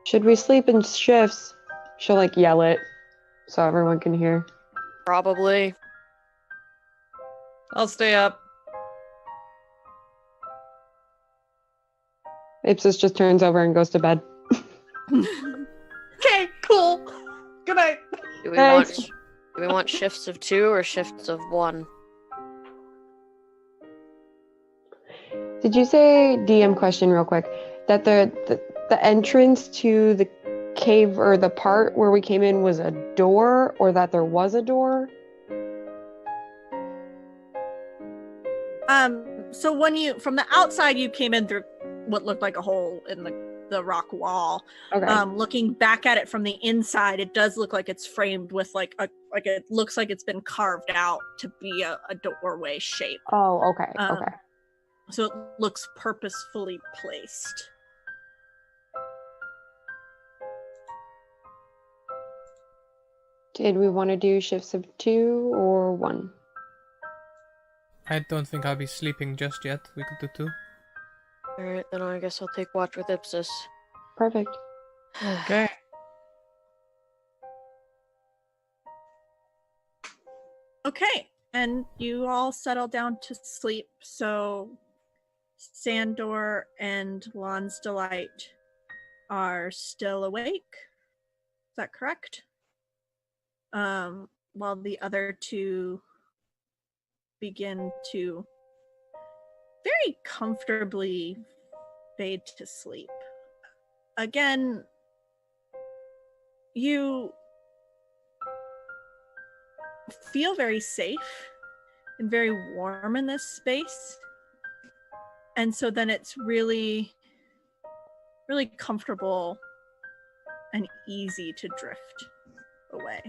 Should we sleep in shifts? She'll like yell it so everyone can hear. Probably. I'll stay up. Ipsis just turns over and goes to bed. Okay, cool. Good night. Do we Thanks. want do we want shifts of 2 or shifts of 1? Did you say, DM question real quick, that the entrance to the cave or the part where we came in was a door, or that there was a door? So when you from the outside you came in through what looked like a hole in the rock wall. Okay. Looking back at it from the inside, it does look like it's framed with it looks like it's been carved out to be a doorway shape. Oh, okay. Okay. So it looks purposefully placed. Did we want to do shifts of 2 or 1? I don't think I'll be sleeping just yet. We could do 2. Alright, then I guess I'll take watch with Ipsis. Perfect. Okay. Okay, and you all settle down to sleep. So Sandor and Lon's Delight are still awake. Is that correct? While the other two begin to very comfortably fade to sleep. Again, you feel very safe and very warm in this space. And so then it's really, really comfortable and easy to drift away.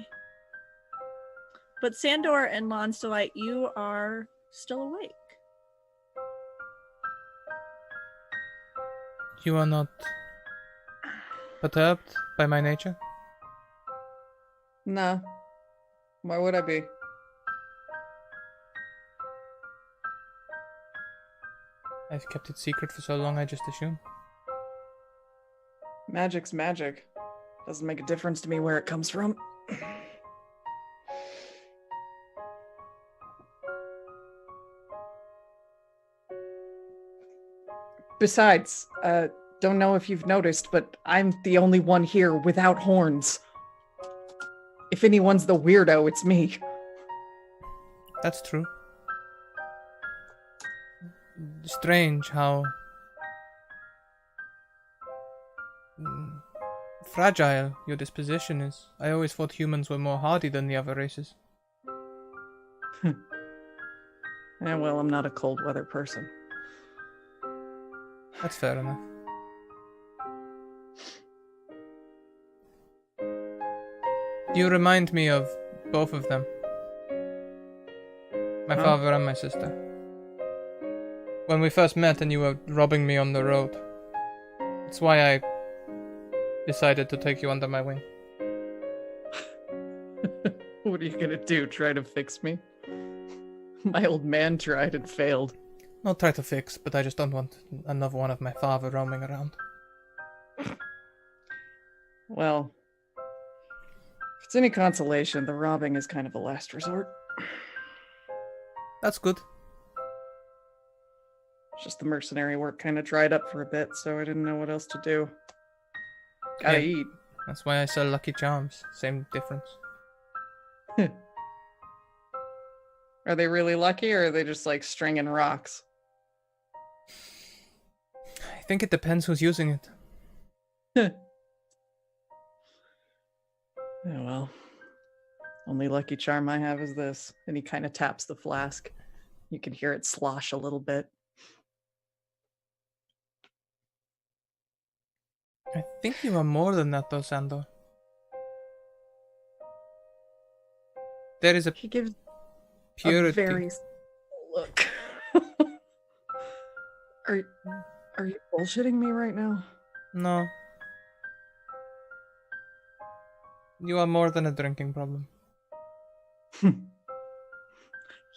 But Sandor and Lon's Delight, you are still awake. You are not perturbed by my nature? No. Why would I be? I've kept it secret for so long, I just assume. Magic's magic. Doesn't make a difference to me where it comes from. Besides, don't know if you've noticed, but I'm the only one here without horns. If anyone's the weirdo, it's me. That's true. Strange how fragile your disposition is. I always thought humans were more hardy than the other races. Yeah, well, I'm not a cold weather person. That's fair enough. You remind me of both of them. My father and my sister. When we first met and you were robbing me on the road. That's why I decided to take you under my wing. What are you gonna do? Try to fix me? My old man tried and failed. Not try to fix, but I just don't want another one of my father roaming around. Well, if it's any consolation, the robbing is kind of a last resort. That's good. Just the mercenary work kind of dried up for a bit, so I didn't know what else to do. Gotta Yeah. eat. That's why I sell Lucky Charms. Same difference. Are they really lucky, or are they just like stringing rocks? I think it depends who's using it. Oh well. Only lucky charm I have is this. And he kind of taps the flask. You can hear it slosh a little bit. I think you are more than that though, Sandor. There is a He gives purity. a very look. Are you bullshitting me right now? No. You are more than a drinking problem.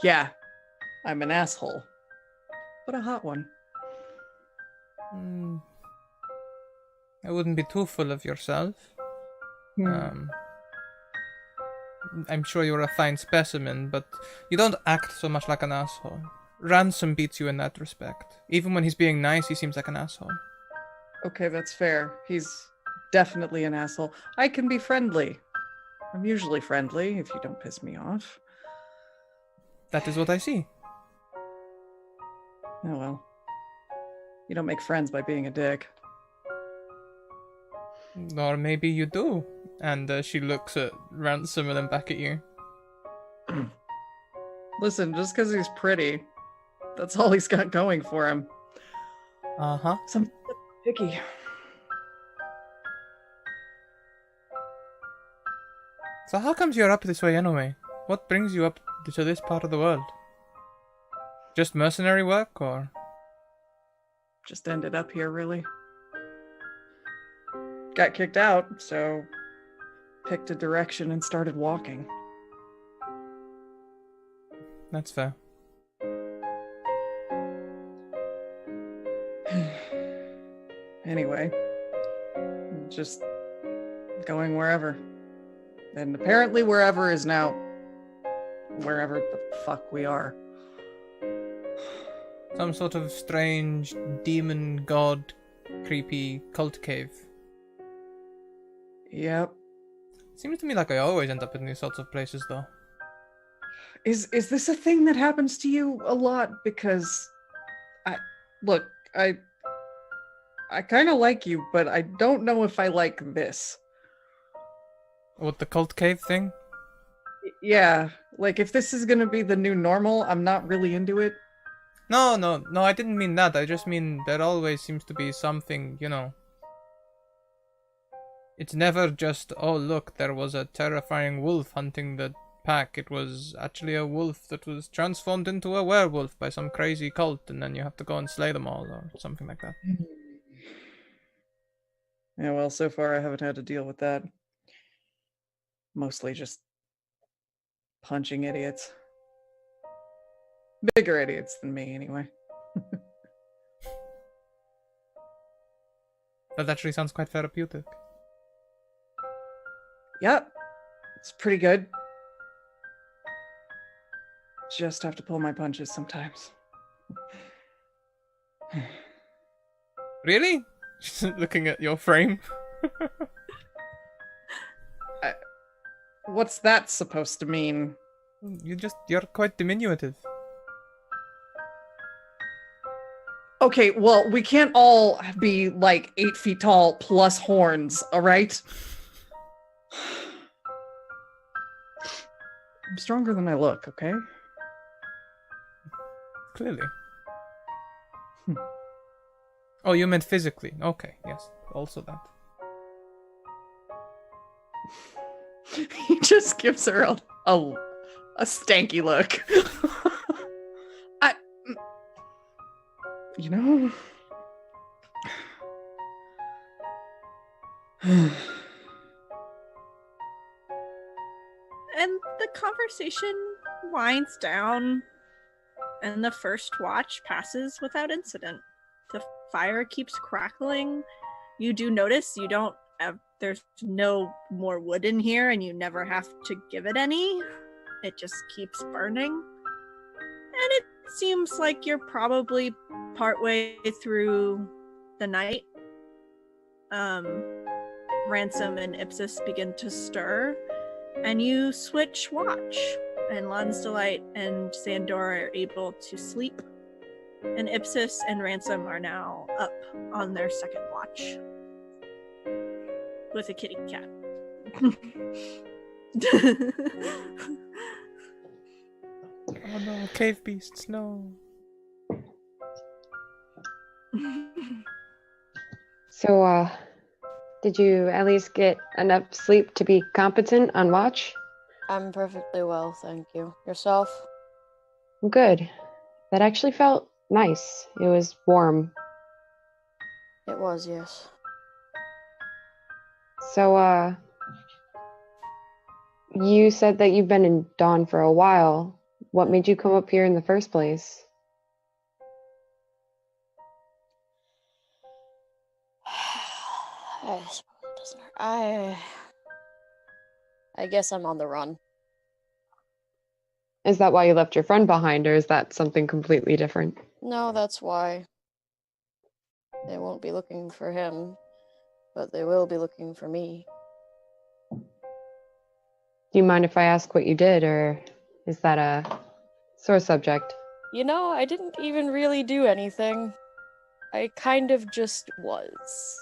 Yeah, I'm an asshole. But a hot one. I wouldn't be too full of yourself. I'm sure you're a fine specimen, but you don't act so much like an asshole. Ransom beats you in that respect. Even when he's being nice, he seems like an asshole. Okay, that's fair. He's definitely an asshole. I can be friendly. I'm usually friendly if you don't piss me off. That is what I see. Oh well. You don't make friends by being a dick. Or maybe you do. And she looks at Ransom and then back at you. Listen, just because he's pretty, that's all he's got going for him. Uh-huh. Some picky. So how comes you're up this way anyway? What brings you up to this part of the world? Just mercenary work, or? Just ended up here, really. Got kicked out, so picked a direction and started walking. That's fair. Anyway, just going wherever. And apparently wherever is now wherever the fuck we are. Some sort of strange demon god creepy cult cave. Yep. Seems to me like I always end up in these sorts of places though. Is this a thing that happens to you a lot? Because I kind of like you, but I don't know if I like this. What, the cult cave thing? Yeah, like if this is gonna be the new normal, I'm not really into it. No, I didn't mean that. I just mean there always seems to be something, you know. It's never just, oh look, there was a terrifying wolf hunting the pack. It was actually a wolf that was transformed into a werewolf by some crazy cult, and then you have to go and slay them all, or something like that. Yeah, well, so far I haven't had to deal with that. Mostly just punching idiots. Bigger idiots than me, anyway. That actually sounds quite therapeutic. Yep, it's pretty good. Just have to pull my punches sometimes. Really? Just looking at your frame. What's that supposed to mean? You're quite diminutive. Okay, well, we can't all be like 8 feet tall plus horns, all right? I'm stronger than I look, okay? Clearly. Oh, you meant physically. Okay, yes. Also that. He just gives her a stanky look. You know... And the conversation winds down, and the first watch passes without incident. The fire keeps crackling. You do notice you don't have, there's no more wood in here, and you never have to give it any. It just keeps burning. And it seems like you're probably partway through the night. Ransom and Ipsis begin to stir, and you switch watch. And Lon's Delight and Sandora are able to sleep. And Ipsis and Ransom are now up on their second watch. With a kitty cat. Oh no, cave beasts, no. So, did you at least get enough sleep to be competent on watch? I'm perfectly well, thank you. Yourself? Good. That actually felt nice. It was warm. It was, yes. So, you said that you've been in Dawn for a while. What made you come up here in the first place? I suppose it doesn't hurt. I guess I'm on the run. Is that why you left your friend behind, or is that something completely different? No, that's why. They won't be looking for him, but they will be looking for me. Do you mind if I ask what you did, or is that a sore subject? You know, I didn't even really do anything. I kind of just was.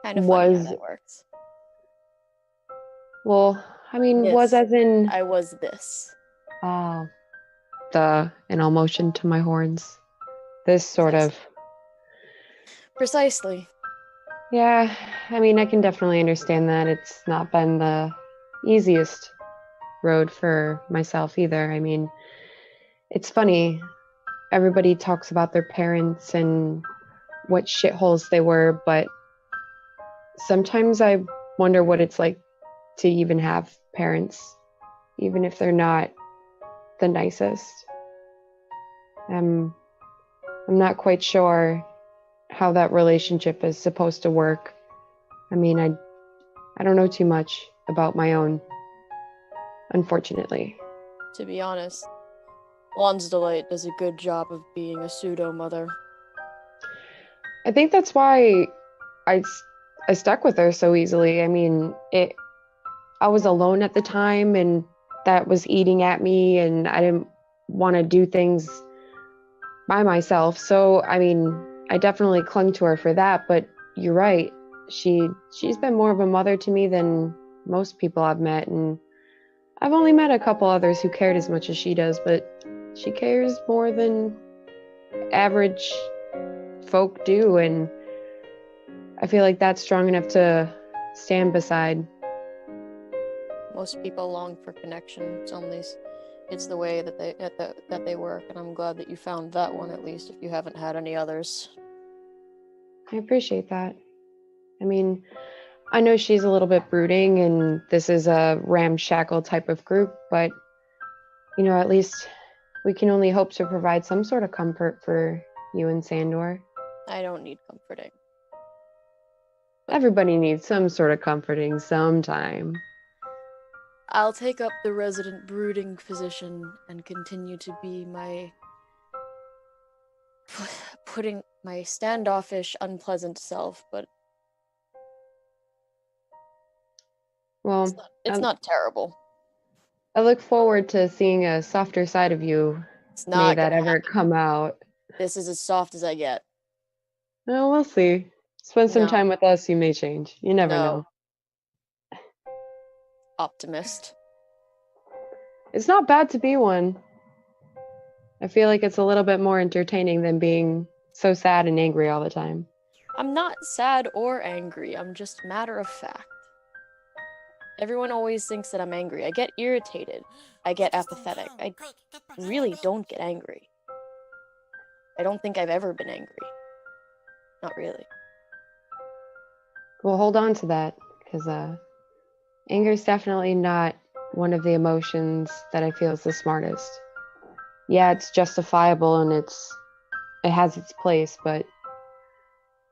Kind of funny how Was, that works. well, I mean, was This. as in, I was this. oh, in all motion to my horns. This sort of, Precisely. yeah, I mean, I can definitely understand that. It's not been the easiest road for myself either. I mean, it's funny. Everybody talks about their parents and what shitholes they were, but sometimes I wonder what it's like to even have parents, even if they're not the nicest. I'm not quite sure how that relationship is supposed to work. I mean, I don't know too much about my own, unfortunately. To be honest, Juan's Delight does a good job of being a pseudo-mother. I think that's why I stuck with her so easily. I mean, I was alone at the time, and that was eating at me, and I didn't want to do things by myself. So, I mean, I definitely clung to her for that, but you're right. She's been more of a mother to me than most people I've met, and I've only met a couple others who cared as much as she does, but she cares more than average folk do, and I feel like that's strong enough to stand beside. Most people long for connection. It's the way that they work, and I'm glad that you found that one at least. If you haven't had any others. I appreciate that. I mean, I know she's a little bit brooding, and this is a ramshackle type of group, but at least we can only hope to provide some sort of comfort for you and Sandor. I don't need comforting. Everybody needs some sort of comforting sometime. I'll take up the resident brooding position and continue to be putting my standoffish, unpleasant self, but Well, it's not terrible. I look forward to seeing a softer side of you. It's May not that gonna ever happen. come out. This is as soft as I get. Well, we'll see. Spend some No. time with us, you may change. You never No. know. Optimist. It's not bad to be one. I feel like it's a little bit more entertaining than being so sad and angry all the time. I'm not sad or angry. I'm just matter of fact. Everyone always thinks that I'm angry. I get irritated. I get apathetic. I really don't get angry. I don't think I've ever been angry. Not really. We'll hold on to that, because anger is definitely not one of the emotions that I feel is the smartest. Yeah, it's justifiable and it has its place, but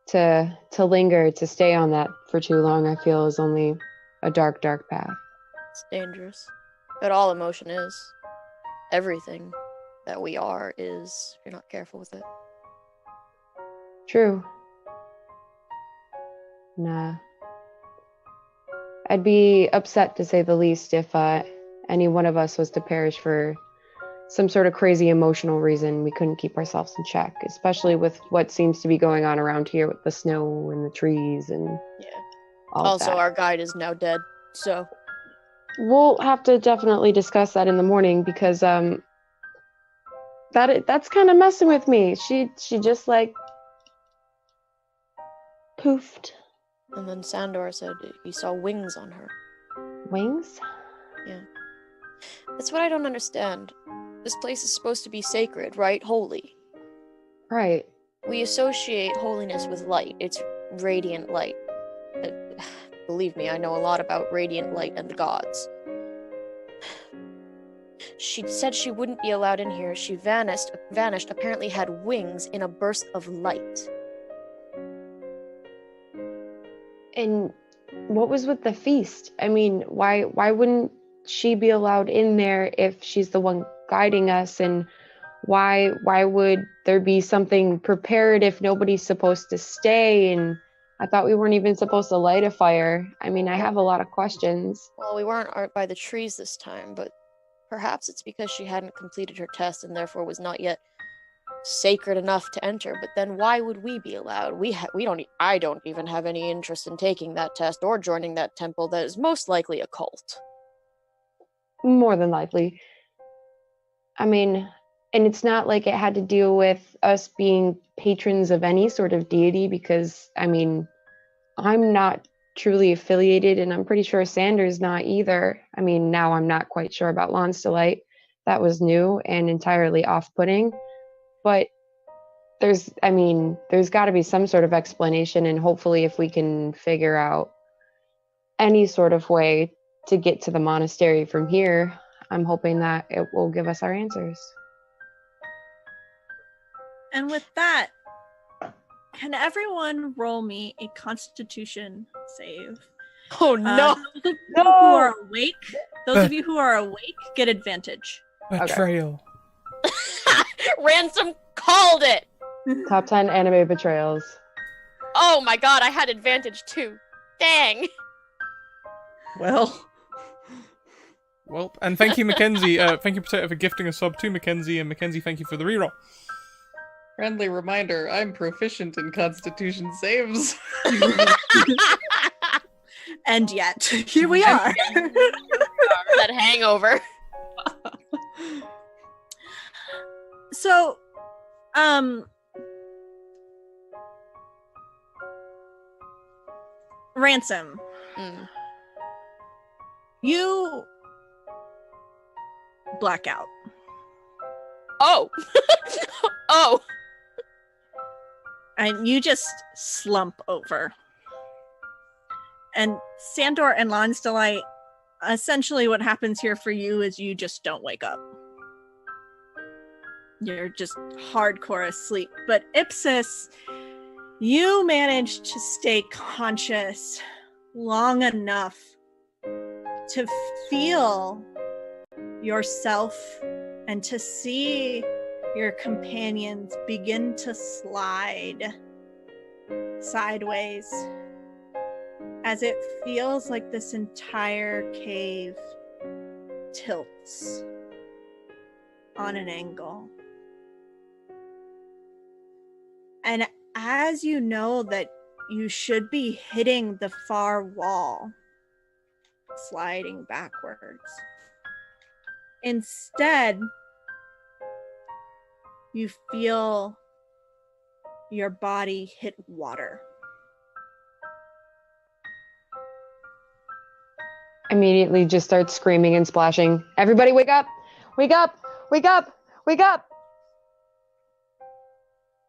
to linger, to stay on that for too long, I feel is only a dark, dark path. It's dangerous. But all emotion is. Everything that we are is, if you're not careful with it. True. Nah. I'd be upset, to say the least, if any one of us was to perish for some sort of crazy emotional reason we couldn't keep ourselves in check, especially with what seems to be going on around here with the snow and the trees and all of Also, that. our guide is now dead, so We'll have to definitely discuss that in the morning, because that's kind of messing with me. She just like poofed. And then Sandor said he saw wings on her. Wings? Yeah. That's what I don't understand. This place is supposed to be sacred, right? Holy. Right. We associate holiness with light. It's radiant light. Uh, Believe me, I know a lot about radiant light and the gods. She said she wouldn't be allowed in here. She vanished, apparently had wings in a burst of light. And what was with the feast? I mean, why wouldn't she be allowed in there if she's the one guiding us? And why would there be something prepared if nobody's supposed to stay? And I thought we weren't even supposed to light a fire. I mean, I have a lot of questions. Well, we weren't out by the trees this time, but perhaps it's because she hadn't completed her test and therefore was not yet sacred enough to enter. But then why would we be allowed? I don't even have any interest in taking that test or joining that temple that is most likely a cult. More than likely. I mean, and it's not like it had to deal with us being patrons of any sort of deity, because, I mean, I'm not truly affiliated, and I'm pretty sure Sander's not either. I mean, now I'm not quite sure about Lonsdelight. That was new and entirely off-putting. But there's got to be some sort of explanation, and hopefully if we can figure out any sort of way to get to the monastery from here, I'm hoping that it will give us our answers. And with that, can everyone roll me a Constitution save? Oh no! Those of you who are awake get advantage. Betrayal. Ransom called it! Top 10 anime betrayals. Oh my god, I had advantage too. Dang! Well, And thank you, Mackenzie. Thank you, Potato, for gifting a sub to Mackenzie, and Mackenzie, thank you for the reroll. friendly reminder, I'm proficient in Constitution saves. And yet, here we are. That hangover. So, Ransom, you black out. Oh! Oh! And you just slump over. And Sandor and Lonsdelight, essentially what happens here for you is you just don't wake up. You're just hardcore asleep. But Ipsis, you managed to stay conscious long enough to feel yourself and to see your companions begin to slide sideways as it feels like this entire cave tilts on an angle. And as you know that you should be hitting the far wall, sliding backwards, instead, you feel your body hit water. Immediately just starts screaming and splashing. Everybody wake up! Wake up! Wake up! Wake up!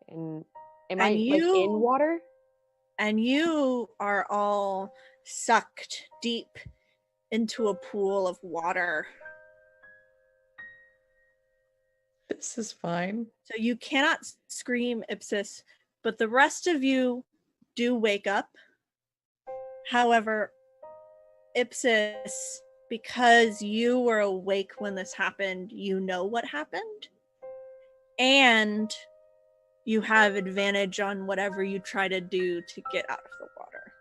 And am I like in water? And you are all sucked deep into a pool of water. This is fine. So you cannot scream, Ipsis, but the rest of you do wake up. However, Ipsis, because you were awake when this happened, you know what happened. And you have advantage on whatever you try to do to get out of the water.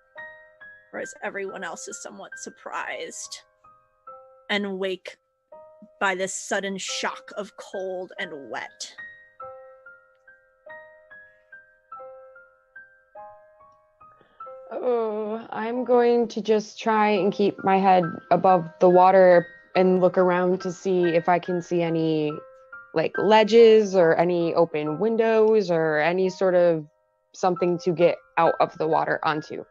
Whereas everyone else is somewhat surprised and awake by this sudden shock of cold and wet. Oh, I'm going to just try and keep my head above the water and look around to see if I can see any like ledges or any open windows or any sort of something to get out of the water onto.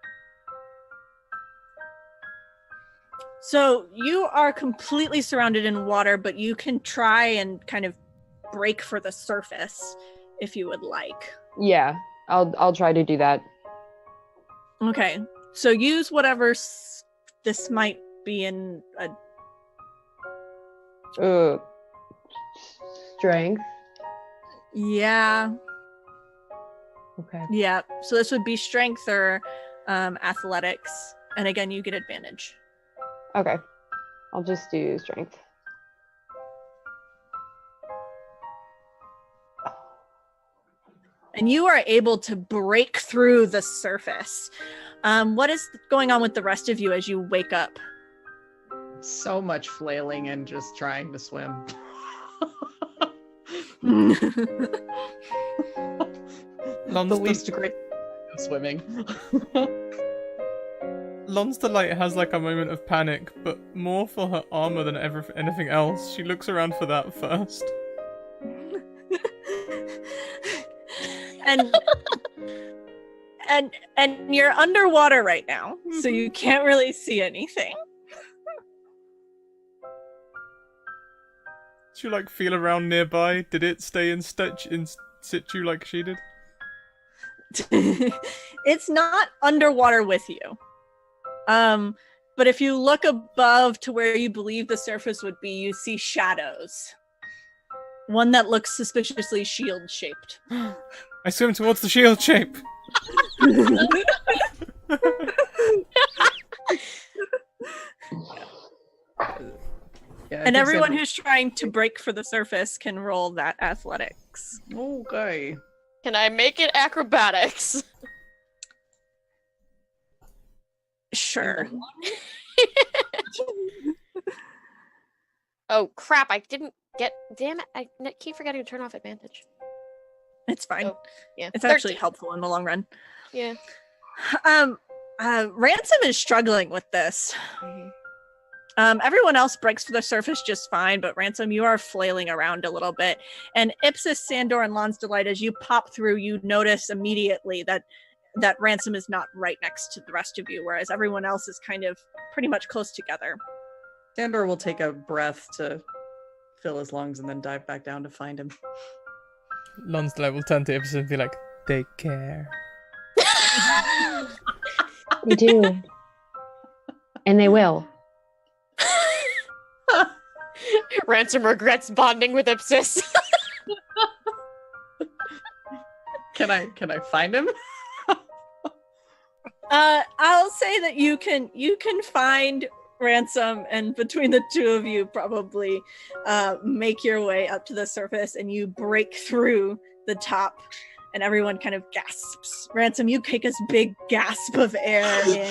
So you are completely surrounded in water, but you can try and kind of break for the surface if you would like. Yeah, I'll try to do that. Okay, so use whatever this might be in a. Strength. Yeah. Okay. Yeah. So this would be strength or athletics, and again, you get advantage. Okay. I'll just do strength. And you are able to break through the surface. What is going on with the rest of you as you wake up? So much flailing and just trying to swim. The least great swimming. Lon's Delight has like a moment of panic, but more for her armor than anything else. She looks around for that first. and you're underwater right now, so you can't really see anything. Did you like feel around nearby? Did it stay in situ like she did? It's not underwater with you. But if you look above to where you believe the surface would be, you see shadows. One that looks suspiciously shield-shaped. I swim towards the shield shape. Yeah, and everyone who's trying to break for the surface can roll that athletics. Okay. Can I make it acrobatics? Sure. Oh crap, I didn't get... Damn it, I keep forgetting to turn off advantage. It's fine. Oh, yeah. It's actually helpful in the long run. Yeah. Ransom is struggling with this. Mm-hmm. Everyone else breaks for the surface just fine, but Ransom, you are flailing around a little bit. And Ipsis, Sandor, and Lon's Delight, as you pop through, you notice immediately that Ransom is not right next to the rest of you, whereas everyone else is kind of pretty much close together. Sandor will take a breath to fill his lungs and then dive back down to find him. Lon's Delight will turn to Ipsis and be like, "Take care." They do. And they will. Ransom regrets bonding with Ipsis. Can I find him? I'll say that you can find Ransom, and between the two of you probably make your way up to the surface, and you break through the top, and everyone kind of gasps. Ransom, you take this big gasp of air in.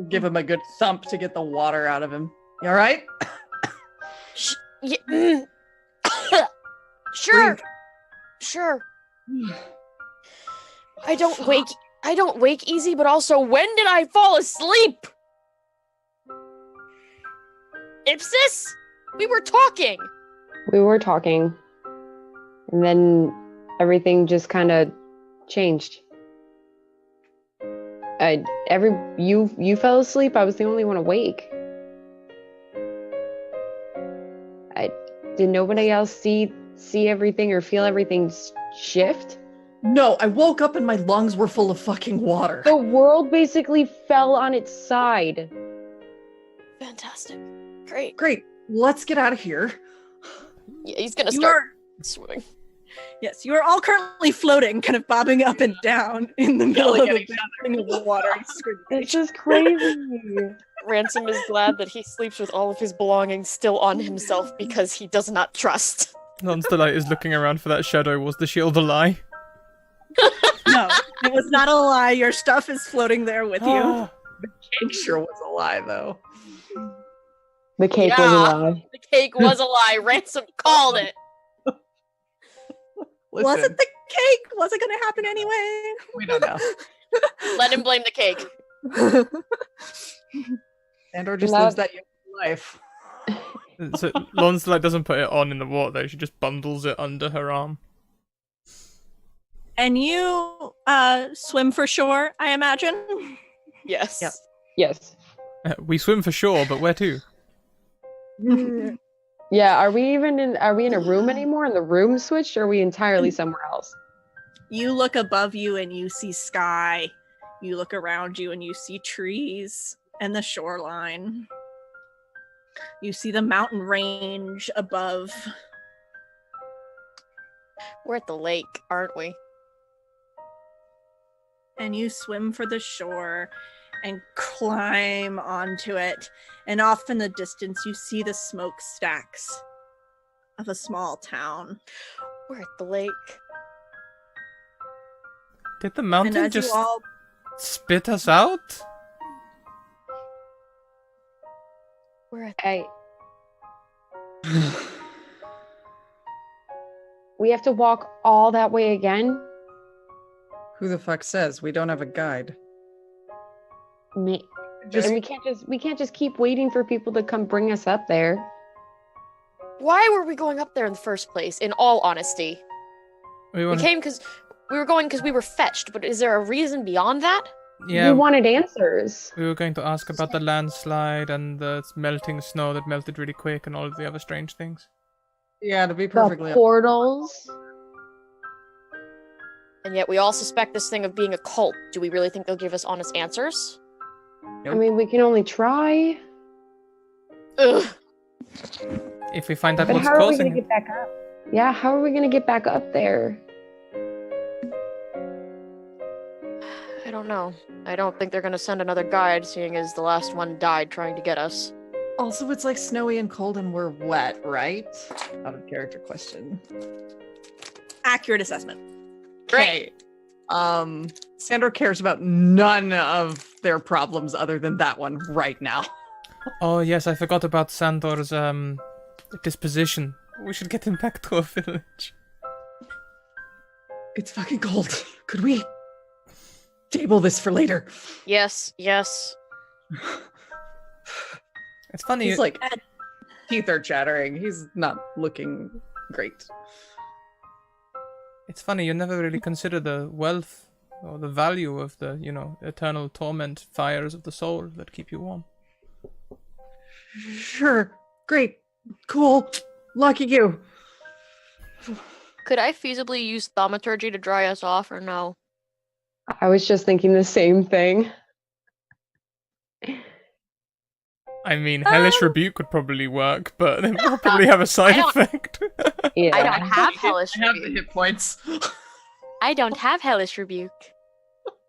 Give him a good thump to get the water out of him. You all right? Sure. Sure. I don't wake easy, but also, when did I fall asleep? Ipsis? We were talking. We were talking. And then everything just kind of changed. You fell asleep. I was the only one awake. Did nobody else see everything or feel everything shift? No, I woke up and my lungs were full of fucking water. The world basically fell on its side. Fantastic. Great. Great. Let's get out of here. Yeah, he's gonna start swimming. Yes, you are all currently floating, kind of bobbing up and down in the middle of the water. It's just crazy. Ransom is glad that he sleeps with all of his belongings still on himself because he does not trust. Lon's Delight is looking around for that shadow. Was the shield a lie? No, it was not a lie. Your stuff is floating there with you. The cake sure was a lie, though. The cake was a lie. The cake was a lie. Ransom called it. Listen, Was it the cake? Was it going to happen anyway? we don't know. Let him blame the cake. Sandor just lives that young life. So Lon's Delight doesn't put it on in the water though. She just bundles it under her arm. And you swim for shore, I imagine? Yes. Yep. Yes. We swim for shore, but where to? You Yeah, are we in a room anymore? And the room switched, or are we entirely somewhere else? You look above you and you see sky. You look around you and you see trees and the shoreline. You see the mountain range above. We're at the lake, aren't we? And you swim for the shore and climb onto it. And off in the distance, you see the smokestacks of a small town. We're at the lake. Did the And mountain as just you all spit us out? We're at Hey. We have to walk all that way again? Who the fuck says we don't have a guide? And we can't just keep waiting for people to come bring us up there. Why were we going up there in the first place? In all honesty, we were going because we were fetched. But is there a reason beyond that? Yeah, We wanted answers. we were going to ask about the landslide and the melting snow that melted really quick and all of the other strange things. Yeah, to be The perfectly portals. And yet we all suspect this thing of being a cult. Do we really think they'll give us honest answers? I mean, we can only try. Ugh. If we find out But what's how are we causing gonna get back up? Yeah, how are we gonna get back up there? I don't know. I don't think they're gonna send another guide, seeing as the last one died trying to get us. Also, it's like snowy and cold and we're wet, right? Out of character question. accurate assessment. Okay. Sandor cares about none of their problems other than that one right now. Oh yes, I forgot about Sandor's disposition. We should get him back to our village. It's fucking cold. Could we table this for later? Yes, yes. It's funny. He's like, teeth are chattering. He's not looking great. It's funny, you never really consider the wealth or the value of the, eternal torment fires of the soul that keep you warm. Sure. Great. Cool. Lucky you. Could I feasibly use thaumaturgy to dry us off, or no? I was just thinking the same thing. I mean, Hellish Rebuke would probably work, but it will probably have a side effect. Yeah. I don't have Hellish I have the Rebuke. hit points. I don't have Hellish Rebuke.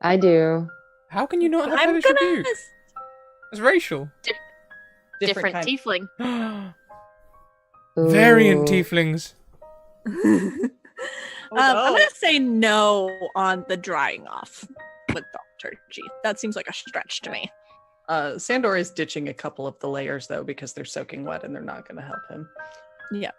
I do. How can you not have I'm Hellish gonna. Rebuke? It's racial. Different kind. tiefling. Variant Ooh. tieflings. Oh, I'm no. gonna say no on the drying off with thaumaturgy. That seems like a stretch to me. Sandor is ditching a couple of the layers though because they're soaking wet and they're not going to help him. Yeah.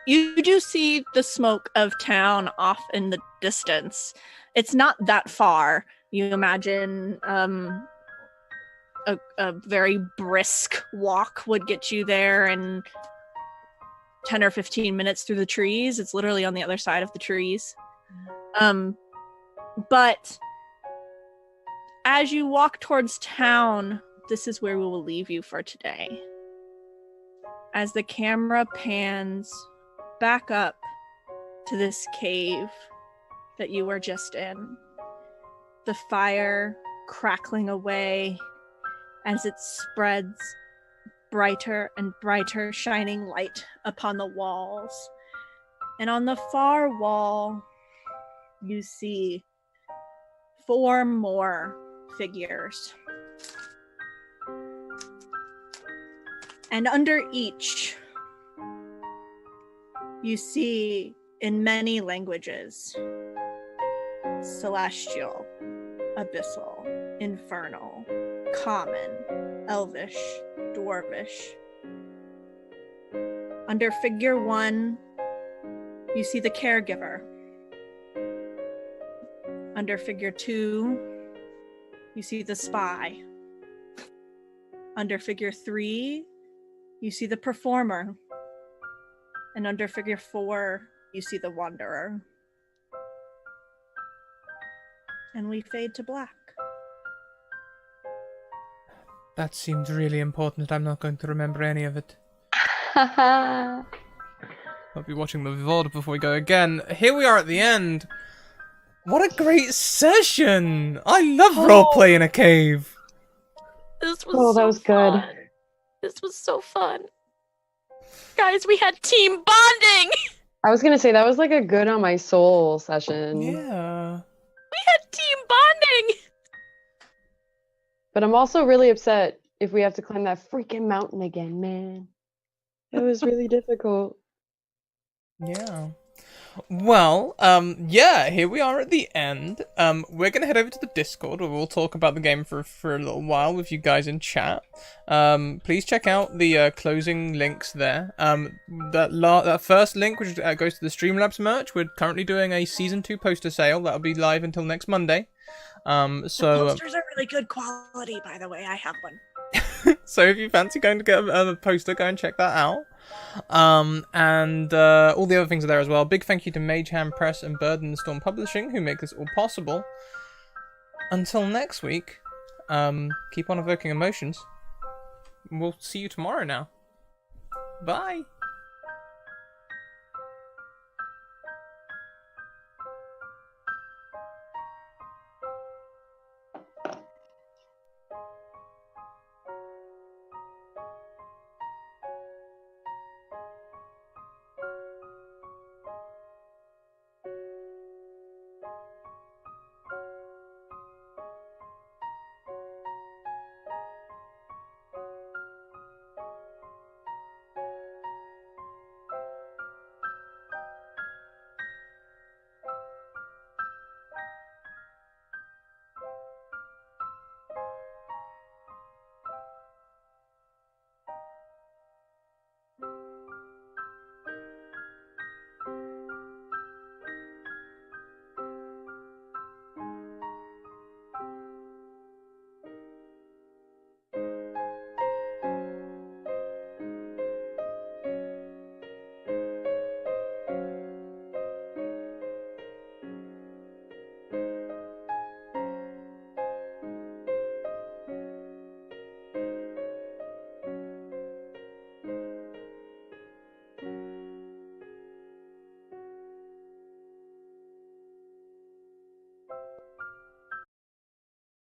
You do see the smoke of town off in the distance. It's not that far. You imagine a very brisk walk would get you there in 10 or 15 minutes through the trees. It's literally on the other side of the trees. But as you walk towards town, this is where we will leave you for today. As the camera pans back up to this cave that you were just in, the fire crackling away as it spreads brighter and brighter, shining light upon the walls. And on the far wall, you see 4 more figures. And under each, you see in many languages: celestial, abyssal, infernal, common, elvish, dwarvish. Under figure 1, you see the caregiver. Under figure 2, you see the spy. Under figure 3, you see the performer. And under figure 4, you see the wanderer. And we fade to black. That seemed really important. I'm not going to remember any of it. I'll be watching the VOD before we go again. Here we are at the end. What a great session! I love roleplay in a cave. This was Oh, that so was good. fun. This was so fun. Guys, we had team bonding! I was gonna say that was like a good on my soul session. Yeah. We had team bonding! But I'm also really upset if we have to climb that freaking mountain again, man. It was really difficult. Yeah. Well, yeah, here we are at the end. We're gonna head over to the Discord where we'll talk about the game for a little while with you guys in chat. Please check out the closing links there. That first link, which goes to the Streamlabs merch, we're currently doing a Season 2 poster sale. That'll be live until next Monday. The posters are really good quality, by the way. I have one. So if you fancy going to get a poster, go and check that out. And all the other things are there as well. Big thank you to Mage Hand Press and Bird and the Storm Publishing who make this all possible. Until next week, keep on evoking emotions. We'll see you tomorrow now. Bye!